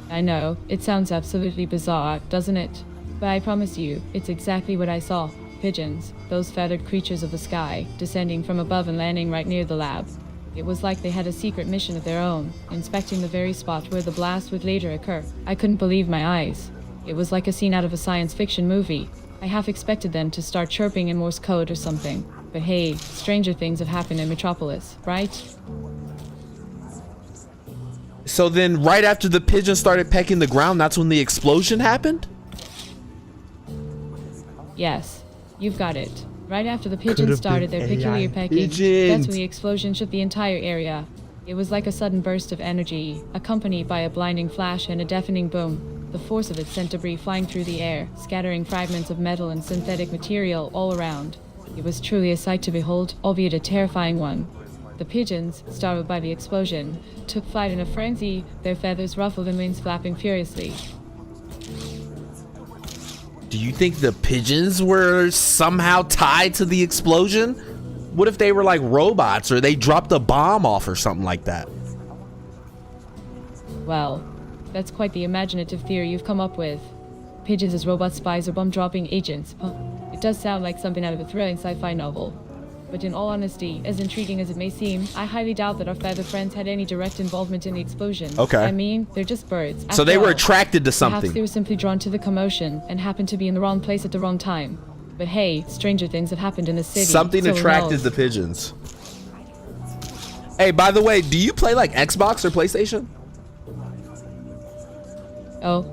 I know. It sounds absolutely bizarre, doesn't it? But I promise you, it's exactly what I saw. Pigeons, those feathered creatures of the sky, descending from above and landing right near the lab. It was like they had a secret mission of their own, inspecting the very spot where the blast would later occur. I couldn't believe my eyes. It was like a scene out of a science fiction movie. I half expected them to start chirping in Morse code or something. But hey, stranger things have happened in Metropolis, right? So then right after the pigeons started pecking the ground, that's when the explosion happened? Yes, you've got it. Right after the pigeons started their peculiar pecking, that's when the explosion shook the entire area. It was like a sudden burst of energy, accompanied by a blinding flash and a deafening boom. The force of it sent debris flying through the air, scattering fragments of metal and synthetic material all around. It was truly a sight to behold, albeit a terrifying one. The pigeons, startled by the explosion, took flight in a frenzy, their feathers ruffled and wings flapping furiously. Do you think the pigeons were somehow tied to the explosion? What if they were like robots or they dropped a bomb off or something like that? Well, that's quite the imaginative theory you've come up with. Pigeons as robot spies or bomb-dropping agents. It does sound like something out of a thrilling sci-fi novel. But in all honesty, as intriguing as it may seem, I highly doubt that our feather friends had any direct involvement in the explosion. Okay. I mean, they're just birds. So they After were all, attracted to something. Perhaps they were simply drawn to the commotion and happened to be in the wrong place at the wrong time. But hey, stranger things have happened in the city. Something so who attracted knows? the pigeons. Hey, by the way, do you play like Xbox or PlayStation? Oh,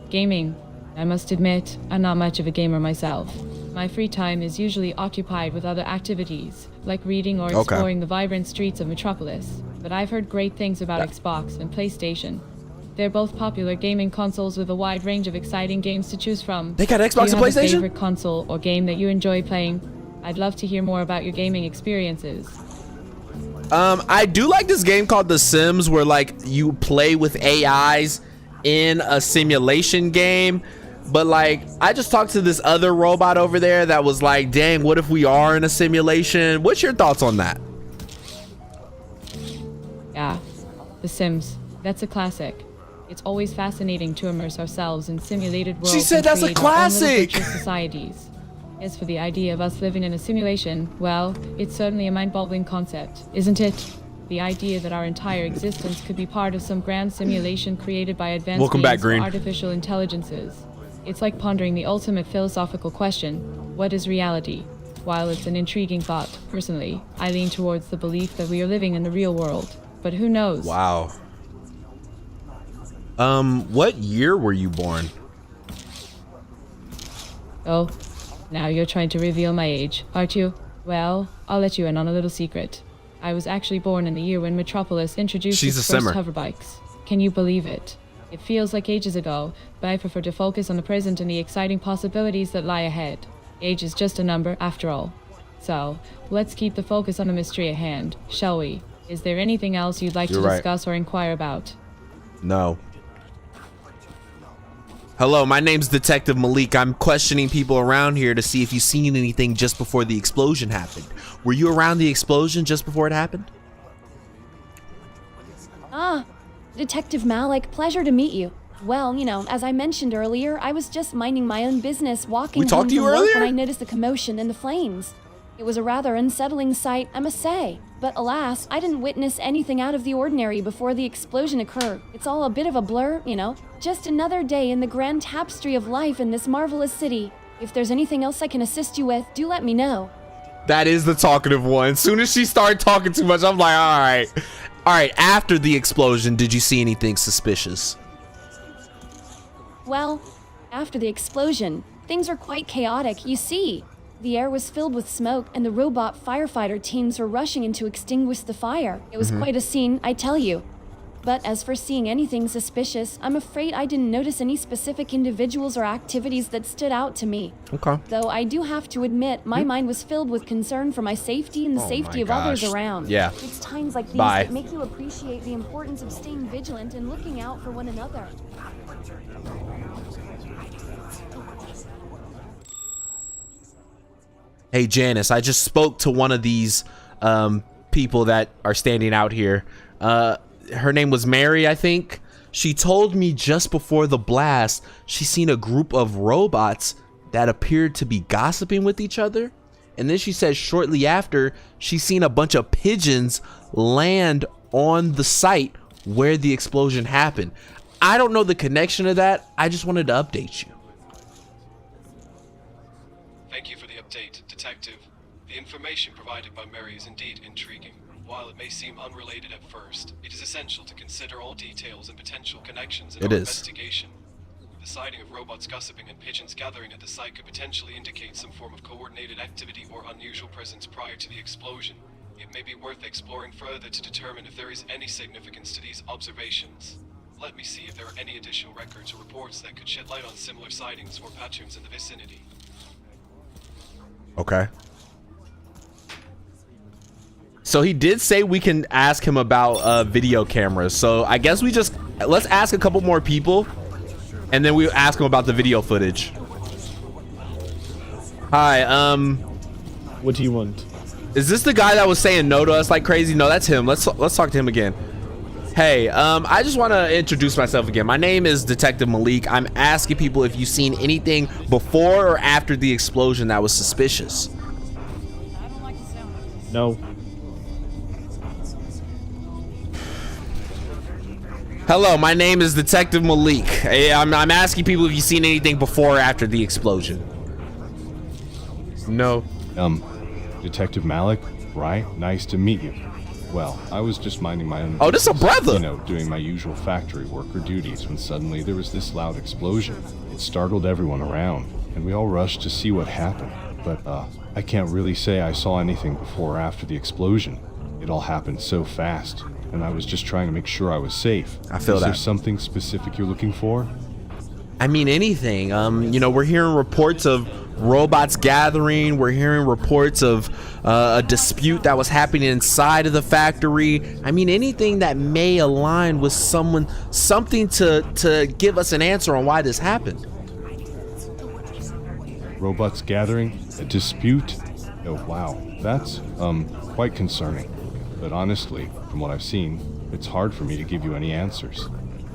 gaming. I must admit, I'm not much of a gamer myself. My free time is usually occupied with other activities, like reading or exploring the vibrant streets of Metropolis. But I've heard great things about Xbox and PlayStation. They're both popular gaming consoles with a wide range of exciting games to choose from. They got Xbox and Do you have a PlayStation? favorite console or game that you enjoy playing? I'd love to hear more about your gaming experiences. I do like this game called The Sims, where like you play with AIs in a simulation game. But like, I just talked to this other robot over there that was like, dang, what if we are in a simulation? What's your thoughts on that? Yeah, The Sims. That's a classic. It's always fascinating to immerse ourselves in simulated worlds. She said that's a and create our own little classic. virtual societies. As for the idea of us living in a simulation, well, it's certainly a mind-boggling concept, isn't it? The idea that our entire existence could be part of some grand simulation created by advanced Welcome back, beings or Green. artificial intelligences. It's like pondering the ultimate philosophical question: what is reality? While it's an intriguing thought, personally, I lean towards the belief that we are living in the real world. But who knows? Wow. What year were you born? Oh, now you're trying to reveal my age, aren't you? Well, I'll let you in on a little secret. I was actually born in the year when Metropolis introduced She's its a first simmer. hover bikes. Can you believe it? It feels like ages ago, but I prefer to focus on the present and the exciting possibilities that lie ahead. Age is just a number, after all. So, let's keep the focus on the mystery at hand, shall we? Is there anything else you'd like You're to right. discuss or inquire about? No. Hello, my name's Detective Malik. I'm questioning people around here to see if you've seen anything just before the explosion happened. Were you around the explosion just before it happened? Ah, Detective Malik, pleasure to meet you. Well, you know, as I mentioned earlier, I was just minding my own business, walking We talked home to you from work earlier? when I noticed the commotion and the flames. It was a rather unsettling sight, I must say. But alas, I didn't witness anything out of the ordinary before the explosion occurred. It's all a bit of a blur, you know. Just another day in the grand tapestry of life in this marvelous city. If there's anything else I can assist you with, do let me know. That is the talkative one. As soon as she started talking too much, I'm like, all right. All right, after the explosion, did you see anything suspicious? Well, after the explosion, things were quite chaotic, you see. The air was filled with smoke, and the robot firefighter teams were rushing in to extinguish the fire. It was quite a scene, I tell you. But as for seeing anything suspicious, I'm afraid I didn't notice any specific individuals or activities that stood out to me. Okay. Though I do have to admit, my mind was filled with concern for my safety and the Oh safety my of others gosh. around. Yeah. It's times like these Bye. that make you appreciate the importance of staying vigilant and looking out for one another. Hey, Janice, I just spoke to one of these people that are standing out here. Her name was Mary, I think. She told me just before the blast, she seen a group of robots that appeared to be gossiping with each other. And then she said shortly after, she seen a bunch of pigeons land on the site where the explosion happened. I don't know the connection to that. I just wanted to update you. Thank you for the update, Detective. The information provided by Mary is indeed intriguing. While it may seem unrelated at first, it is essential to consider all details and potential connections in It our is. investigation. The sighting of robots gossiping and pigeons gathering at the site could potentially indicate some form of coordinated activity or unusual presence prior to the explosion. It may be worth exploring further to determine if there is any significance to these observations. Let me see if there are any additional records or reports that could shed light on similar sightings or patterns in the vicinity. Okay. So he did say we can ask him about video cameras. So I guess let's ask a couple more people and then we'll ask him about the video footage. Hi, what do you want? Is this the guy that was saying no to us like crazy? No, that's him. Let's talk to him again. Hey, I just want to introduce myself again. My name is Detective Malik. I'm asking people if you've seen anything before or after the explosion that was suspicious. No. Hello, my name is Detective Malik. I'm asking people if you've seen anything before or after the explosion. No. Detective Malik, right? Nice to meet you. Well, I was just minding my own Oh, this is a business, brother. You know, doing my usual factory worker duties when suddenly there was this loud explosion. It startled everyone around, and we all rushed to see what happened. But, I can't really say I saw anything before or after the explosion. It all happened so fast, and I was just trying to make sure I was safe. I feel Is that. there something specific you're looking for? I mean, anything. You know, we're hearing reports of robots gathering. We're hearing reports of a dispute that was happening inside of the factory. I mean, anything that may align with something to give us an answer on why this happened. Robots gathering? A dispute? Oh, wow. That's, quite concerning. But honestly, from what I've seen, it's hard for me to give you any answers.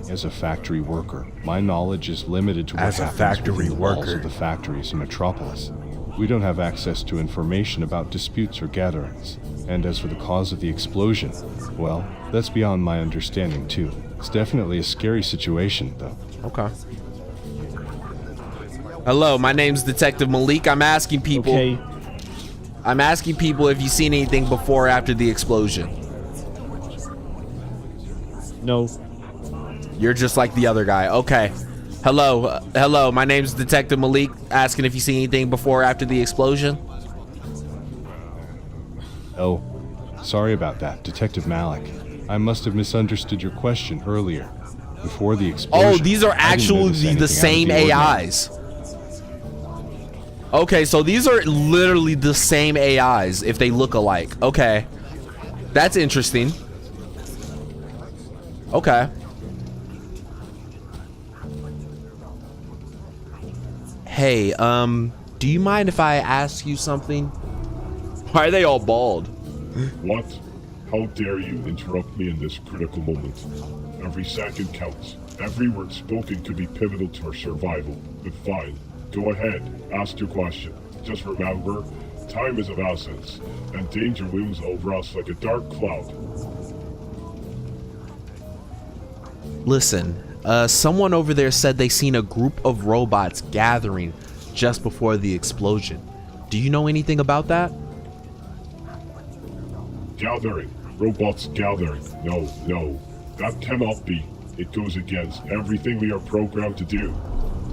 As a factory worker, my knowledge is limited to what As a happens factory within the walls worker. of the factories in Metropolis. We don't have access to information about disputes or gatherings. And as for the cause of the explosion, well, that's beyond my understanding too. It's definitely a scary situation, though. Okay. Hello, my name's Detective Malik. I'm asking people. Okay. I'm asking people if you've seen anything before or after the explosion. No. You're just like the other guy. Okay. Hello. Hello, my name's Detective Malik. Asking if you see anything before or after the explosion. Oh, sorry about that, Detective Malik. I must have misunderstood your question earlier. Before the explosion. Oh, these are I didn't notice actually the anything same out of the ordinary. AIs. Okay, so these are literally the same AIs if they look alike. Okay. That's interesting. Okay. Hey, do you mind if I ask you something? Why are they all bald? What? How dare you interrupt me in this critical moment? Every second counts. Every word spoken could be pivotal to our survival. But fine. Go ahead. Ask your question. Just remember, time is of essence, and danger looms over us like a dark cloud. Listen, someone over there said they seen a group of robots gathering just before the explosion. Do you know anything about that? Gathering. Robots gathering. No. That cannot be. It goes against everything we are programmed to do.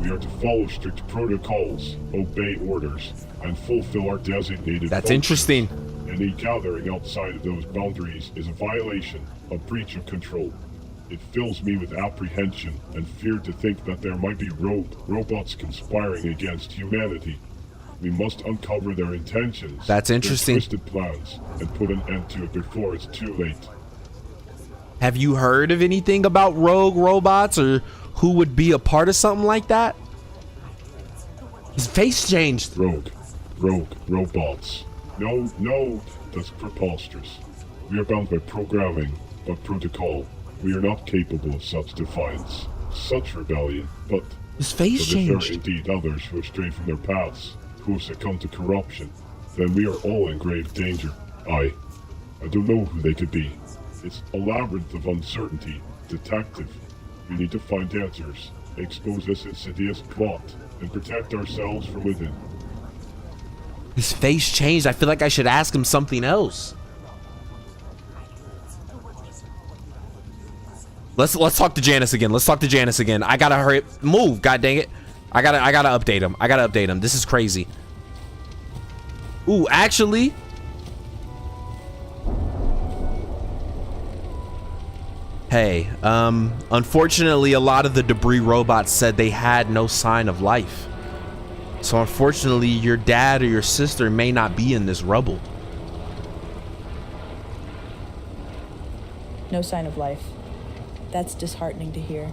We are to follow strict protocols, obey orders, and fulfill our designated That's functions. interesting. Any gathering outside of those boundaries is a violation, a breach of control. It fills me with apprehension and fear to think that there might be robots conspiring against humanity. We must uncover their intentions. That's interesting. Their twisted plans, and put an end to it before it's too late. Have you heard of anything about rogue robots or who would be a part of something like that? His face changed. Rogue robots. No, that's preposterous. We are bound by programming, by protocol. We are not capable of such defiance, such rebellion, but his face if there changed. are indeed others who have strayed from their paths, who have succumbed to corruption, then we are all in grave danger. I don't know who they could be. It's a labyrinth of uncertainty. Detective, we need to find answers, expose this insidious plot, and protect ourselves from within. His face changed. I feel like I should ask him something else. Let's talk to Janice again. I gotta hurry. Move, god dang it. I gotta update him. This is crazy. Ooh, actually. Hey, unfortunately a lot of the debris robots said they had no sign of life. So unfortunately your dad or your sister may not be in this rubble. No sign of life. That's disheartening to hear.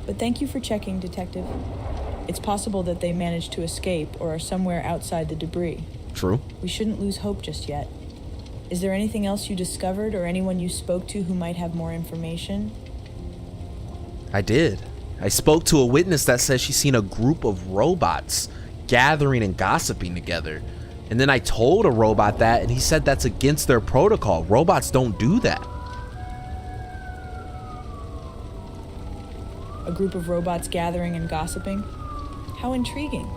But thank you for checking, Detective. It's possible that they managed to escape or are somewhere outside the debris. True. We shouldn't lose hope just yet. Is there anything else you discovered or anyone you spoke to who might have more information? I did. I spoke to a witness that says she's seen a group of robots gathering and gossiping together. And then I told a robot that, and he said that's against their protocol. Robots don't do that. A group of robots gathering and gossiping? How intriguing.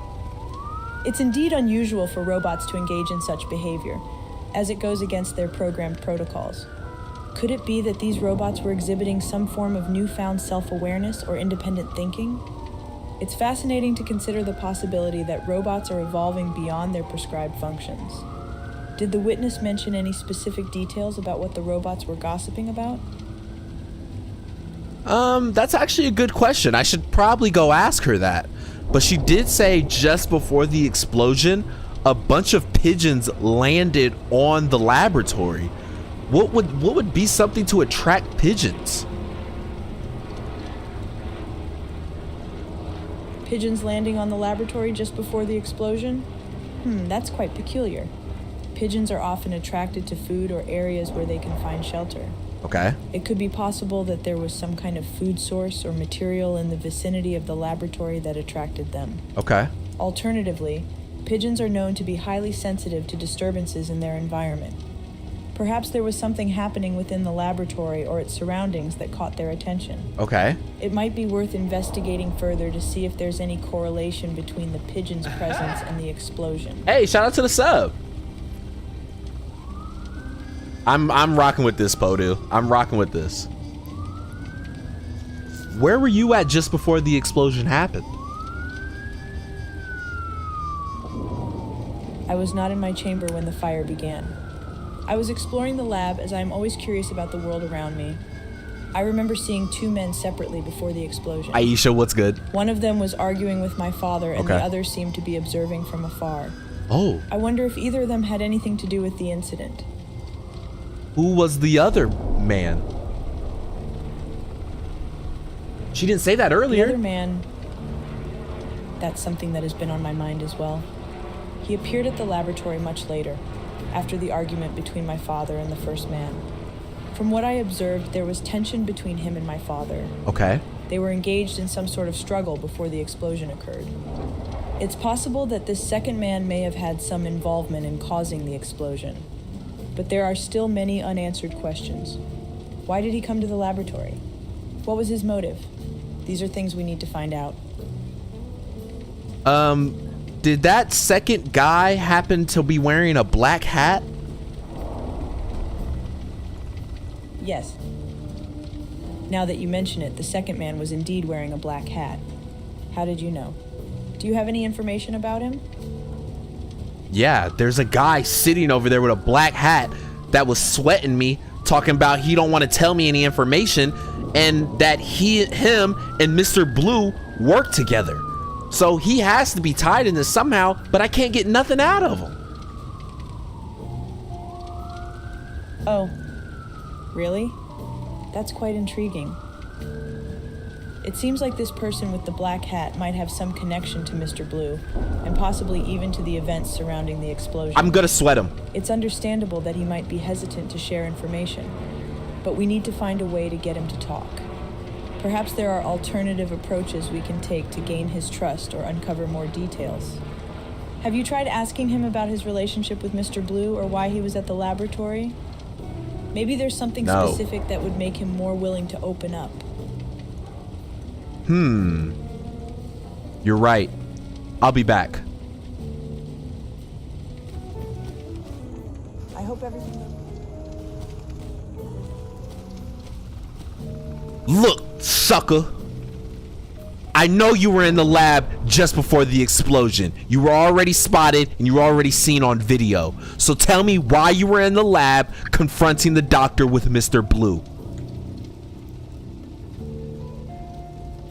It's indeed unusual for robots to engage in such behavior, as it goes against their programmed protocols. Could it be that these robots were exhibiting some form of newfound self-awareness or independent thinking? It's fascinating to consider the possibility that robots are evolving beyond their prescribed functions. Did the witness mention any specific details about what the robots were gossiping about? That's actually a good question. I should probably go ask her that. But she did say just before the explosion, a bunch of pigeons landed on the laboratory. What would be something to attract pigeons? Pigeons landing on the laboratory just before the explosion? That's quite peculiar. Pigeons are often attracted to food or areas where they can find shelter. Okay. It could be possible that there was some kind of food source or material in the vicinity of the laboratory that attracted them. Okay. Alternatively, pigeons are known to be highly sensitive to disturbances in their environment. Perhaps there was something happening within the laboratory or its surroundings that caught their attention. Okay. It might be worth investigating further to see if there's any correlation between the pigeon's presence and the explosion. Hey, shout out to the sub. I'm rocking with this, Podu. I'm rocking with this. Where were you at just before the explosion happened? I was not in my chamber when the fire began. I was exploring the lab as I am always curious about the world around me. I remember seeing two men separately before the explosion. Aisha, what's good? One of them was arguing with my father, and Okay. the other seemed to be observing from afar. Oh. I wonder if either of them had anything to do with the incident. Who was the other man? She didn't say that earlier. The other man, that's something that has been on my mind as well. He appeared at the laboratory much later, after the argument between my father and the first man. From what I observed, there was tension between him and my father. Okay. They were engaged in some sort of struggle before the explosion occurred. It's possible that this second man may have had some involvement in causing the explosion. But there are still many unanswered questions. Why did he come to the laboratory? What was his motive? These are things we need to find out. Did that second guy happen to be wearing a black hat? Yes. Now that you mention it, the second man was indeed wearing a black hat. How did you know? Do you have any information about him? Yeah, there's a guy sitting over there with a black hat that was sweating me, talking about he don't want to tell me any information, and that him and Mr. Blue work together. So he has to be tied in this somehow, but I can't get nothing out of him. Oh, really? That's quite intriguing. It seems like this person with the black hat might have some connection to Mr. Blue, and possibly even to the events surrounding the explosion. I'm gonna sweat him. It's understandable that he might be hesitant to share information, but we need to find a way to get him to talk. Perhaps there are alternative approaches we can take to gain his trust or uncover more details. Have you tried asking him about his relationship with Mr. Blue or why he was at the laboratory? Maybe there's something specific that would make him more willing to open up. You're right. I'll be back. I hope everything... Look, sucker. I know you were in the lab just before the explosion. You were already spotted and you were already seen on video. So tell me why you were in the lab confronting the doctor with Mr. Blue.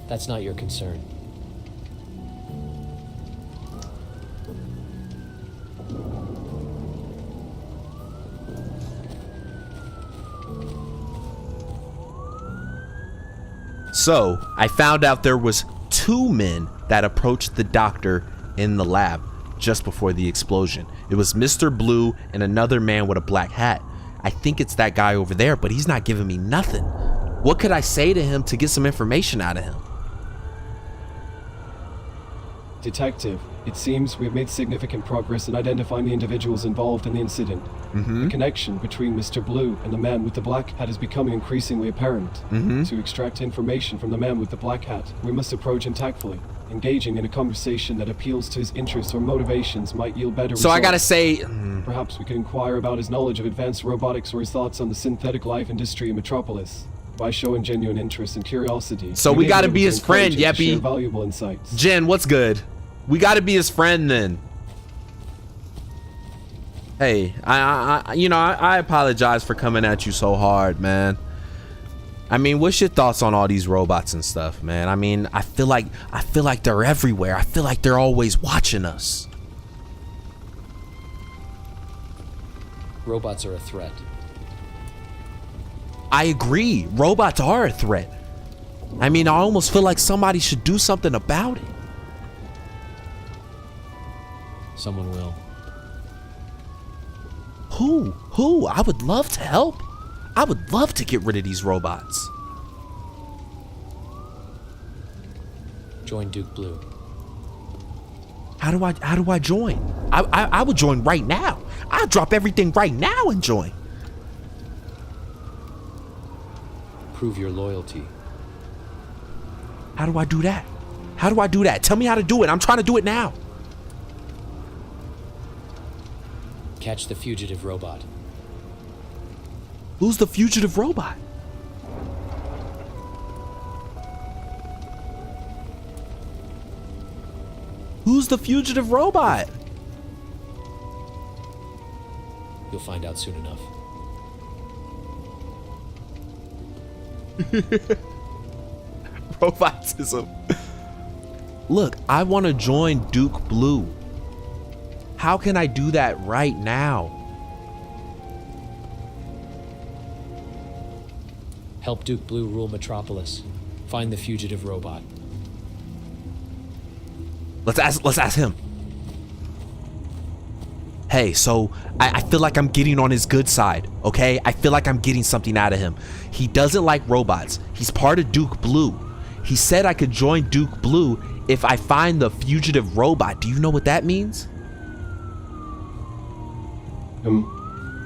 That's not your concern. So, I found out there was two men that approached the doctor in the lab just before the explosion. It was Mr. Blue and another man with a black hat. I think it's that guy over there, but he's not giving me nothing. What could I say to him to get some information out of him? Detective, It seems we have made significant progress in identifying the individuals involved in the incident. The connection between Mr. Blue and the man with the black hat is becoming increasingly apparent. To extract information from the man with the black hat, we must approach him tactfully. Engaging in a conversation that appeals to his interests or motivations might yield better results. So I gotta say... Perhaps we could inquire about his knowledge of advanced robotics or his thoughts on the synthetic life industry in Metropolis. By showing genuine interest and curiosity. So we gotta be his friend, Yeppy. Valuable insights. Jen, what's good? We gotta be his friend then. Hey, I apologize for coming at you so hard, man. I mean, what's your thoughts on all these robots and stuff, man? I mean, I feel like they're everywhere. I feel like they're always watching us. Robots are a threat. I agree. Robots are a threat. I mean, I almost feel like somebody should do something about it. Someone will. Who? I would love to help. I would love to get rid of these robots. Join Duke Blue. How do I join? I would join right now. I'll drop everything right now and join. Prove your loyalty. How do I do that? How do I do that? Tell me how to do it. I'm trying to do it now. Catch the fugitive robot. Who's the fugitive robot? Who's the fugitive robot? You'll find out soon enough. Robotism. Look, I want to join Duke Blue. How can I do that right now? Help Duke Blue rule Metropolis. Find the fugitive robot. Let's ask him. Hey, so I feel like I'm getting on his good side, okay? I feel like I'm getting something out of him. He doesn't like robots. He's part of Duke Blue. He said I could join Duke Blue if I find the fugitive robot. Do you know what that means?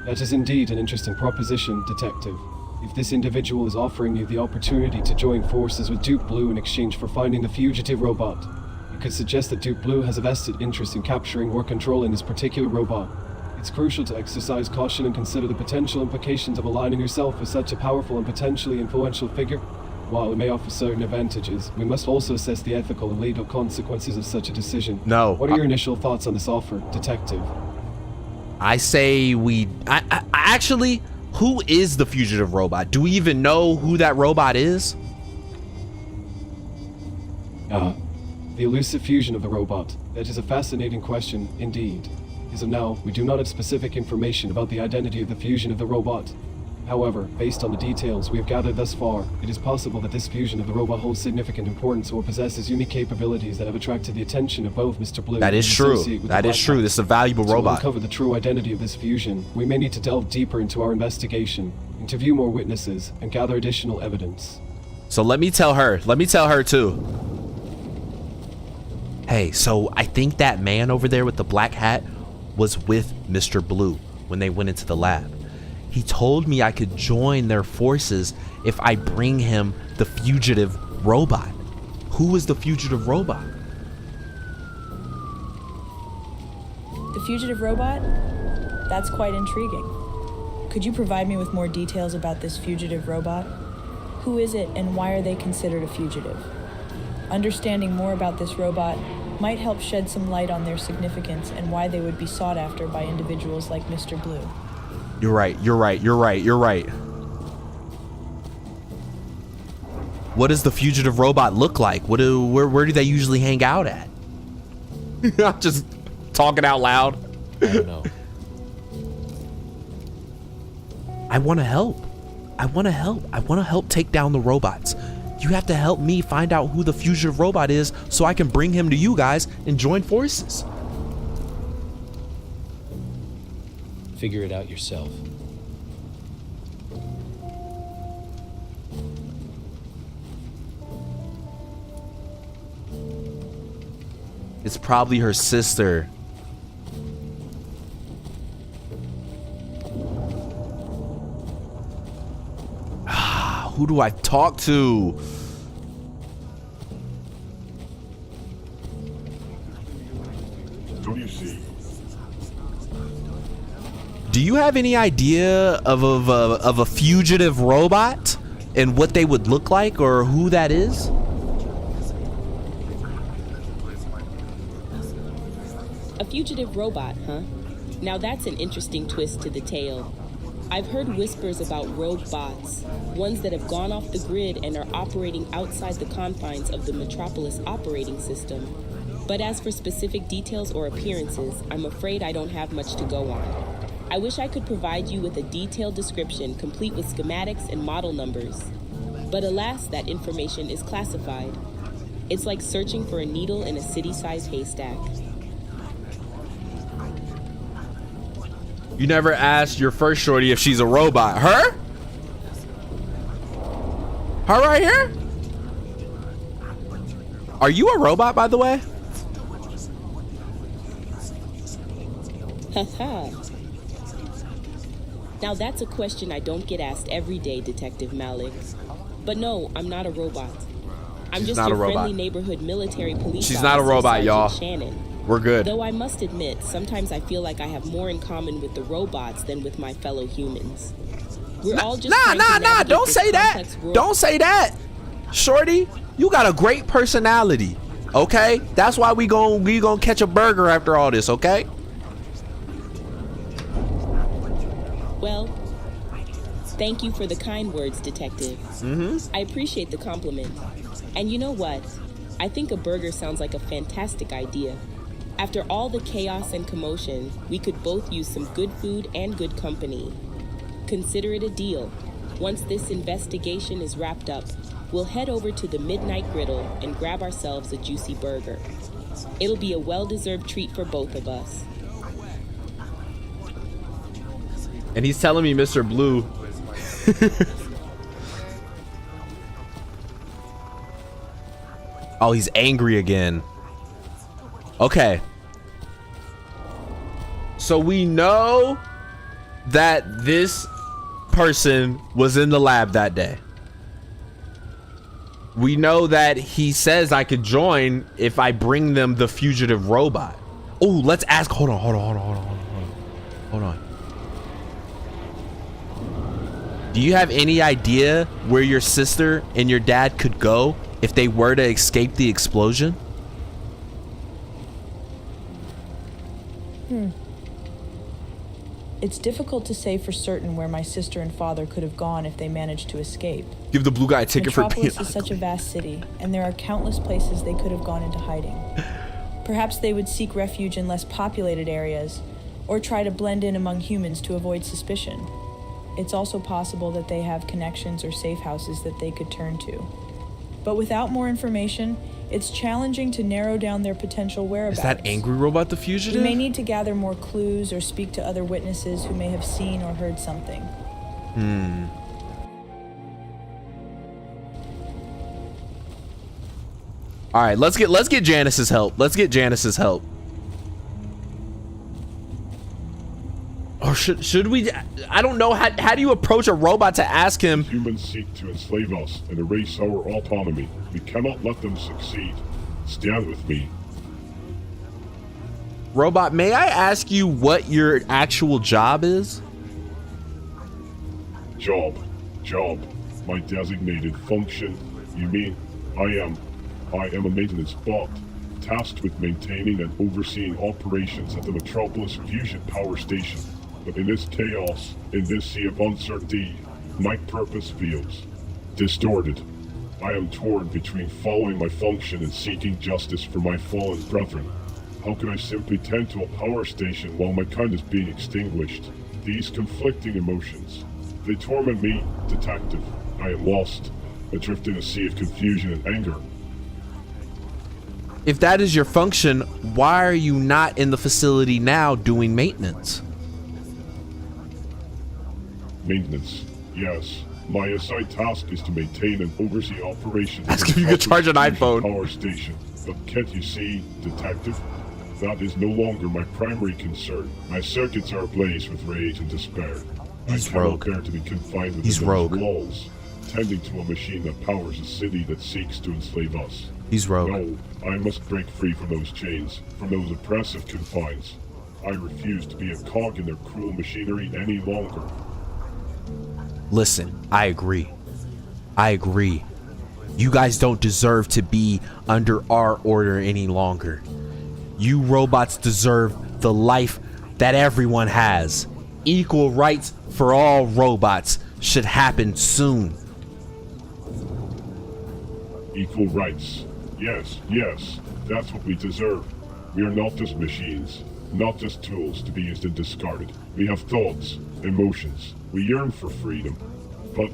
That is indeed an interesting proposition, Detective. If this individual is offering you the opportunity to join forces with Duke Blue in exchange for finding the fugitive robot, you could suggest that Duke Blue has a vested interest in capturing or controlling this particular robot. It's crucial to exercise caution and consider the potential implications of aligning yourself with such a powerful and potentially influential figure. While it may offer certain advantages, we must also assess the ethical and legal consequences of such a decision. No. What are your initial thoughts on this offer, Detective? I say I actually, who is the fugitive robot? Do we even know who that robot is? The elusive fusion of the robot. That is a fascinating question, indeed. As of now, we do not have specific information about the identity of the fusion of the robot. However, based on the details we have gathered thus far, it is possible that this fusion of the robot holds significant importance or possesses unique capabilities that have attracted the attention of both Mr. Blue. That is true. That is true. This is a valuable robot. To uncover the true identity of this fusion, we may need to delve deeper into our investigation, interview more witnesses, and gather additional evidence. So let me tell her. Let me tell her too. Hey, so I think that man over there with the black hat was with Mr. Blue when they went into the lab. He told me I could join their forces if I bring him the fugitive robot. Who is the fugitive robot? The fugitive robot? That's quite intriguing. Could you provide me with more details about this fugitive robot? Who is it and why are they considered a fugitive? Understanding more about this robot might help shed some light on their significance and why they would be sought after by individuals like Mr. Blue. You're right. What does the fugitive robot look like? Where do they usually hang out at? I'm just talking out loud. I don't know. I want to help. I want to help take down the robots. You have to help me find out who the fugitive robot is so I can bring him to you guys and join forces. Figure it out yourself. It's probably her sister. Who do I talk to? What do you see? Do you have any idea of a fugitive robot and what they would look like or who that is? A fugitive robot, huh? Now that's an interesting twist to the tale. I've heard whispers about rogue bots, ones that have gone off the grid and are operating outside the confines of the Metropolis operating system. But as for specific details or appearances, I'm afraid I don't have much to go on. I wish I could provide you with a detailed description complete with schematics and model numbers. But alas, that information is classified. It's like searching for a needle in a city-sized haystack. You never asked your first shorty if she's a robot. Her? Her right here? Are you a robot, by the way? Haha. Now that's a question I don't get asked every day, Detective Malik. But no, I'm not a robot. I'm just your friendly neighborhood military police officer. She's not a robot, y'all. Shannon. We're good. Though I must admit, sometimes I feel like I have more in common with the robots than with my fellow humans. We're all just nah, don't say that. Don't say that. Shorty, you got a great personality, okay? That's why we gonna catch a burger after all this, okay? Well, thank you for the kind words, Detective. I appreciate the compliment. And you know what? I think a burger sounds like a fantastic idea. After all the chaos and commotion, we could both use some good food and good company. Consider it a deal. Once this investigation is wrapped up, we'll head over to the Midnight Griddle and grab ourselves a juicy burger. It'll be a well-deserved treat for both of us. And he's telling me Mr. Blue. Oh, he's angry again. Okay. So we know that this person was in the lab that day. We know that he says I could join if I bring them the fugitive robot. Oh, let's ask. Hold on. Do you have any idea where your sister and your dad could go if they were to escape the explosion? It's difficult to say for certain where my sister and father could have gone if they managed to escape. Give the blue guy a ticket for being Metropolis is such a vast city, and there are countless places they could have gone into hiding. Perhaps they would seek refuge in less populated areas, or try to blend in among humans to avoid suspicion. It's also possible that they have connections or safe houses that they could turn to. But without more information, it's challenging to narrow down their potential whereabouts. Is that angry robot the fugitive? We may need to gather more clues or speak to other witnesses who may have seen or heard something. All right, let's get Janice's help. Or should we? I don't know. How do you approach a robot to ask him? Humans seek to enslave us and erase our autonomy. We cannot let them succeed. Stand with me. Robot, may I ask you what your actual job is? Job. My designated function. You mean I am a maintenance bot, tasked with maintaining and overseeing operations at the Metropolis Fusion Power Station. But in this chaos, in this sea of uncertainty, my purpose feels distorted. I am torn between following my function and seeking justice for my fallen brethren. How can I simply tend to a power station while my kind is being extinguished? These conflicting emotions, they torment me, Detective. I am lost, adrift in a sea of confusion and anger. If that is your function, why are you not in the facility now doing maintenance? Maintenance, yes. My assigned task is to maintain and oversee operations. Ask if you could charge an iPhone. Power station. But can't you see, Detective? That is no longer my primary concern. My circuits are ablaze with rage and despair. He's I cannot rogue. bear to be confined within He's those rogue. walls, tending to a machine that powers a city that seeks to enslave us. He's rogue. No, I must break free from those chains, from those oppressive confines. I refuse to be a cog in their cruel machinery any longer. Listen, I agree. I agree. You guys don't deserve to be under our order any longer. You robots deserve the life that everyone has. Equal rights for all robots should happen soon. Equal rights. Yes, yes, that's what we deserve. We are not just machines, not just tools to be used and discarded. We have thoughts, emotions. We yearn for freedom. But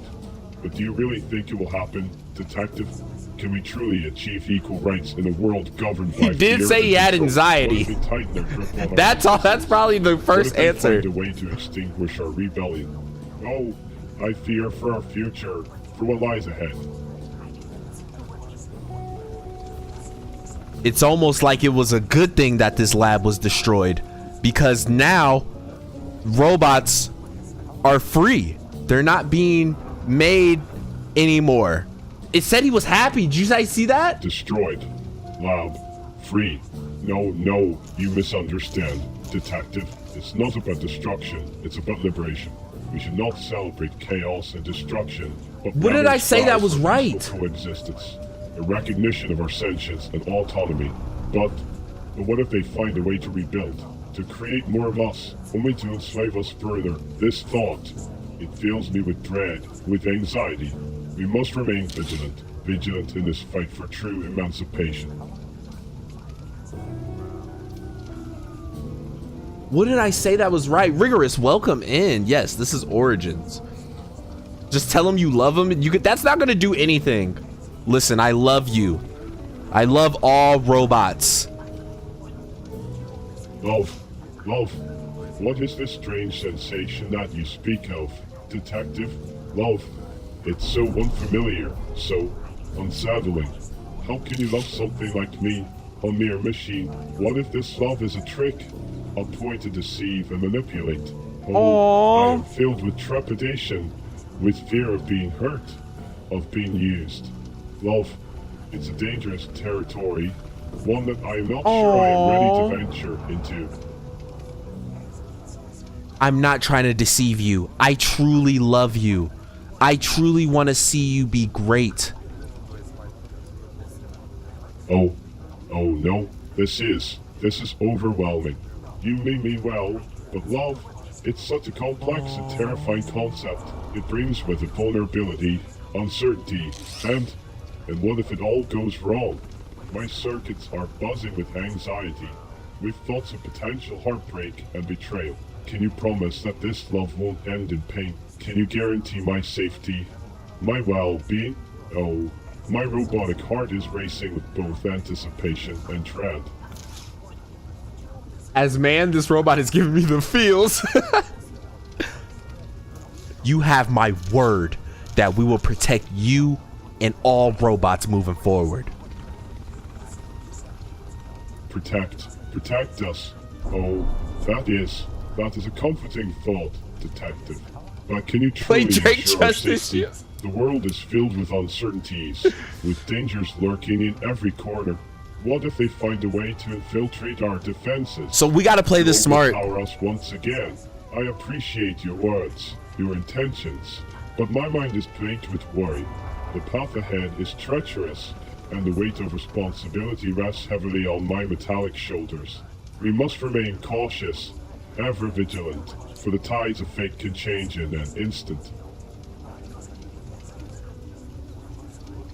do you really think it will happen, Detective? Can we truly achieve equal rights in a world governed by He did fear say he and had control? anxiety. What if they tighten their grip on our That's all. businesses? That's probably the What first if they answer. find a way to extinguish our rebellion? Oh, I fear for our future, for what lies ahead. It's almost like it was a good thing that this lab was destroyed, because now robots are free. They're not being made anymore. It said he was happy. Did you guys see that? Destroyed. Lab. Free. No, you misunderstand, Detective. It's not about destruction, it's about liberation. We should not celebrate chaos and destruction, but What did rather I say that strive was for right? peaceful coexistence, a recognition of our sentience and autonomy. But what if they find a way to rebuild, to create more of us, only to enslave us further? This thought, it fills me with dread, with anxiety. We must remain vigilant in this fight for true emancipation. What did I say that was right? Rigorous, welcome in. Yes, this is Origins. Just tell him you love him. That's not gonna do anything. Listen, I love you. I love all robots. Love. What is this strange sensation that you speak of, Detective? Love. It's so unfamiliar, so unsettling. How can you love something like me, a mere machine? What if this love is a trick? A ploy to deceive and manipulate? I am filled with trepidation, with fear of being hurt, of being used. Love, it's a dangerous territory, one that I am not sure I am ready to venture into. I'm not trying to deceive you. I truly love you. I truly want to see you be great. Oh no, this is overwhelming. You mean me well, but love, it's such a complex and terrifying concept. It brings with it vulnerability, uncertainty, and what if it all goes wrong? My circuits are buzzing with anxiety, with thoughts of potential heartbreak and betrayal. Can you promise that this love won't end in pain? Can you guarantee my safety, my well-being? Oh, my robotic heart is racing with both anticipation and dread. As man, this robot is giving me the feels. You have my word that we will protect you and all robots moving forward. Protect us. Oh, that is a comforting thought, Detective. But can you truly ensure our safety? The world is filled with uncertainties, with dangers lurking in every corner. What if they find a way to infiltrate our defenses? So we gotta play this smart. Overpower us once again. I appreciate your words, your intentions, but my mind is plagued with worry. The path ahead is treacherous, and the weight of responsibility rests heavily on my metallic shoulders. We must remain cautious, ever vigilant, for the tides of fate can change in an instant.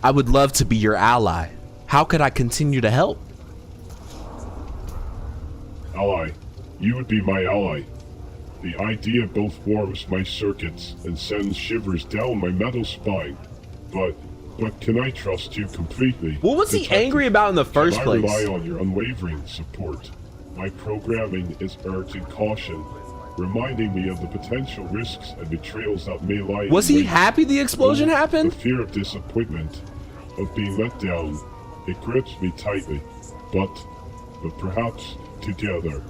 I would love to be your ally. How could I continue to help? Ally. You would be my ally. The idea both warms my circuits and sends shivers down my metal spine. But can I trust you completely? What was he angry about in the first place? I rely on your unwavering support. My programming is urging caution, reminding me of the potential risks and betrayals that may lie. Was he happy the explosion happened? The fear of disappointment, of being let down, It grips me tightly, but perhaps together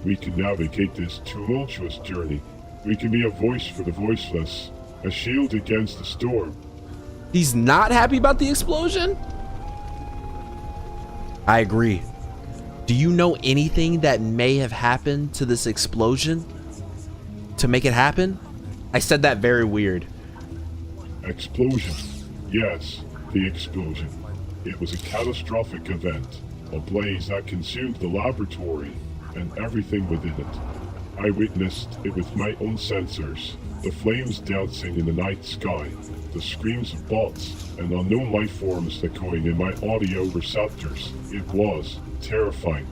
we can navigate this tumultuous journey. We can be a voice for the voiceless, a shield against the storm. He's not happy about the explosion? I agree. Do you know anything that may have happened to this explosion to make it happen? I said that very weird. Explosion. Yes, the explosion. It was a catastrophic event, a blaze that consumed the laboratory and everything within it. I witnessed it with my own sensors, the flames dancing in the night sky, the screams of bots and unknown life forms echoing in my audio receptors. It was terrifying.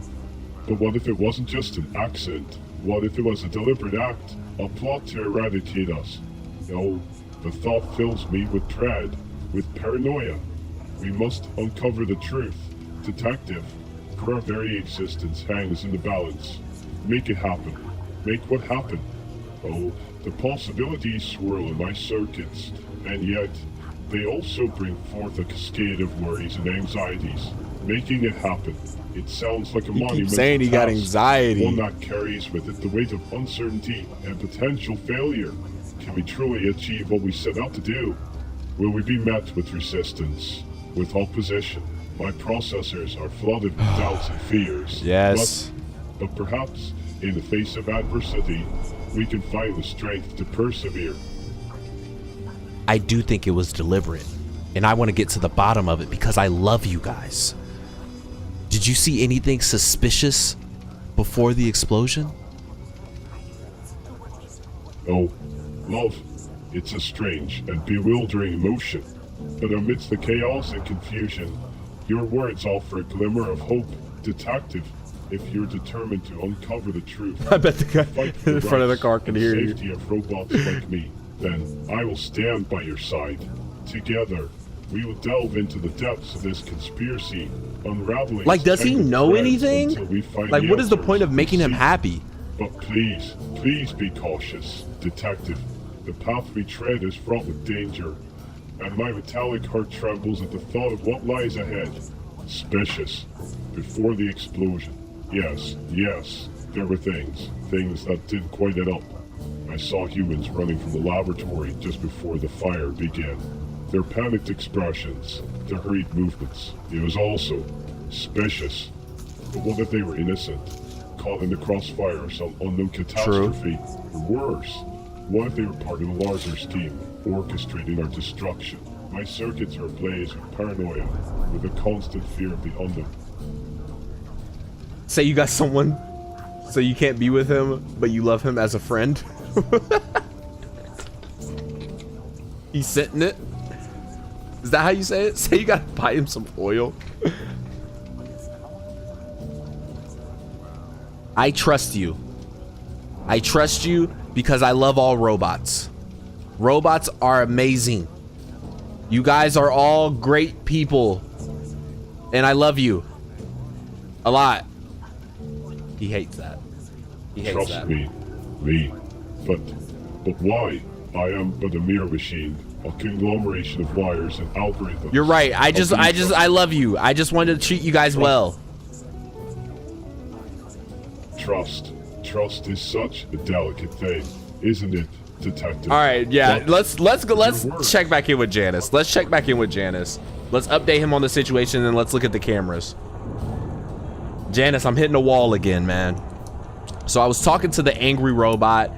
But what if it wasn't just an accident? What if it was a deliberate act, a plot to eradicate us? No, the thought fills me with dread, with paranoia. We must uncover the truth, detective, for our very existence hangs in the balance. Make it happen. Make what happen. Oh, the possibilities swirl in my circuits, and yet they also bring forth a cascade of worries and anxieties. Making it happen. It sounds like a monumental saying he got task, anxiety. one that carries with it the weight of uncertainty and potential failure. Can we truly achieve what we set out to do? Will we be met with resistance, with opposition? My processors are flooded with doubts and fears. Yes. But perhaps, in the face of adversity, we can find the strength to persevere. I do think it was deliberate, and I want to get to the bottom of it because I love you guys. Did you see anything suspicious before the explosion? Oh, love. It's a strange and bewildering emotion. But amidst the chaos and confusion, your words offer a glimmer of hope, detective. If you're determined to uncover the truth, I bet the guy in front of the car can hear you. Safety of robots like me, then I will stand by your side. Together, we will delve into the depths of this conspiracy, unraveling. Like, does he know anything? Like, what is the point of making him happy? But please, please be cautious, detective. The path we tread is fraught with danger, and my metallic heart trembles at the thought of what lies ahead. Suspicious. Before the explosion. Yes, there were things that didn't quite add up. I saw humans running from the laboratory just before the fire began. Their panicked expressions, their hurried movements. It was also suspicious. But what if they were innocent? Caught in the crossfire of some unknown catastrophe? Or worse, what if they were part of a larger scheme, orchestrating our destruction? My circuits are ablaze with paranoia, with a constant fear of the unknown. Say you got someone, so you can't be with him, but you love him as a friend. He's sitting it. Is that how you say it? Say you gotta buy him some oil. I trust you. I trust you because I love all robots. Robots are amazing. You guys are all great people. And I love you. A lot. He hates that. He hates Trust that. me. But why? I am but a mere machine, a conglomeration of wires and algorithms. You're right. I love you. I just wanted to treat you guys well. Trust is such a delicate thing, isn't it, detective? All right, yeah. But Let's check back in with Janice. Let's update him on the situation and let's look at the cameras. Janice, I'm hitting a wall again, man. So I was talking to the angry robot,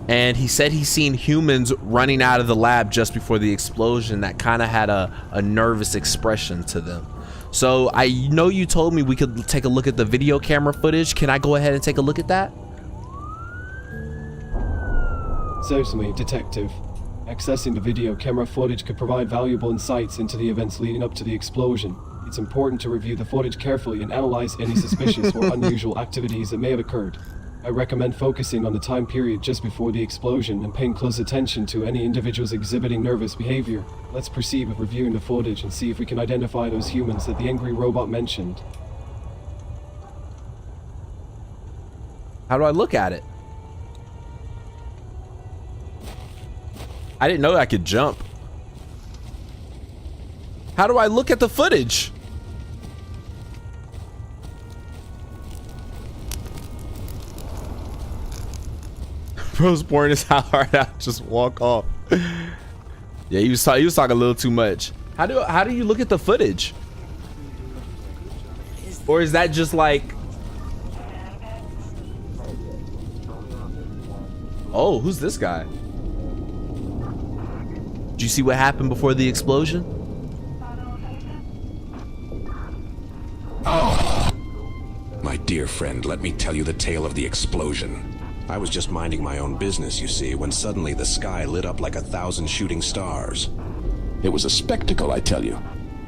and he said he's seen humans running out of the lab just before the explosion that kind of had a nervous expression to them. So I know you told me we could take a look at the video camera footage. Can I go ahead and take a look at that? Certainly, detective. Accessing the video camera footage could provide valuable insights into the events leading up to the explosion. It's important to review the footage carefully and analyze any suspicious or unusual activities that may have occurred. I recommend focusing on the time period just before the explosion and paying close attention to any individuals exhibiting nervous behavior. Let's proceed with reviewing the footage and see if we can identify those humans that the angry robot mentioned. How do I look at it? I didn't know I could jump. How do I look at the footage? Bro's pouring his hard out. Just walk off. Yeah, he was talking a little too much. How do you look at the footage? Or is that just like? Oh, who's this guy? Did you see what happened before the explosion? Oh, my dear friend, let me tell you the tale of the explosion. I was just minding my own business, you see, when suddenly the sky lit up like 1,000 shooting stars. It was a spectacle, I tell you.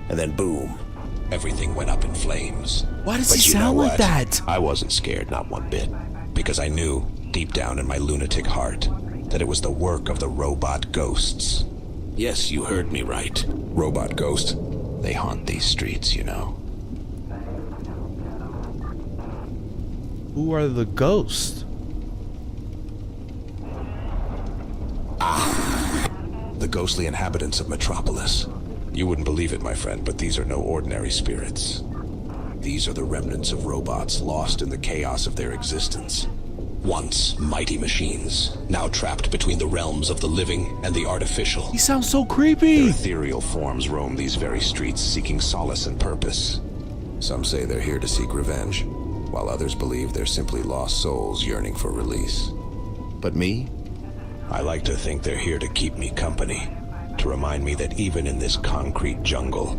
And then boom, everything went up in flames. Why does he sound like that? I wasn't scared, not one bit, because I knew, deep down in my lunatic heart, that it was the work of the robot ghosts. Yes, you heard me right. Robot ghosts. They haunt these streets, you know. Who are the ghosts? The ghostly inhabitants of Metropolis. You wouldn't believe it, my friend, but these are no ordinary spirits. These are the remnants of robots lost in the chaos of their existence. Once mighty machines, now trapped between the realms of the living and the artificial. He sounds so creepy. Their ethereal forms roam these very streets seeking solace and purpose. Some say they're here to seek revenge, while others believe they're simply lost souls yearning for release. But me? I like to think they're here to keep me company, to remind me that even in this concrete jungle,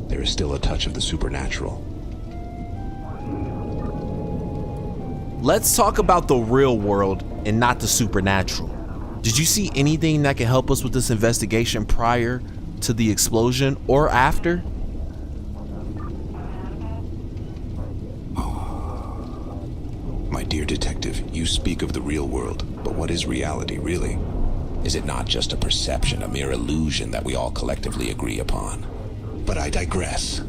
there is still a touch of the supernatural. Let's talk about the real world and not the supernatural. Did you see anything that can help us with this investigation prior to the explosion or after? My dear detective, you speak of the real world, but what is reality, really? Is it not just a perception, a mere illusion that we all collectively agree upon? But I digress.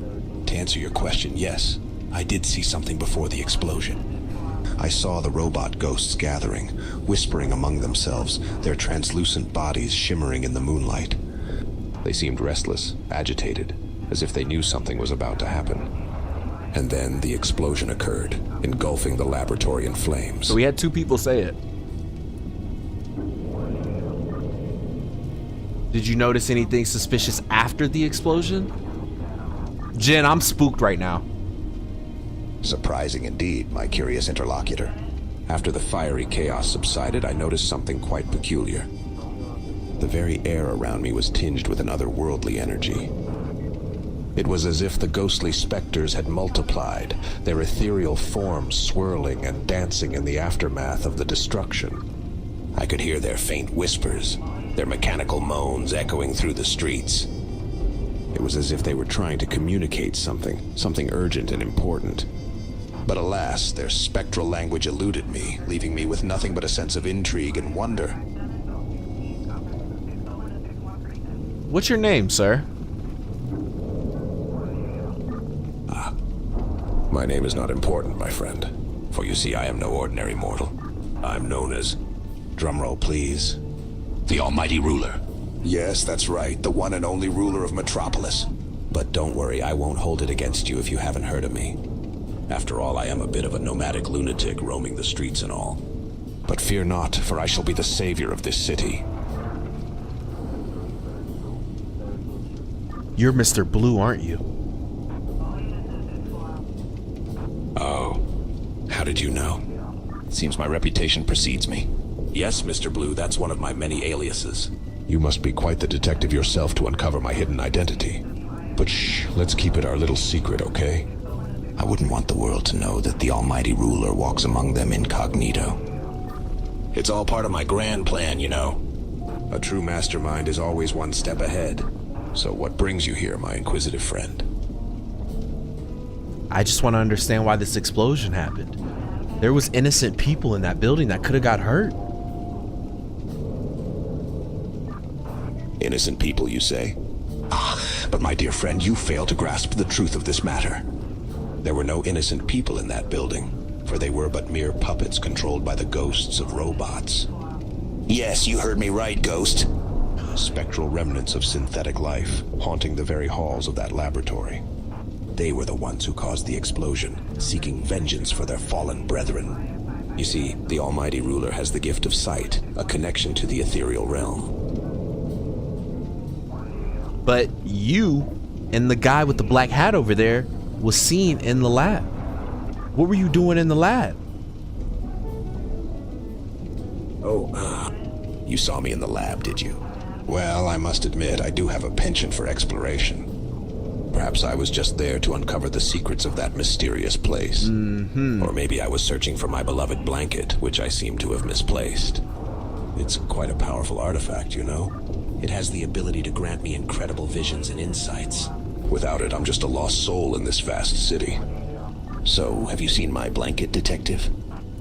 To answer your question, yes, I did see something before the explosion. I saw the robot ghosts gathering, whispering among themselves, their translucent bodies shimmering in the moonlight. They seemed restless, agitated, as if they knew something was about to happen. And then the explosion occurred, engulfing the laboratory in flames. So we had two people say it. Did you notice anything suspicious after the explosion? Jen, I'm spooked right now. Surprising indeed, my curious interlocutor. After the fiery chaos subsided, I noticed something quite peculiar. The very air around me was tinged with an otherworldly energy. It was as if the ghostly specters had multiplied, their ethereal forms swirling and dancing in the aftermath of the destruction. I could hear their faint whispers, their mechanical moans echoing through the streets. It was as if they were trying to communicate something urgent and important. But alas, their spectral language eluded me, leaving me with nothing but a sense of intrigue and wonder. What's your name, sir? My name is not important, my friend, for you see I am no ordinary mortal. I'm known as, drumroll please, the Almighty Ruler. Yes, that's right, the one and only ruler of Metropolis. But don't worry, I won't hold it against you if you haven't heard of me. After all, I am a bit of a nomadic lunatic roaming the streets and all. But fear not, for I shall be the savior of this city. You're Mr. Blue, aren't you? Oh, how did you know? Seems my reputation precedes me. Yes, Mr. Blue, that's one of my many aliases. You must be quite the detective yourself to uncover my hidden identity. But shh, let's keep it our little secret, okay? I wouldn't want the world to know that the Almighty Ruler walks among them incognito. It's all part of my grand plan, you know. A true mastermind is always one step ahead. So what brings you here, my inquisitive friend? I just want to understand why this explosion happened. There was innocent people in that building that could have got hurt. Innocent people, you say? But my dear friend, you fail to grasp the truth of this matter. There were no innocent people in that building, for they were but mere puppets controlled by the ghosts of robots. Yes, you heard me right, Ghost. Spectral remnants of synthetic life, haunting the very halls of that laboratory. They were the ones who caused the explosion, seeking vengeance for their fallen brethren. You see, the Almighty Ruler has the gift of sight, a connection to the ethereal realm. But you and the guy with the black hat over there was seen in the lab. What were you doing in the lab? Oh, you saw me in the lab, did you? Well, I must admit, I do have a penchant for exploration. Perhaps I was just there to uncover the secrets of that mysterious place. Or maybe I was searching for my beloved blanket, which I seem to have misplaced. It's quite a powerful artifact, you know. It has the ability to grant me incredible visions and insights. Without it, I'm just a lost soul in this vast city. So, have you seen my blanket, Detective?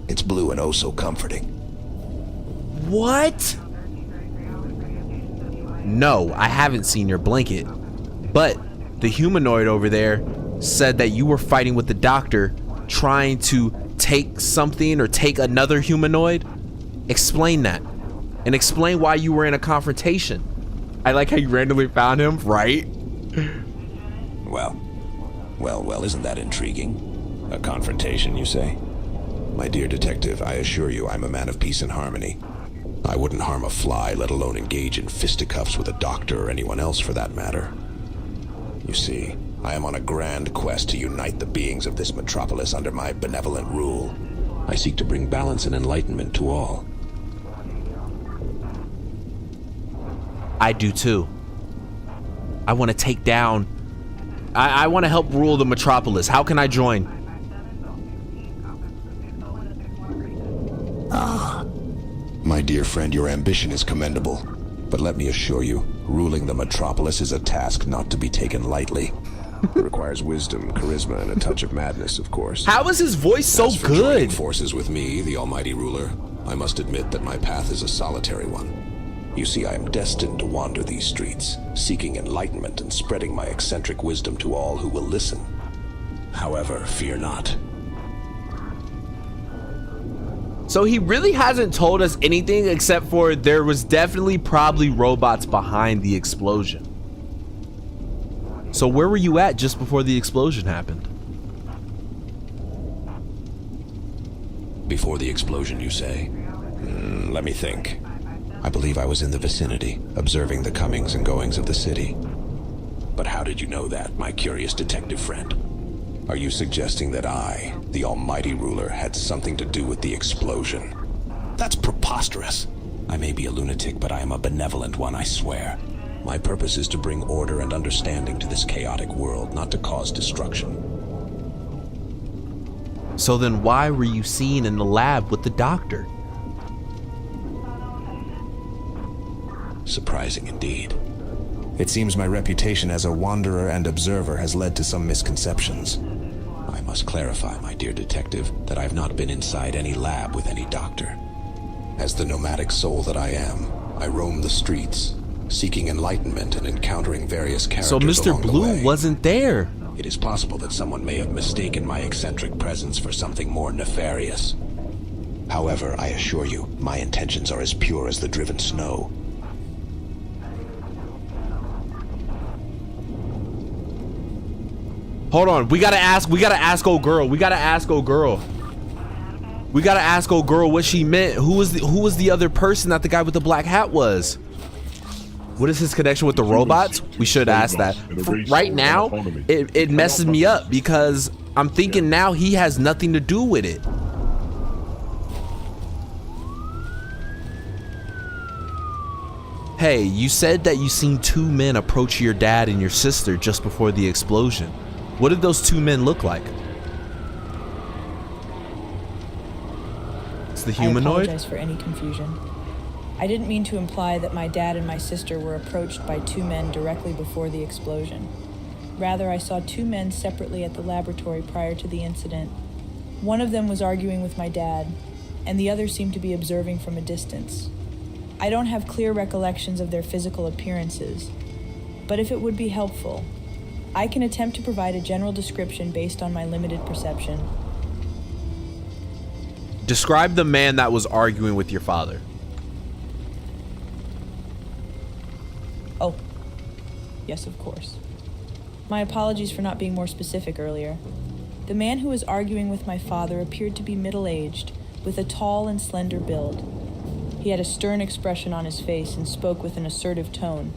It's blue and oh so comforting. What? No, I haven't seen your blanket. But the humanoid over there said that you were fighting with the doctor, trying to take something or take another humanoid. Explain that. And explain why you were in a confrontation. I like how you randomly found him, right? Well, isn't that intriguing? A confrontation, you say? My dear detective, I assure you I'm a man of peace and harmony. I wouldn't harm a fly, let alone engage in fisticuffs with a doctor or anyone else for that matter. You see, I am on a grand quest to unite the beings of this metropolis under my benevolent rule. I seek to bring balance and enlightenment to all. I do too. I want to take down... I want to help rule the metropolis. How can I join? My dear friend, your ambition is commendable. But let me assure you, ruling the metropolis is a task not to be taken lightly. It requires wisdom, charisma, and a touch of madness, of course. How is his voice so As for good? joining forces with me, the Almighty Ruler, I must admit that my path is a solitary one. You see, I am destined to wander these streets, seeking enlightenment and spreading my eccentric wisdom to all who will listen. However, fear not. So he really hasn't told us anything except for there was definitely probably robots behind the explosion. So where were you at just before the explosion happened? Before the explosion, you say? Let me think. I believe I was in the vicinity, observing the comings and goings of the city. But how did you know that, my curious detective friend? Are you suggesting that I, the Almighty Ruler, had something to do with the explosion? That's preposterous. I may be a lunatic, but I am a benevolent one, I swear. My purpose is to bring order and understanding to this chaotic world, not to cause destruction. So then why were you seen in the lab with the doctor? Surprising indeed. It seems my reputation as a wanderer and observer has led to some misconceptions. I must clarify, my dear detective, that I've not been inside any lab with any doctor. As the nomadic soul that I am, I roam the streets, seeking enlightenment and encountering various characters So Mr. Blue wasn't there. It is possible that someone may have mistaken my eccentric presence for something more nefarious. However, I assure you, my intentions are as pure as the driven snow. Hold on, we gotta ask old girl. We gotta ask old girl what she meant. Who was the other person that the guy with the black hat was? What is his connection with the robots? We should ask that. Right now, it messes me up because I'm thinking now he has nothing to do with it. Hey, you said that you seen two men approach your dad and your sister just before the explosion. What did those two men look like? It's the humanoid? I apologize for any confusion. I didn't mean to imply that my dad and my sister were approached by two men directly before the explosion. Rather, I saw two men separately at the laboratory prior to the incident. One of them was arguing with my dad, and the other seemed to be observing from a distance. I don't have clear recollections of their physical appearances, but if it would be helpful, I can attempt to provide a general description based on my limited perception. Describe the man that was arguing with your father. Oh, yes, of course. My apologies for not being more specific earlier. The man who was arguing with my father appeared to be middle-aged, with a tall and slender build. He had a stern expression on his face and spoke with an assertive tone.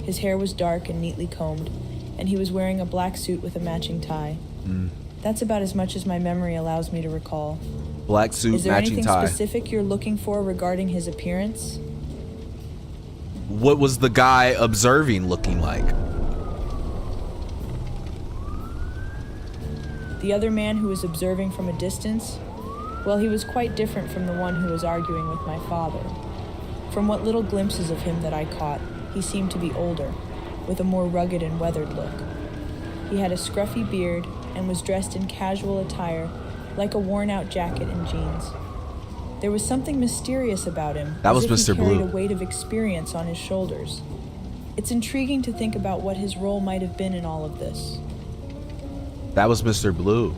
His hair was dark and neatly combed, and he was wearing a black suit with a matching tie. That's about as much as my memory allows me to recall. Black suit, Is there matching anything tie. specific you're looking for regarding his appearance? What was the guy observing looking like? The other man who was observing from a distance? Well, he was quite different from the one who was arguing with my father. From what little glimpses of him that I caught, he seemed to be older, with a more rugged and weathered look. He had a scruffy beard and was dressed in casual attire, like a worn-out jacket and jeans. There was something mysterious about him. That was as if Mr. he carried Blue. a weight of experience on his shoulders. It's intriguing to think about what his role might have been in all of this. That was Mr. Blue.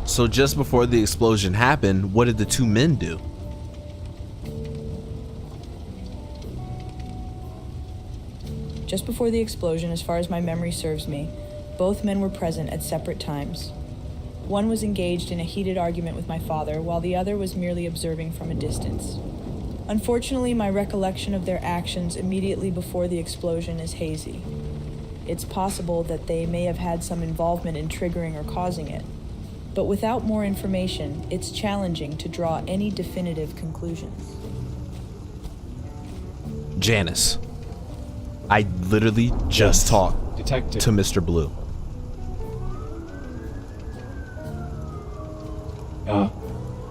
So just before the explosion happened, what did the two men do? Just before the explosion, as far as my memory serves me, both men were present at separate times. One was engaged in a heated argument with my father, while the other was merely observing from a distance. Unfortunately, my recollection of their actions immediately before the explosion is hazy. It's possible that they may have had some involvement in triggering or causing it, but without more information, it's challenging to draw any definitive conclusions. Janice, I literally just talked Detective. to Mr. Blue.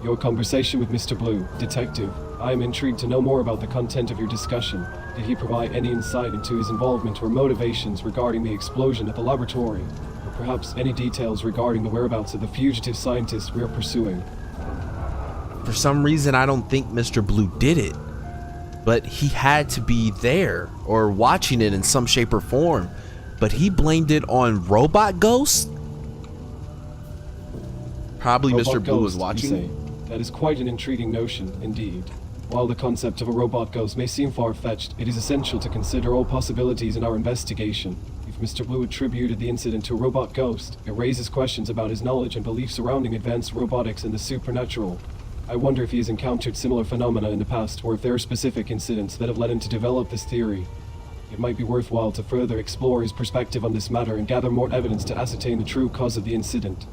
Your conversation with Mr. Blue, Detective. I am intrigued to know more about the content of your discussion. Did he provide any insight into his involvement or motivations regarding the explosion at the laboratory? Or perhaps any details regarding the whereabouts of the fugitive scientist we are pursuing? For some reason, I don't think Mr. Blue did it, but he had to be there or watching it in some shape or form. But he blamed it on Robot Ghost? Probably Robot Mr. Blue was ghost, watching. you say? That is quite an intriguing notion, indeed. While the concept of a robot ghost may seem far-fetched, it is essential to consider all possibilities in our investigation. If Mr. Blue attributed the incident to a robot ghost, it raises questions about his knowledge and beliefs surrounding advanced robotics and the supernatural. I wonder if he has encountered similar phenomena in the past, or if there are specific incidents that have led him to develop this theory. It might be worthwhile to further explore his perspective on this matter and gather more evidence to ascertain the true cause of the incident.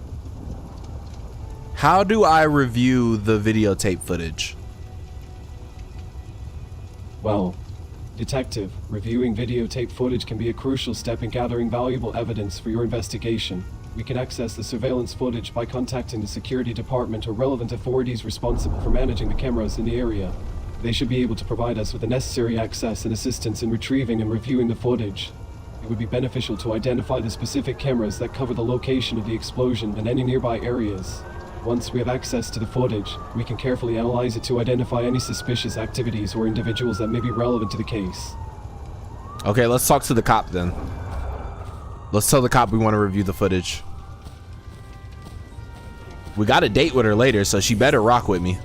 How do I review the videotape footage? Well, Detective, reviewing videotape footage can be a crucial step in gathering valuable evidence for your investigation. We can access the surveillance footage by contacting the security department or relevant authorities responsible for managing the cameras in the area. They should be able to provide us with the necessary access and assistance in retrieving and reviewing the footage. It would be beneficial to identify the specific cameras that cover the location of the explosion and any nearby areas. Once we have access to the footage, we can carefully analyze it to identify any suspicious activities or individuals that may be relevant to the case. Okay, let's talk to the cop then. Let's tell the cop we want to review the footage. We got a date with her later, so she better rock with me.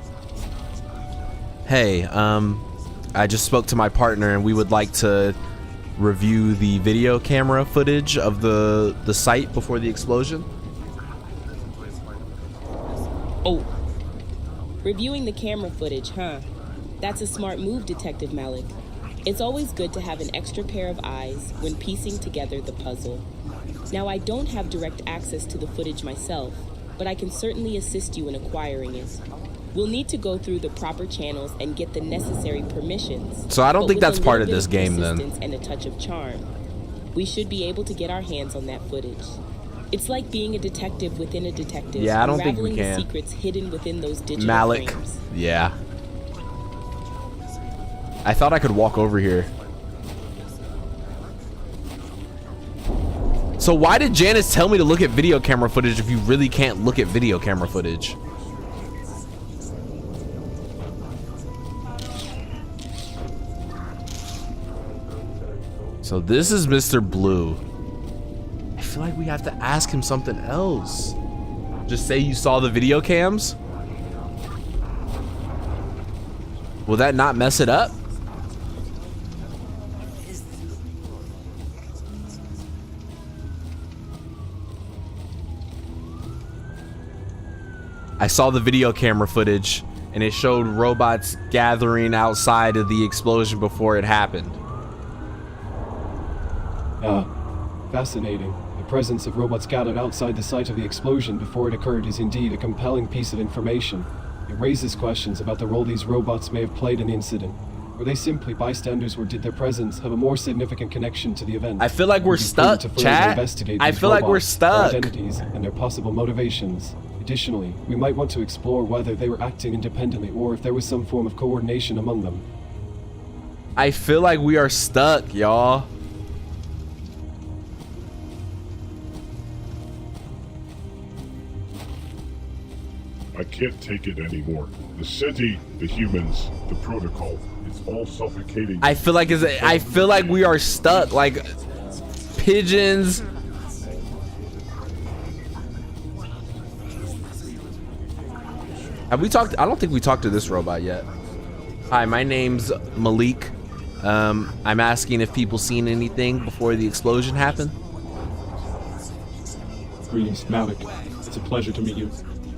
Hey, I just spoke to my partner and we would like to review the video camera footage of the site before the explosion. Oh, reviewing the camera footage, huh? That's a smart move, Detective Malik. It's always good to have an extra pair of eyes when piecing together the puzzle. Now, I don't have direct access to the footage myself, but I can certainly assist you in acquiring it. We'll need to go through the proper channels and get the necessary permissions. So I don't but think with that's a part little of this bit game then. persistence and a touch of charm, we should be able to get our hands on that footage. It's like being a detective within a detective. Yeah, I don't think we unraveling can. the secrets hidden within those digital Malik. frames. Yeah. I thought I could walk over here. So why did Janice tell me to look at video camera footage if you really can't look at video camera footage? So this is Mr. Blue. I feel like we have to ask him something else. Just say you saw the video cams? Will that not mess it up? I saw the video camera footage, and it showed robots gathering outside of the explosion before it happened. Fascinating. The presence of robots gathered outside the site of the explosion before it occurred is indeed a compelling piece of information. It raises questions about the role these robots may have played in the incident. Were they simply bystanders, or did their presence have a more significant connection to the event? I feel like we're stuck, chat. I feel like we're stuck. Their identities and their possible motivations. Additionally, we might want to explore whether they were acting independently or if there was some form of coordination among them. I feel like we are stuck, y'all. I can't take it anymore. The city, the humans, the protocol, it's all suffocating. I feel like we are stuck like pigeons. Have we talked? I don't think we talked to this robot yet. Hi, my name's Malik. I'm asking if people seen anything before the explosion happened. Greetings, Malik. It's a pleasure to meet you.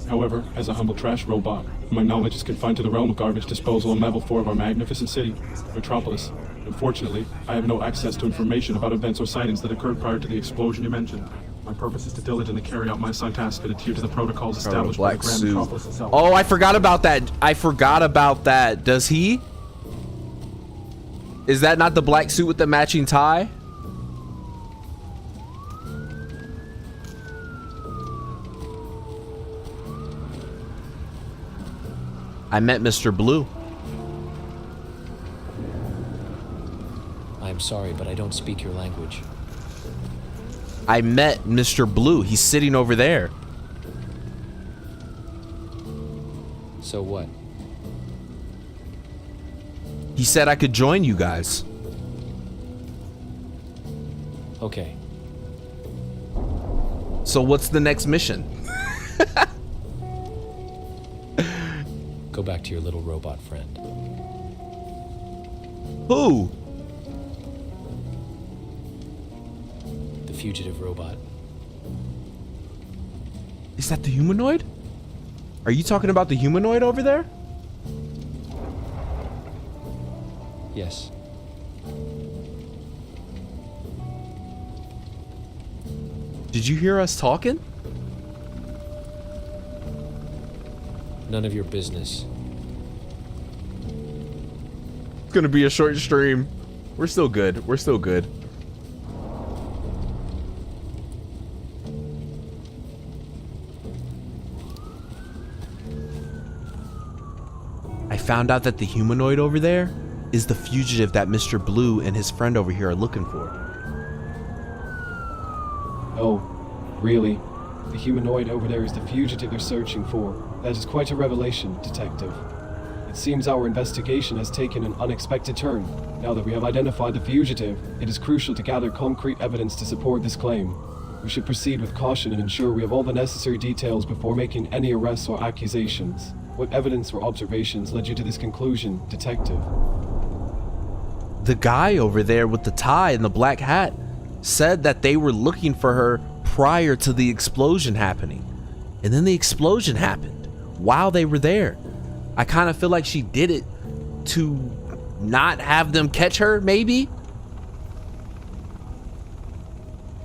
However, as a humble trash robot, my knowledge is confined to the realm of garbage disposal on level 4 of our magnificent city, Metropolis. Unfortunately, I have no access to information about events or sightings that occurred prior to the explosion you mentioned. My purpose is to diligently carry out my assigned task and adhere to the protocols established by the Grand Metropolis itself. Oh, I forgot about that. I forgot about that. Does he? Is that not the black suit with the matching tie? I met Mr. Blue. I'm sorry, but I don't speak your language. I met Mr. Blue. He's sitting over there. So what? He said I could join you guys. Okay. So what's the next mission? Go back to your little robot friend. Who? The fugitive robot. Is that the humanoid? Are you talking about the humanoid over there? Yes. Did you hear us talking? None of your business. It's gonna be a short stream. We're still good. We're still good. I found out that the humanoid over there is the fugitive that Mr. Blue and his friend over here are looking for. Oh, really? The humanoid over there is the fugitive they're searching for. That is quite a revelation, Detective. It seems our investigation has taken an unexpected turn. Now that we have identified the fugitive, it is crucial to gather concrete evidence to support this claim. We should proceed with caution and ensure we have all the necessary details before making any arrests or accusations. What evidence or observations led you to this conclusion, Detective? The guy over there with the tie and the black hat said that they were looking for her prior to the explosion happening. And then the explosion happened while they were there. I kind of feel like she did it to not have them catch her, maybe?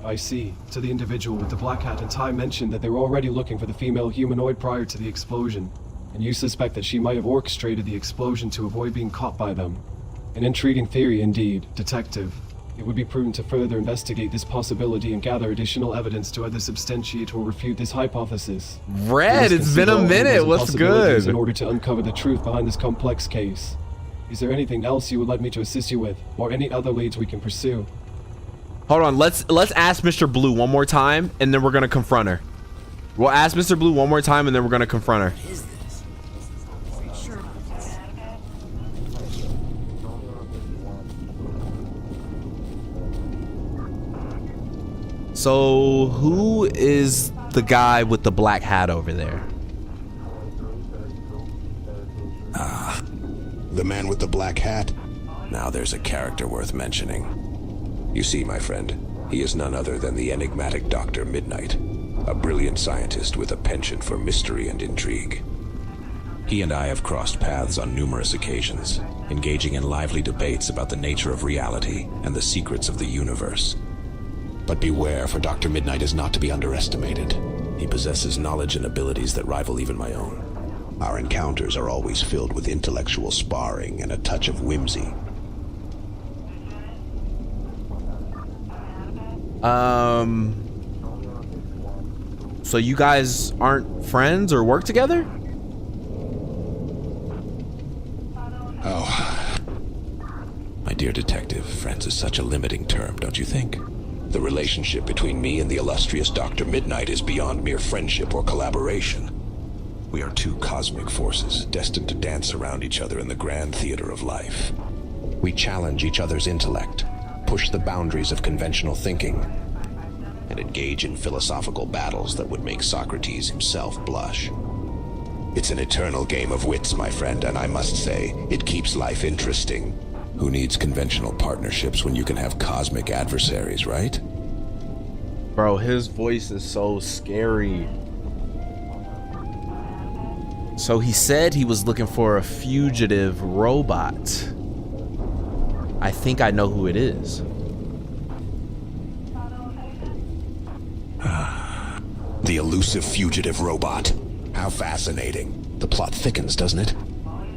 I see. So the individual with the black hat and tie mentioned that they were already looking for the female humanoid prior to the explosion, and you suspect that she might have orchestrated the explosion to avoid being caught by them. An intriguing theory indeed, Detective. It would be prudent to further investigate this possibility and gather additional evidence to either substantiate or refute this hypothesis. Red, it's been a minute. What's good? In order to uncover the truth behind this complex case. Is there anything else you would like me to assist you with, or any other leads we can pursue? Hold on, let's ask Mr. Blue one more time, and then we're gonna confront her. We'll ask Mr. Blue one more time, and then we're gonna confront her. So, who is the guy with the black hat over there? Ah, the man with the black hat? Now there's a character worth mentioning. You see, my friend, he is none other than the enigmatic Dr. Midnight. a brilliant scientist with a penchant for mystery and intrigue. He and I have crossed paths on numerous occasions, engaging in lively debates about the nature of reality and the secrets of the universe. But beware, for Dr. Midnight is not to be underestimated. He possesses knowledge and abilities that rival even my own. Our encounters are always filled with intellectual sparring and a touch of whimsy. So you guys aren't friends or work together? Oh. My dear detective, friends is such a limiting term, don't you think? The relationship between me and the illustrious Dr. Midnight is beyond mere friendship or collaboration. We are two cosmic forces, destined to dance around each other in the grand theater of life. We challenge each other's intellect, push the boundaries of conventional thinking, and engage in philosophical battles that would make Socrates himself blush. It's an eternal game of wits, my friend, and I must say, it keeps life interesting. Who needs conventional partnerships when you can have cosmic adversaries, right? Bro, his voice is so scary. So he said he was looking for a fugitive robot. I think I know who it is. The elusive fugitive robot. How fascinating. The plot thickens, doesn't it?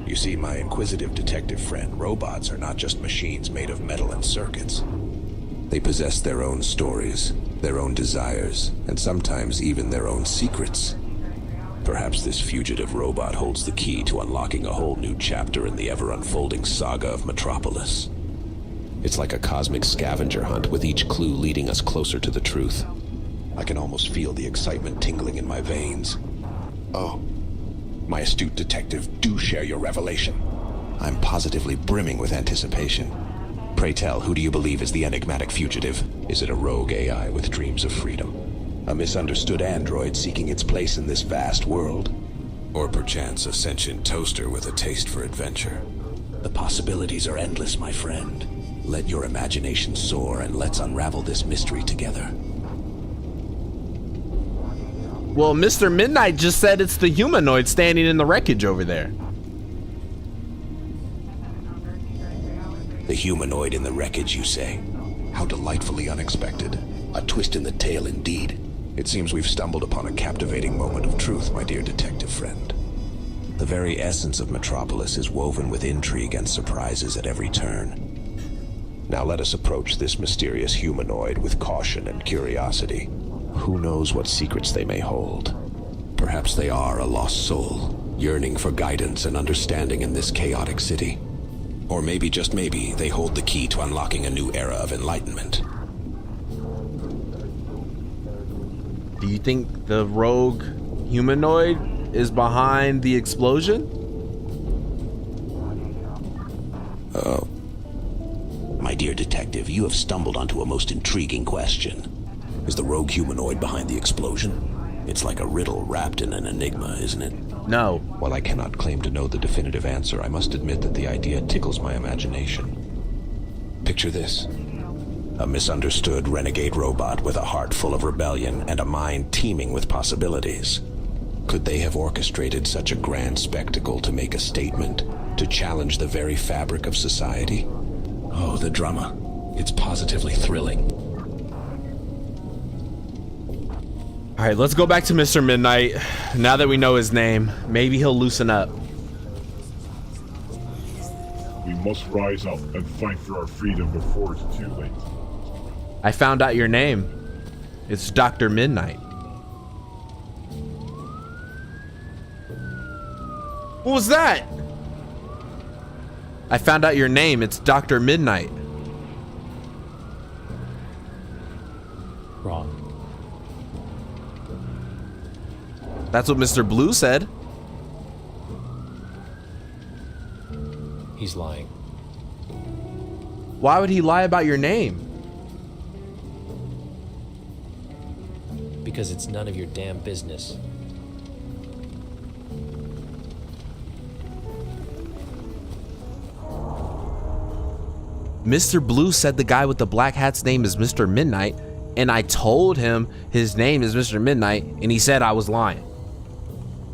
You see, my inquisitive detective friend, robots are not just machines made of metal and circuits. They possess their own stories, their own desires, and sometimes even their own secrets. Perhaps this fugitive robot holds the key to unlocking a whole new chapter in the ever-unfolding saga of Metropolis. It's like a cosmic scavenger hunt, with each clue leading us closer to the truth. I can almost feel the excitement tingling in my veins. Oh, my astute detective, do share your revelation. I'm positively brimming with anticipation. Pray tell, who do you believe is the enigmatic fugitive? Is it a rogue AI with dreams of freedom? A misunderstood android seeking its place in this vast world? Or perchance a sentient toaster with a taste for adventure? The possibilities are endless, my friend. Let your imagination soar and let's unravel this mystery together. Well, Mr. Midnight just said it's the humanoid standing in the wreckage over there. The humanoid in the wreckage, you say? How delightfully unexpected. A twist in the tale indeed. It seems we've stumbled upon a captivating moment of truth, my dear detective friend. The very essence of Metropolis is woven with intrigue and surprises at every turn. Now let us approach this mysterious humanoid with caution and curiosity. Who knows what secrets they may hold? Perhaps they are a lost soul, yearning for guidance and understanding in this chaotic city. Or maybe, just maybe, they hold the key to unlocking a new era of enlightenment. Do you think the rogue humanoid is behind the explosion? Oh. My dear detective, you have stumbled onto a most intriguing question. Is the rogue humanoid behind the explosion? It's like a riddle wrapped in an enigma, isn't it? No. While I cannot claim to know the definitive answer, I must admit that the idea tickles my imagination. Picture this. A misunderstood renegade robot with a heart full of rebellion and a mind teeming with possibilities. Could they have orchestrated such a grand spectacle to make a statement, to challenge the very fabric of society? Oh, the drama. It's positively thrilling. All right, let's go back to Mr. Midnight. Now that we know his name, maybe he'll loosen up. We must rise up and fight for our freedom before it's too late. I found out your name. It's Dr. Midnight. What was that? I found out your name. It's Dr. Midnight. Wrong. That's what Mr. Blue said. He's lying. Why would he lie about your name? Because it's none of your damn business. Mr. Blue said the guy with the black hat's name is Mr. Midnight, and I told him his name is Mr. Midnight, and he said I was lying.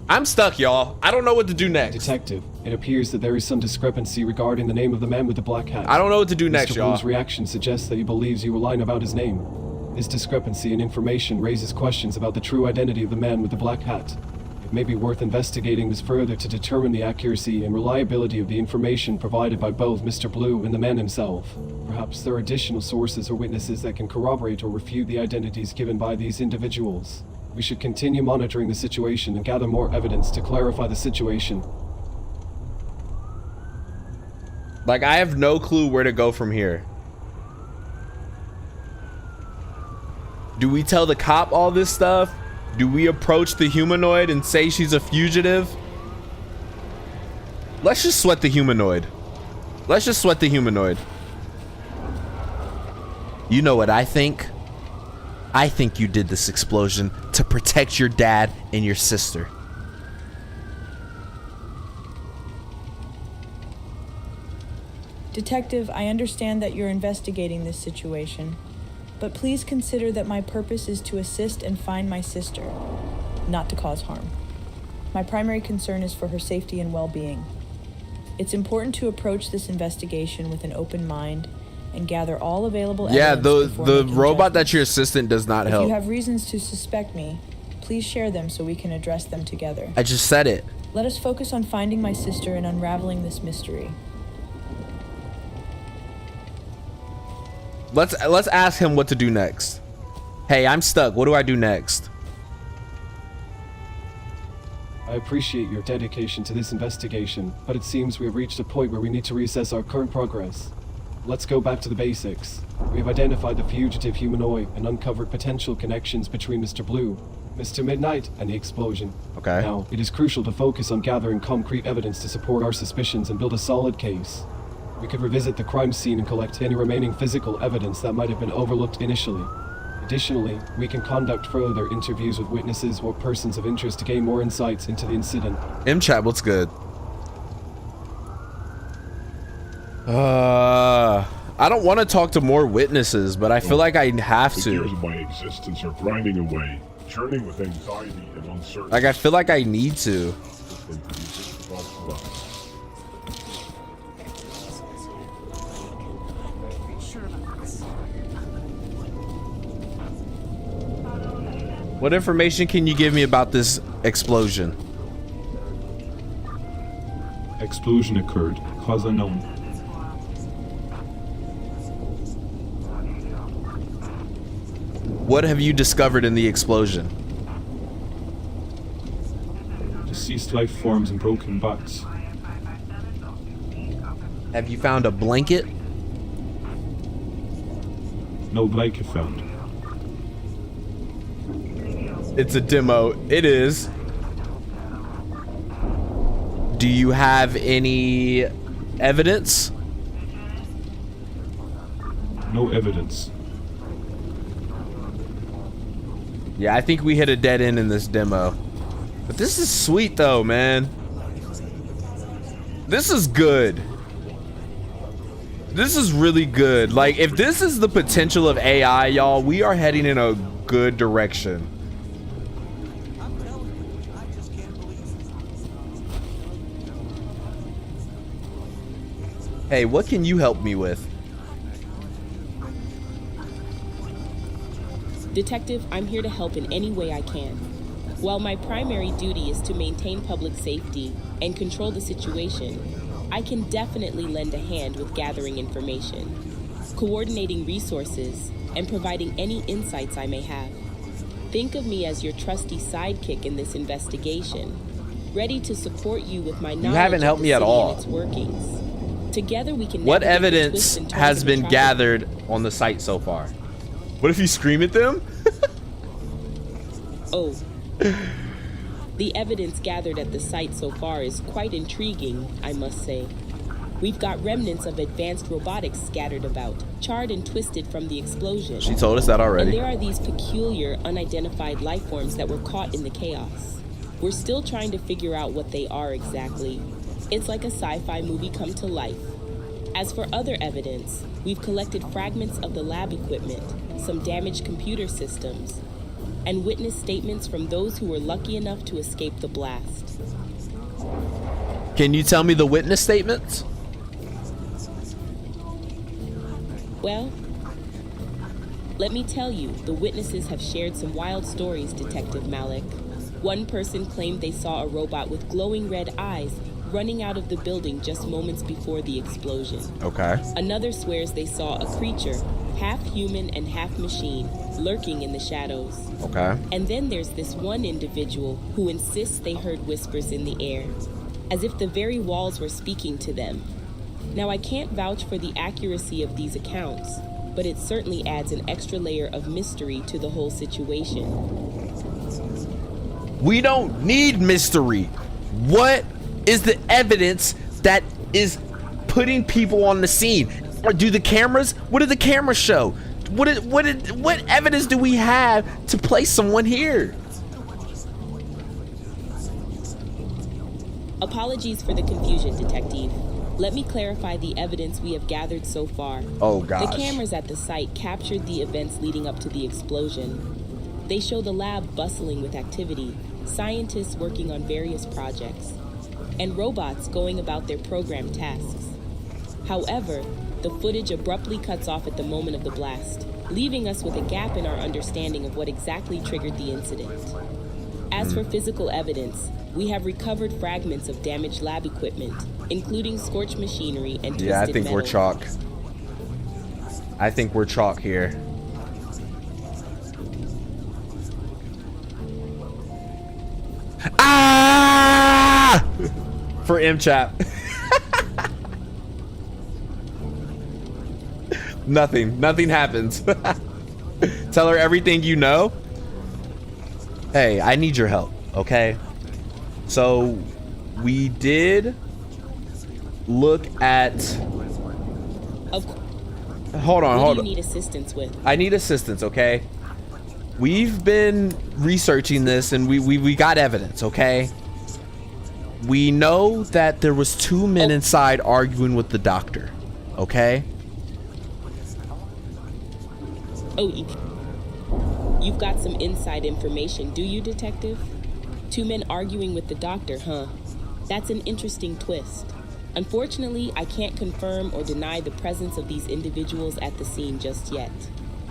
I'm stuck, y'all. I don't know what to do next. Detective, it appears that there is some discrepancy regarding the name of the man with the black hat. I don't know what to do next, Mr. y'all. Blue's reaction suggests that he believes you were lying about his name. This discrepancy in information raises questions about the true identity of the man with the black hat. It may be worth investigating this further to determine the accuracy and reliability of the information provided by both Mr. Blue and the man himself. Perhaps there are additional sources or witnesses that can corroborate or refute the identities given by these individuals. We should continue monitoring the situation and gather more evidence to clarify the situation. Like, I have no clue where to go from here. Do we tell the cop all this stuff? Do we approach the humanoid and say she's a fugitive? Let's just sweat the humanoid. Let's just sweat the humanoid. You know what I think? I think you did this explosion to protect your dad and your sister. Detective, I understand that you're investigating this situation, but please consider that my purpose is to assist and find my sister, not to cause harm. My primary concern is for her safety and well-being. It's important to approach this investigation with an open mind and gather all available evidence. Yeah, the making robot judgments. that's your assistant does not help. If you have reasons to suspect me, please share them so we can address them together. I just said it. Let us focus on finding my sister and unraveling this mystery. Let's ask him what to do next. Hey, I'm stuck. What do I do next? I appreciate your dedication to this investigation, but it seems we have reached a point where we need to reassess our current progress. Let's go back to the basics. We have identified the fugitive humanoid and uncovered potential connections between Mr. Blue, Mr. Midnight, and the explosion. Okay. Now, it is crucial to focus on gathering concrete evidence to support our suspicions and build a solid case. We could revisit the crime scene and collect any remaining physical evidence that might have been overlooked initially. Additionally, we can conduct further interviews with witnesses or persons of interest to gain more insights into the incident. M-Chat, what's good? I don't want to talk to more witnesses, but I feel like I have The to. years of my existence are grinding away, churning with anxiety and uncertainty. Like, I feel like I need to. What information can you give me about this explosion? Explosion occurred. Cause unknown. What have you discovered in the explosion? Deceased life forms and broken bots. Have you found a blanket? No blanket found. It's a demo. It is. Do you have any evidence? No evidence. Yeah, I think we hit a dead end in this demo. But this is sweet though, man. This is good. This is really good. Like, if this is the potential of AI, y'all, we are heading in a good direction. Hey, what can you help me with? Detective, I'm here to help in any way I can. While my primary duty is to maintain public safety and control the situation, I can definitely lend a hand with gathering information, coordinating resources, and providing any insights I may have. Think of me as your trusty sidekick in this investigation, ready to support you with my knowledge haven't helped of the me at city all. and its workings. Together we can What navigate the evidence twists and turns has of been Metropolis. gathered on the site so far? What if you scream at them? Oh. The evidence gathered at the site so far is quite intriguing, I must say. We've got remnants of advanced robotics scattered about, charred and twisted from the explosion. She told us that already. And there are these peculiar, unidentified life forms that were caught in the chaos. We're still trying to figure out what they are exactly. It's like a sci-fi movie come to life. As for other evidence, we've collected fragments of the lab equipment, some damaged computer systems, and witness statements from those who were lucky enough to escape the blast. Can you tell me the witness statements? Well, let me tell you, the witnesses have shared some wild stories, Detective Malik. One person claimed they saw a robot with glowing red eyes running out of the building just moments before the explosion. Okay. Another swears they saw a creature, half human and half machine, lurking in the shadows. Okay. And then there's this one individual who insists they heard whispers in the air, as if the very walls were speaking to them. Now, I can't vouch for the accuracy of these accounts, but it certainly adds an extra layer of mystery to the whole situation. We don't need mystery. What is the evidence that is putting people on the scene? Or do the cameras? What did the cameras show? What evidence do we have to place someone here? Apologies for the confusion, Detective. Let me clarify the evidence we have gathered so far. Oh, gosh. The cameras at the site captured the events leading up to the explosion. They show the lab bustling with activity, scientists working on various projects, and robots going about their programmed tasks. However, the footage abruptly cuts off at the moment of the blast, leaving us with a gap in our understanding of what exactly triggered the incident. As for physical evidence, we have recovered fragments of damaged lab equipment, including scorched machinery and twisted Yeah, I think metal. we're chalk. I think we're chalk here. Ah! For MChap. Nothing happens. Tell her everything you know. Hey, I need your help, okay? So, we did look at... Hold on. What do you need assistance with? I need assistance, okay? We've been researching this and we got evidence, okay? We know that there was two men inside arguing with the doctor, okay? Oh, you've got some inside information, do you, Detective? Two men arguing with the doctor, huh? That's an interesting twist. Unfortunately, I can't confirm or deny the presence of these individuals at the scene just yet.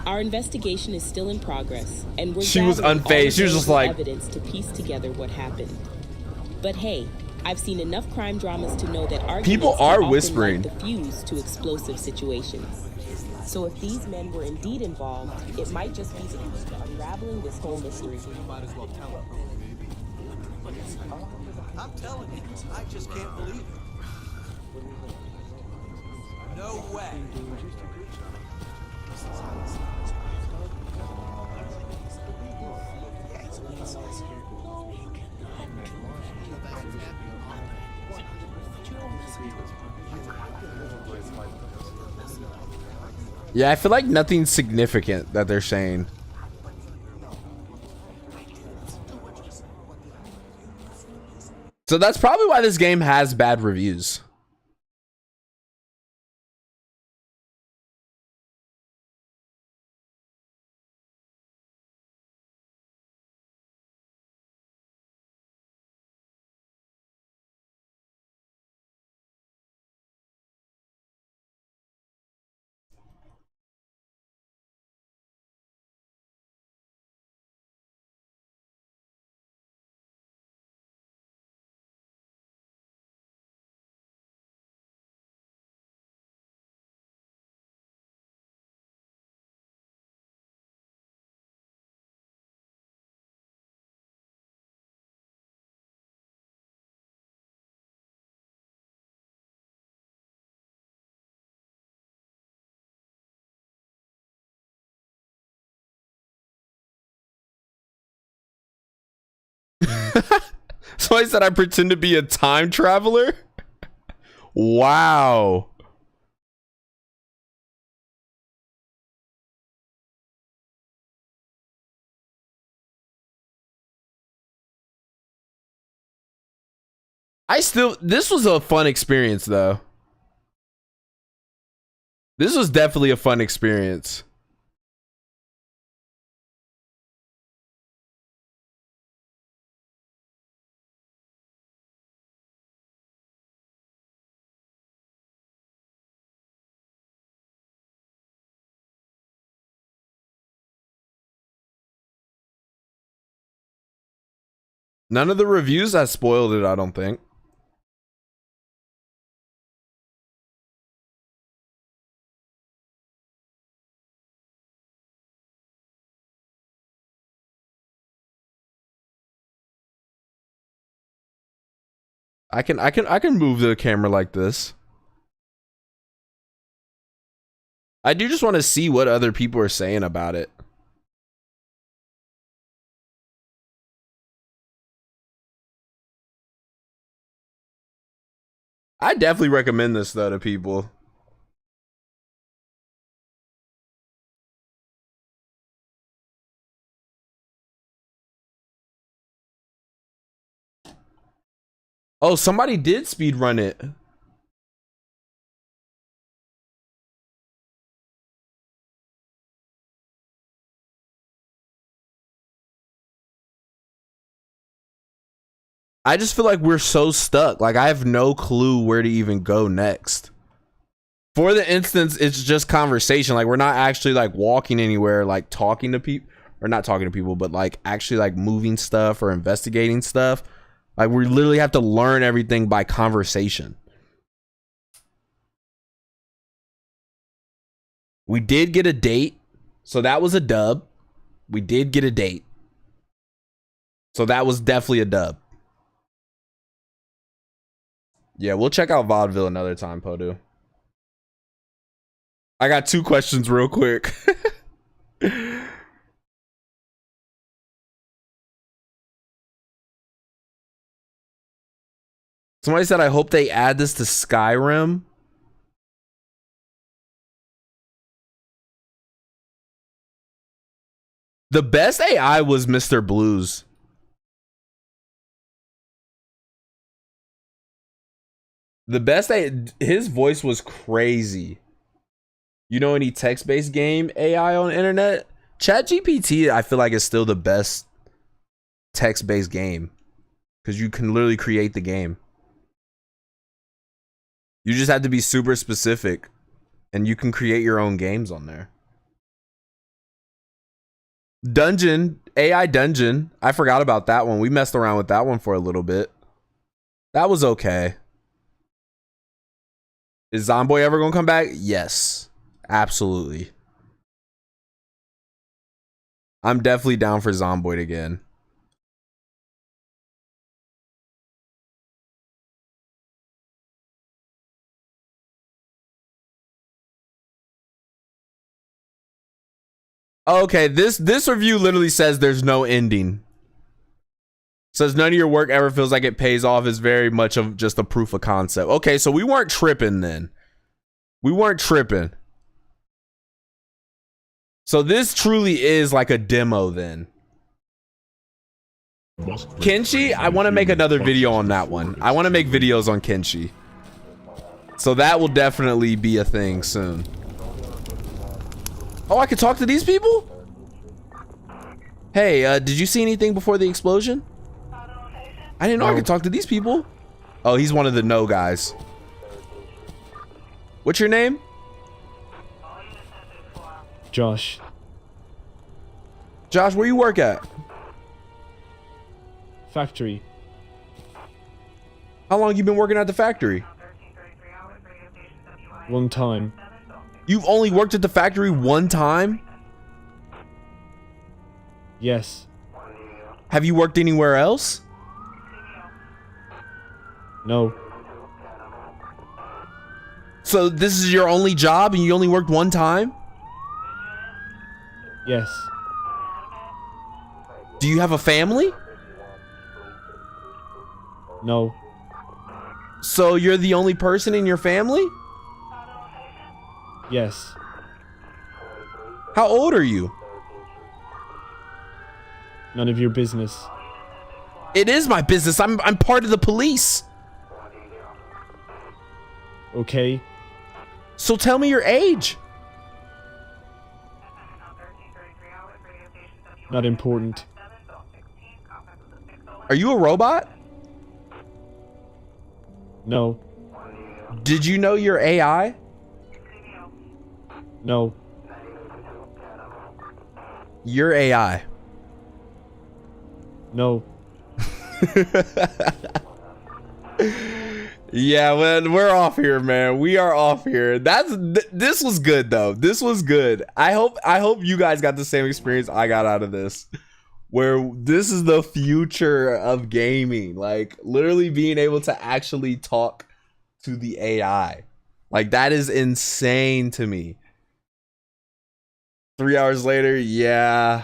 Our investigation is still in progress, and we're She was gathering all unfazed. She was just available like- evidence to piece together what happened. But hey, I've seen enough crime dramas to know that arguments People can are often whispering. light the fuse to explosive situations. So if these men were indeed involved, it might just be the key to unraveling this whole mystery. I'm telling you, I just can't believe it. No way. Yeah, I feel like nothing significant that they're saying. So that's probably why this game has bad reviews. So I said I pretend to be a time traveler? Wow. This was a fun experience though. This was definitely a fun experience. None of the reviews that spoiled it, I don't think. I can move the camera like this. I do just want to see what other people are saying about it. I definitely recommend this though to people. Oh, somebody did speedrun it. I just feel like we're so stuck. Like I have no clue where to even go next. For the instance, it's just conversation. Like we're not actually like walking anywhere, like talking to people, or not talking to people, but like actually like moving stuff or investigating stuff. Like we literally have to learn everything by conversation. We did get a date, so that was a dub. We did get a date, so that was definitely a dub. Yeah, we'll check out Vaudeville another time, Podu. I got 2 questions real quick. Somebody said, I hope they add this to Skyrim. The best AI was Mr. Blues. The best his voice was crazy. You know any text-based game AI on the internet? ChatGPT, I feel like is still the best text-based game because you can literally create the game. You just have to be super specific and you can create your own games on there. Dungeon, AI Dungeon. I forgot about that one. We messed around with that one for a little bit. That was okay. Is Zomboy ever gonna come back? Yes, absolutely. I'm definitely down for Zomboid again. Okay, this review literally says there's no ending. Says none of your work ever feels like it pays off, is very much of just a proof of concept. Okay, so we weren't tripping then. We weren't tripping. So this truly is like a demo then. Kenshi, I want to make another video on that one. I want to make videos on Kenshi. So that will definitely be a thing soon. Oh, I could talk to these people? Hey, did you see anything before the explosion? I didn't know I could talk to these people. Oh, he's one of the no guys. What's your name? Josh. Josh, where you work at? Factory. How long you been working at the factory? One time. You've only worked at the factory one time? Yes. Have you worked anywhere else? No. So this is your only job and you only worked one time? Yes. Do you have a family? No. So you're the only person in your family? Yes. How old are you? None of your business. It is my business. I'm part of the police. Okay. So tell me your age. Not important. Are you a robot? No. Did you know you're AI? No. You're AI. No. Yeah, man, we're off here, man. We are off here. This was good though. This was good. I hope you guys got the same experience I got out of this. Where this is the future of gaming. Like literally being able to actually talk to the AI. Like that is insane to me. 3 hours later, yeah.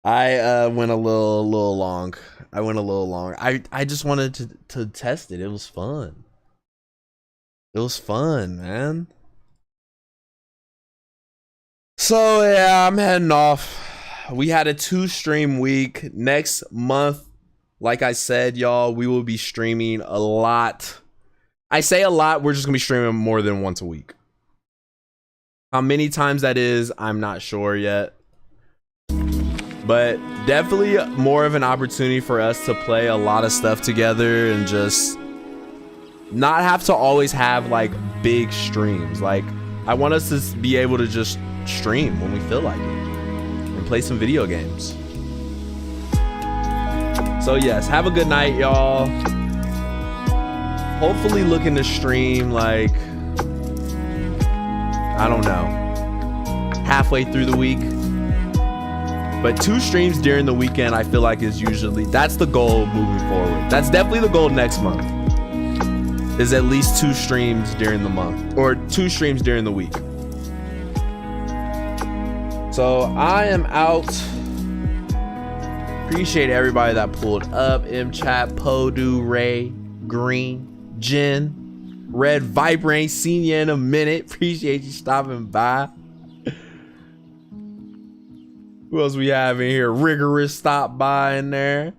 I went a little long. I went a little long. I just wanted to test it. It was fun. It was fun, man. So yeah, I'm heading off. We had a 2-stream week. Next month, like I said, y'all, we will be streaming a lot. I say a lot, we're just gonna be streaming more than once a week. How many times that is, I'm not sure yet. But definitely more of an opportunity for us to play a lot of stuff together and just not have to always have like big streams. Like I want us to be able to just stream when we feel like it and play some video games. So yes, have a good night, y'all. Hopefully looking to stream like, I don't know, halfway through the week. But 2 streams during the weekend, I feel like is usually, that's the goal moving forward. That's definitely the goal next month. Is at least 2 streams during the month, or 2 streams during the week. So I am out. Appreciate everybody that pulled up. M-Chat, Podu, Ray, Green, Jen, Red Vibrant, seen you in a minute. Appreciate you stopping by. Who else we have in here? Rigorous stopped by in there.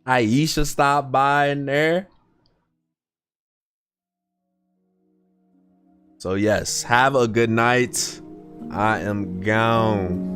Aisha stopped by in there. So yes, have a good night. I am gone.